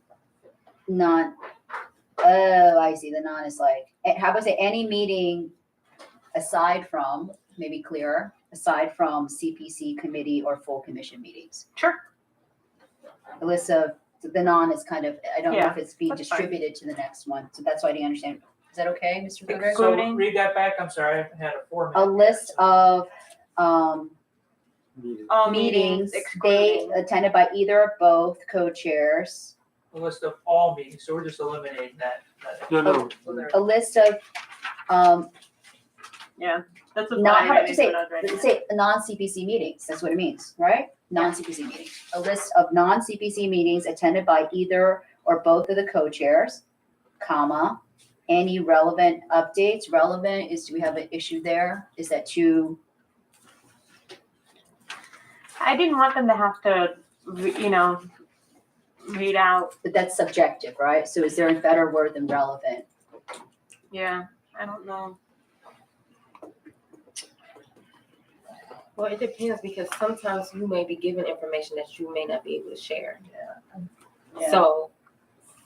[SPEAKER 1] I see, the non is how about say any meeting aside from, maybe clearer, aside from CPC committee or full commission meetings?
[SPEAKER 2] Sure.
[SPEAKER 1] The list of, the non is kind of, I don't know if it's being
[SPEAKER 2] that's fine.
[SPEAKER 1] distributed to the next one, so that's why I didn't understand. Is that okay, Mr. Goodrich?
[SPEAKER 6] So
[SPEAKER 2] Including-
[SPEAKER 6] read that back. I'm sorry, I haven't had a format.
[SPEAKER 1] A list of
[SPEAKER 3] Meeting.
[SPEAKER 2] All
[SPEAKER 1] meetings they
[SPEAKER 2] excluding.
[SPEAKER 1] attended by either or both co-chairs.
[SPEAKER 6] A list of all meetings. So we're just eliminating that.
[SPEAKER 3] No.
[SPEAKER 1] A list of
[SPEAKER 2] That's what
[SPEAKER 1] not,
[SPEAKER 2] I
[SPEAKER 1] how about
[SPEAKER 2] read
[SPEAKER 1] you say,
[SPEAKER 2] when I was writing
[SPEAKER 1] let's
[SPEAKER 2] it.
[SPEAKER 1] say non-CPC meetings, that's what it means, right? non-CPC meetings. A list of non-CPC meetings attended by either or both of the co-chairs, comma, any relevant updates. Relevant is, do we have an issue there? Is that too,
[SPEAKER 2] I didn't want them to have to, read out.
[SPEAKER 1] but that's subjective, right? So is there a better word than relevant?
[SPEAKER 2] Yeah, I don't know.
[SPEAKER 7] Well, it depends because sometimes you may be given information that you may not be able to share.
[SPEAKER 1] Yeah.
[SPEAKER 7] So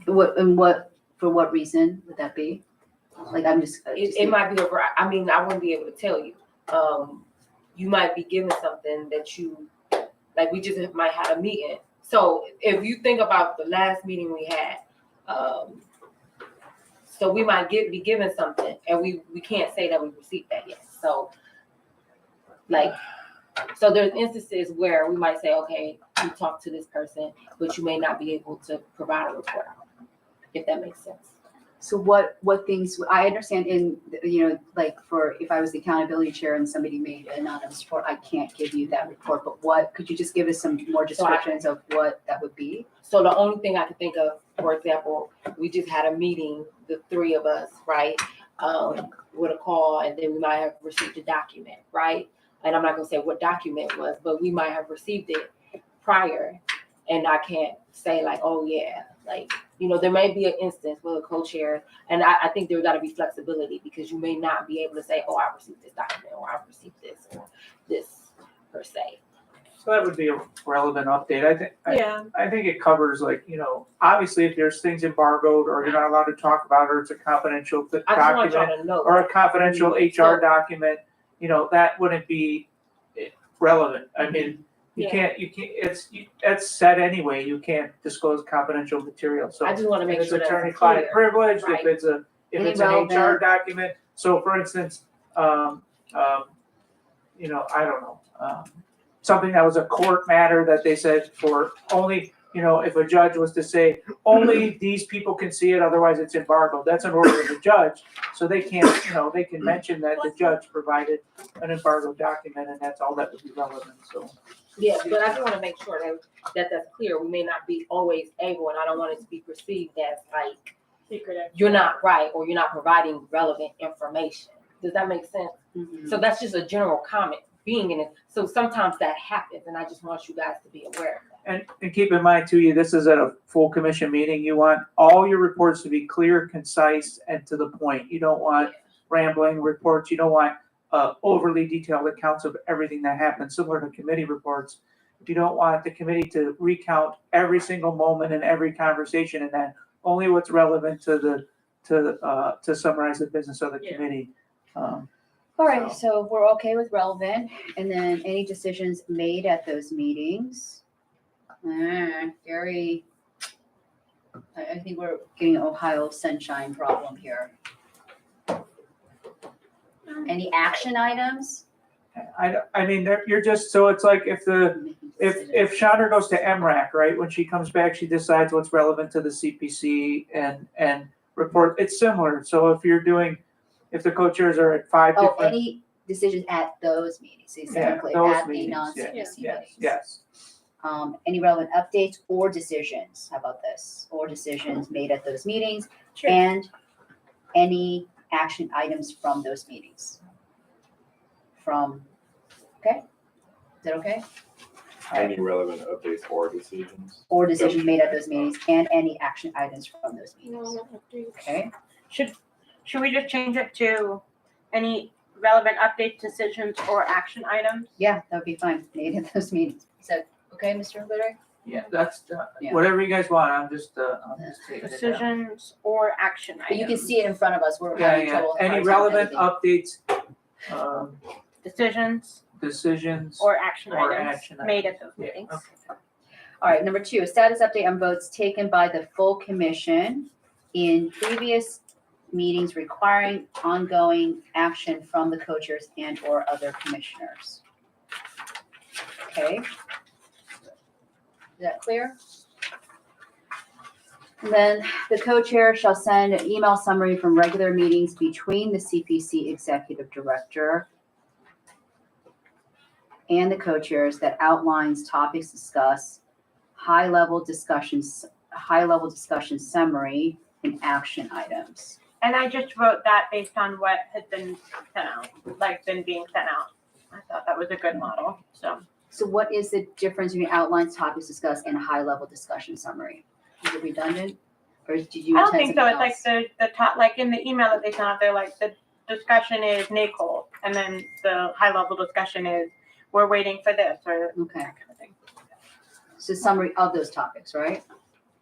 [SPEAKER 1] For what reason would that be? Like, I'm just.
[SPEAKER 7] it might be I wouldn't be able to tell you. You might be given something that you, like we just might have a meeting. So if you think about the last meeting we had, so we might be given something and we can't say that we received that yet. So so there's instances where we might say, okay, you talked to this person, but you may not be able to provide a report, if that makes sense.
[SPEAKER 1] So what things, I understand like for, if I was the accountability chair and somebody made an anonymous report, I can't give you that report, but what, could you just give us some more descriptions of what that would be?
[SPEAKER 7] So the only thing I can think of, for example, we just had a meeting, the three of us, right? With a call, and then we might have received a document, right? And I'm not gonna say what document it was, but we might have received it prior, and I can't say like, oh yeah, like, there may be an instance where the co-chair, and I think there's gotta be flexibility because you may not be able to say, oh, I received this document, or I received this, or this per se.
[SPEAKER 6] So that would be a relevant update. I think it covers obviously if there's things embargoed or you're not allowed to talk about, or it's a confidential
[SPEAKER 7] I just want y'all
[SPEAKER 6] document
[SPEAKER 7] to know.
[SPEAKER 6] or a confidential HR document, that wouldn't be relevant. I mean, you can't, it's set anyway. You can't disclose confidential material. So
[SPEAKER 7] I just want to make
[SPEAKER 6] if it's
[SPEAKER 7] sure that's
[SPEAKER 6] attorney-client
[SPEAKER 7] clear,
[SPEAKER 6] privilege,
[SPEAKER 7] right?
[SPEAKER 6] if it's an HR document. So for instance, I don't know, something that was a court matter that they said for only, if a judge was to say, only these people can see it, otherwise it's embargoed. That's an order of the judge. So they can't, they can mention that the judge provided an embargoed document and that's all that would be relevant, so.
[SPEAKER 7] Yeah, but I just want to make sure that that's clear. We may not be always able, and I don't want it to be perceived as like
[SPEAKER 2] Secretive.
[SPEAKER 7] you're not right or you're not providing relevant information. Does that make sense?
[SPEAKER 1] Mm-hmm.
[SPEAKER 7] So that's just a general comment being in it. So sometimes that happens, and I just want you guys to be aware of that.
[SPEAKER 6] And keep in mind too, this is at a full commission meeting. You want all your reports to be clear, concise, and to the point. You don't want rambling reports. You don't want overly detailed accounts of everything that happens, similar to committee reports. You don't want the committee to recount every single moment in every conversation, and then only what's relevant to summarize the business of the committee.
[SPEAKER 1] All right, so we're okay with relevant, and then any decisions made at those meetings. Very, I think we're getting an Ohio sunshine problem here. Any action items?
[SPEAKER 6] I mean, you're just, so it's like if Chandra goes to MRAC, right, when she comes back, she decides what's relevant to the CPC and report, it's similar. So if the co-chairs are at 5
[SPEAKER 1] Oh,
[SPEAKER 6] different.
[SPEAKER 1] any decisions at those meetings, exactly,
[SPEAKER 6] those
[SPEAKER 1] at the
[SPEAKER 6] meetings,
[SPEAKER 1] non-CPC meetings.
[SPEAKER 6] Yes.
[SPEAKER 1] Any relevant updates or decisions, how about this? Or decisions made at those meetings,
[SPEAKER 2] Sure.
[SPEAKER 1] and any action items from those meetings. Okay? Is that okay?
[SPEAKER 10] Any relevant updates or decisions?
[SPEAKER 1] Or decisions made at those meetings and any action items from those meetings. Okay?
[SPEAKER 2] Should we just change it to any relevant update, decisions, or action items?
[SPEAKER 1] Yeah, that would be fine, made at those meetings. Is that okay, Mr. Litter?
[SPEAKER 6] Yeah, that's,
[SPEAKER 1] Yeah.
[SPEAKER 6] whatever you guys want, I'm just taking it down.
[SPEAKER 2] Decisions or action items?
[SPEAKER 1] But you can see it in front of us, we're
[SPEAKER 6] Yeah,
[SPEAKER 1] having
[SPEAKER 6] yeah,
[SPEAKER 1] trouble.
[SPEAKER 6] any
[SPEAKER 1] hard time
[SPEAKER 6] relevant
[SPEAKER 1] editing.
[SPEAKER 6] updates,
[SPEAKER 2] Decisions
[SPEAKER 6] decisions.
[SPEAKER 2] or action
[SPEAKER 6] Or
[SPEAKER 2] items
[SPEAKER 6] action
[SPEAKER 2] made
[SPEAKER 6] items.
[SPEAKER 2] at those
[SPEAKER 6] Yeah,
[SPEAKER 2] meetings.
[SPEAKER 6] okay.
[SPEAKER 1] All right, number 2, a status update on votes taken by the full commission in previous meetings requiring ongoing action from the co-chairs and or other commissioners. Okay? Is that clear? And then the co-chair shall send an email summary from regular meetings between the CPC executive director and the co-chairs that outlines topics discussed, high-level discussion summary, and action items.
[SPEAKER 2] And I just wrote that based on what has been sent out, like been being sent out. I thought that was a good model, so.
[SPEAKER 1] So what is the difference between outlines, topics discussed, and a high-level discussion summary? Is it redundant? Or did you
[SPEAKER 2] I don't
[SPEAKER 1] intend
[SPEAKER 2] think so.
[SPEAKER 1] something
[SPEAKER 2] It's
[SPEAKER 1] else?
[SPEAKER 2] like the top, like in the email that they sent out, they're like, the discussion is NACOL, and then the high level discussion is, we're waiting for this, or
[SPEAKER 1] Okay,
[SPEAKER 2] that kind of thing.
[SPEAKER 1] so summary of those topics, right?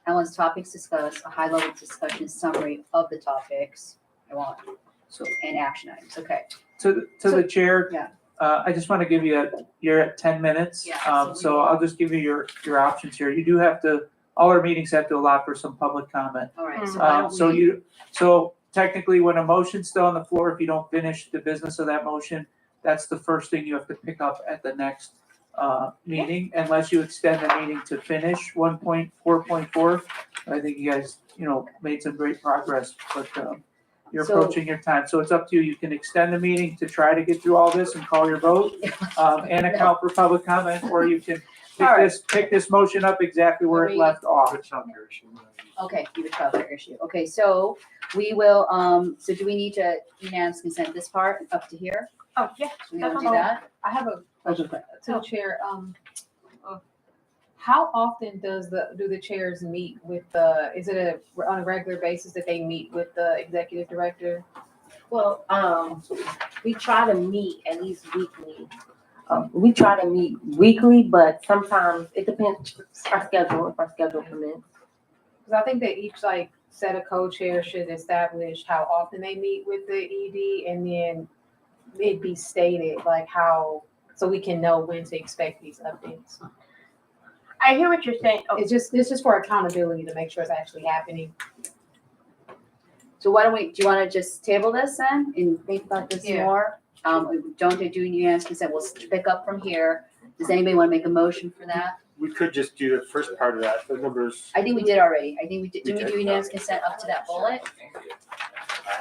[SPEAKER 1] Outlines, topics discussed, a high-level discussion summary of the topics. And action items, okay.
[SPEAKER 6] To the chair.
[SPEAKER 1] Yeah.
[SPEAKER 6] I just want to give you you're at 10 minutes.
[SPEAKER 1] Yeah,
[SPEAKER 6] So I'll just give you your options here. You do have to, all our meetings have to allow for some public comment.
[SPEAKER 1] All right, so why don't
[SPEAKER 6] So technically, when a motion's still on the floor, if you don't finish the business of that motion, that's the first thing you have to pick up at the next meeting, unless you extend the meeting to finish 1.4.4. I think you guys, made some great progress, but you're
[SPEAKER 1] So-
[SPEAKER 6] approaching your time, so it's up to you. You can extend the meeting to try to get through all this and call your vote, and account for public comment, or you can
[SPEAKER 1] All right.
[SPEAKER 6] pick this motion up exactly where it left off.
[SPEAKER 3] Good job, Gary.
[SPEAKER 1] Okay, you would cover your issue. Okay, so we will, so do we need to unanimous consent this part up to here?
[SPEAKER 2] Oh, yeah.
[SPEAKER 1] We want to do that?
[SPEAKER 7] I have a question to
[SPEAKER 2] Oh.
[SPEAKER 7] the chair. How often do the chairs meet with is it on a regular basis that they meet with the executive director?
[SPEAKER 8] Well, we try to meet at least weekly. We try to meet weekly, but sometimes it depends our schedule, if our schedule permits.
[SPEAKER 7] Because I think that each set of co-chairs should establish how often they meet with the ED, and then it be stated how, so we can know when to expect these updates.
[SPEAKER 2] I hear what you're saying. Oh,
[SPEAKER 7] It's just for accountability to make sure it's actually happening.
[SPEAKER 1] So why don't do you want to just table this then and think about this
[SPEAKER 7] Yeah.
[SPEAKER 1] more? Don't do unanimous consent, we'll pick up from here. Does anybody want to make a motion for that?
[SPEAKER 3] We could just do the first part of that, the numbers.
[SPEAKER 1] I think we did already. I think we did. Did we
[SPEAKER 3] did.
[SPEAKER 1] do unanimous consent up to that bullet?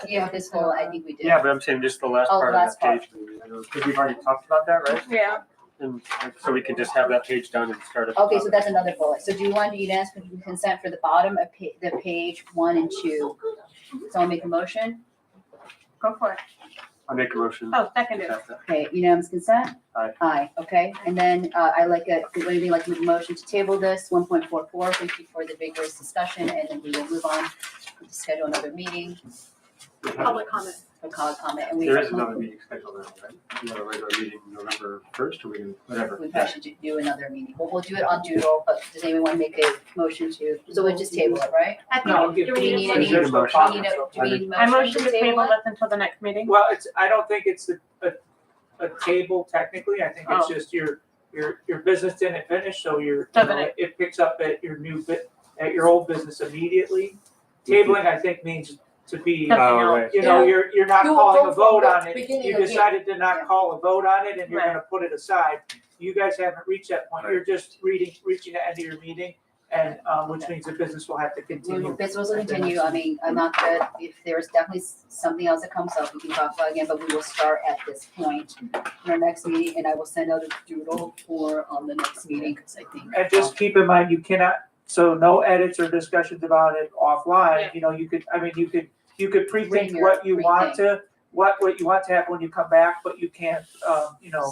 [SPEAKER 1] Yeah, this bullet, I think we did.
[SPEAKER 3] Yeah, but I'm saying just the last
[SPEAKER 1] Oh,
[SPEAKER 3] part
[SPEAKER 1] the
[SPEAKER 3] of
[SPEAKER 1] last
[SPEAKER 3] that page, because we've already talked about that, right?
[SPEAKER 2] yeah.
[SPEAKER 3] And so we can just have that page done and start it.
[SPEAKER 1] Okay, so that's another bullet. So do you want to do unanimous consent for the bottom of the page 1 and 2? Someone make a motion?
[SPEAKER 2] Go for it.
[SPEAKER 3] I'll make a motion.
[SPEAKER 2] Oh, seconded.
[SPEAKER 1] Okay, unanimous consent?
[SPEAKER 3] Aye.
[SPEAKER 1] Aye, okay. And then would anybody like to make a motion to table this 1.44? Thank you for the vigorous discussion, and then we will move on to schedule another meeting
[SPEAKER 2] Public comment.
[SPEAKER 1] for public comment. And
[SPEAKER 3] There is another meeting scheduled now, right? We have a regular meeting November 1st, or we can, whatever.
[SPEAKER 1] We probably should do another meeting. We'll do it on doodle, but does anyone want to make a motion to, so we'll just table it, right?
[SPEAKER 2] I think,
[SPEAKER 6] No,
[SPEAKER 2] do we
[SPEAKER 1] we
[SPEAKER 2] need
[SPEAKER 1] need
[SPEAKER 2] a
[SPEAKER 1] any-
[SPEAKER 2] motion?
[SPEAKER 3] There's a motion.
[SPEAKER 1] Do we need a
[SPEAKER 2] I motion
[SPEAKER 1] motion
[SPEAKER 2] to table this until the next meeting.
[SPEAKER 6] Well, I don't think it's a table technically. I think it's
[SPEAKER 2] Oh.
[SPEAKER 6] just your business didn't finish, so
[SPEAKER 2] Doesn't it?
[SPEAKER 6] it picks up at your at your old business immediately. Tabling, I think, means to be,
[SPEAKER 2] Nothing
[SPEAKER 3] Oh,
[SPEAKER 2] else.
[SPEAKER 3] right.
[SPEAKER 6] you're not
[SPEAKER 9] You will
[SPEAKER 6] calling
[SPEAKER 9] go
[SPEAKER 6] a vote
[SPEAKER 9] from the
[SPEAKER 6] on it.
[SPEAKER 9] beginning
[SPEAKER 6] You
[SPEAKER 9] again.
[SPEAKER 6] decided to
[SPEAKER 1] Yeah.
[SPEAKER 6] not call a vote on it, and you're
[SPEAKER 2] Right.
[SPEAKER 6] gonna put it aside. You guys haven't reached that point. You're just reaching the end of your meeting, and which means the business will have to continue.
[SPEAKER 1] Business will continue. I mean, I'm not good. If there's definitely something else that comes up, we can talk about it again, but we will start at this point in our next meeting, and I will send out a doodle for the next meeting, because I think.
[SPEAKER 6] And just keep in mind, you cannot, so no edits or discussions about it offline,
[SPEAKER 2] Yeah.
[SPEAKER 6] you could pre-think
[SPEAKER 1] Bring your
[SPEAKER 6] what you want to, what you want to have when you come back, but you can't,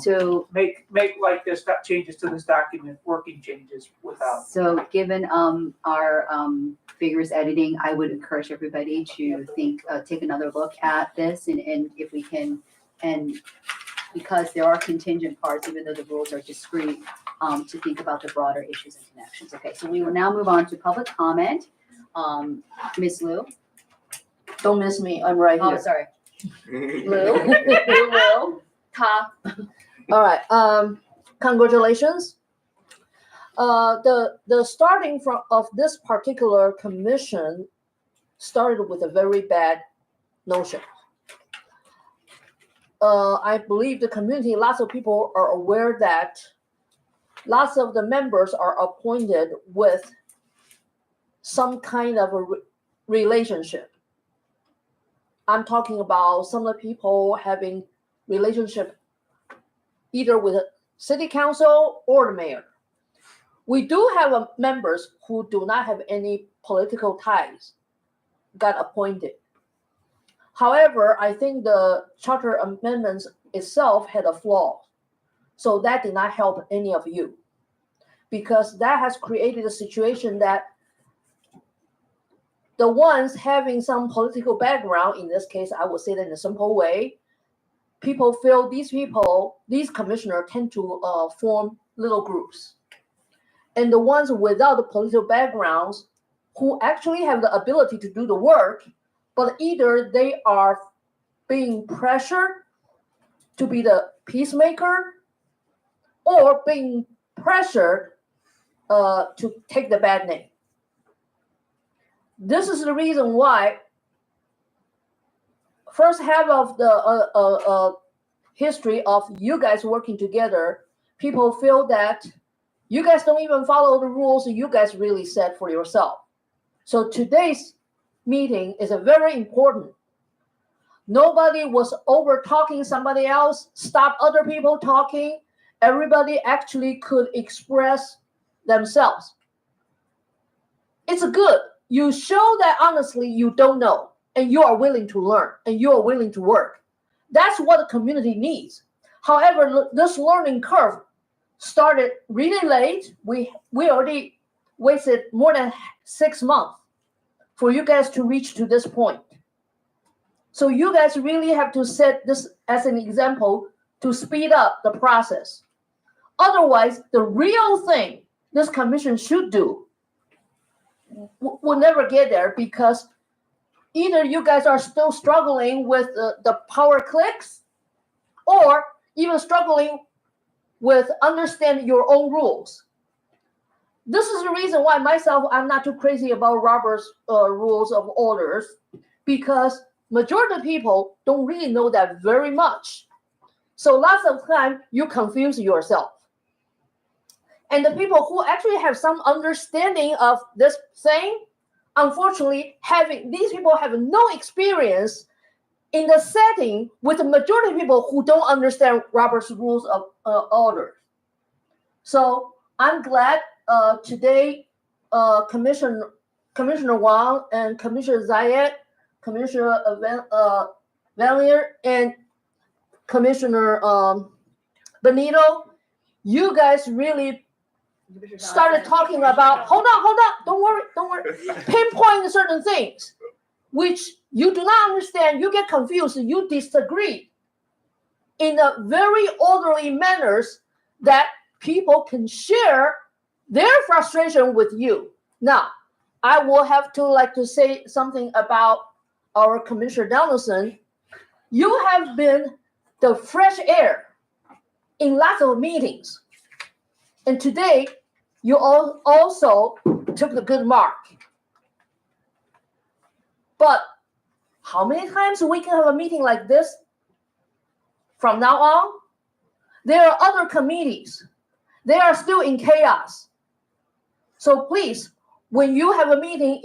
[SPEAKER 1] So,
[SPEAKER 6] make like this, changes to this document, working changes without.
[SPEAKER 1] so given our vigorous editing, I would encourage everybody to take another look at this, and if we can, and because there are contingent parts, even though the rules are discrete, to think about the broader issues and connections. Okay, so we will now move on to public comment. Ms. Lou?
[SPEAKER 9] Don't miss me, I'm right
[SPEAKER 1] Oh,
[SPEAKER 9] here.
[SPEAKER 1] sorry. Lou? Lou? Ta?
[SPEAKER 9] All right, congratulations. The starting of this particular commission started with a very bad notion. I believe the community, lots of people are aware that lots of the members are appointed with some kind of a relationship. I'm talking about some of the people having relationship either with city council or the mayor. We do have members who do not have any political ties got appointed. However, I think the charter amendments itself had a flaw. So that did not help any of you, because that has created a situation that the ones having some political background, in this case, I would say that in a simple way, people feel these commissioners tend to form little groups. And the ones without the political backgrounds who actually have the ability to do the work, but either they are being pressured to be the peacemaker or being pressured to take the bad name. This is the reason why first half of the history of you guys working together, people feel that you guys don't even follow the rules you guys really set for yourself. So today's meeting is a very important. Nobody was over talking somebody else, stop other people talking. Everybody actually could express themselves. It's good. You show that honestly you don't know, and you are willing to learn, and you are willing to work. That's what the community needs. However, this learning curve started really late. We already wasted more than 6 months for you guys to reach to this point. So you guys really have to set this as an example to speed up the process. Otherwise, the real thing this commission should do will never get there, because either you guys are still struggling with the power clicks, or even struggling with understanding your own rules. This is the reason why myself, I'm not too crazy about Robert's rules of orders, because majority of people don't really know that very much. So lots of time you confuse yourself. And the people who actually have some understanding of this thing, unfortunately, these people have no experience in the setting with the majority of people who don't understand Robert's rules of order. So I'm glad today Commissioner Wang and Commissioner Zayed, Commissioner Lier, and Commissioner Benito, you guys really started talking about, hold on, don't worry, pinpoint certain things which you do not understand, you get confused, you disagree in a very orderly manners that people can share their frustration with you. Now, I will have to say something about our Commissioner Donaldson. You have been the fresh air in lots of meetings. And today, you also took the good mark. But how many times we can have a meeting like this from now on? There are other committees. They are still in chaos. So please, when you have a meeting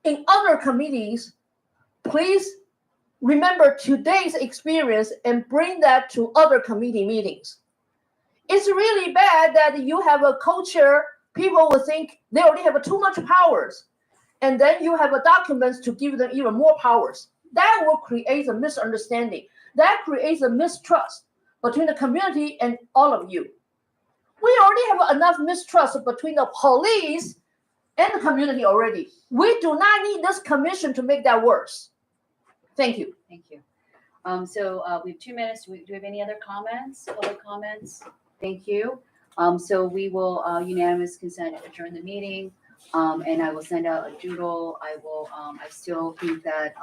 [SPEAKER 9] in other committees, please remember today's experience and bring that to other committee meetings. It's really bad that you have a culture, people will think they already have too much powers, and then you have a documents to give them even more powers. That will create a misunderstanding. That creates a mistrust between the community and all of you. We already have enough mistrust between the police and the community already. We do not need this commission to make that worse. Thank you.
[SPEAKER 1] Thank you. So we have 2 minutes. Do we have any other comments, public comments? Thank you. So we will unanimous consent adjourn the meeting, and I will send out a doodle. I still think that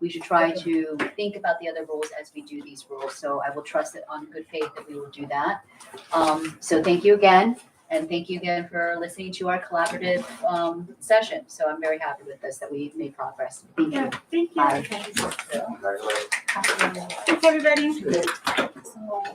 [SPEAKER 1] we should try to think about the other rules as we do these rules. So I will trust it on good faith that we will do that. So thank you again. And thank you again for listening to our collaborative session. So I'm very happy with this, that we've made progress. Thank you.
[SPEAKER 2] Thank you.
[SPEAKER 1] Bye.
[SPEAKER 2] Thanks, everybody.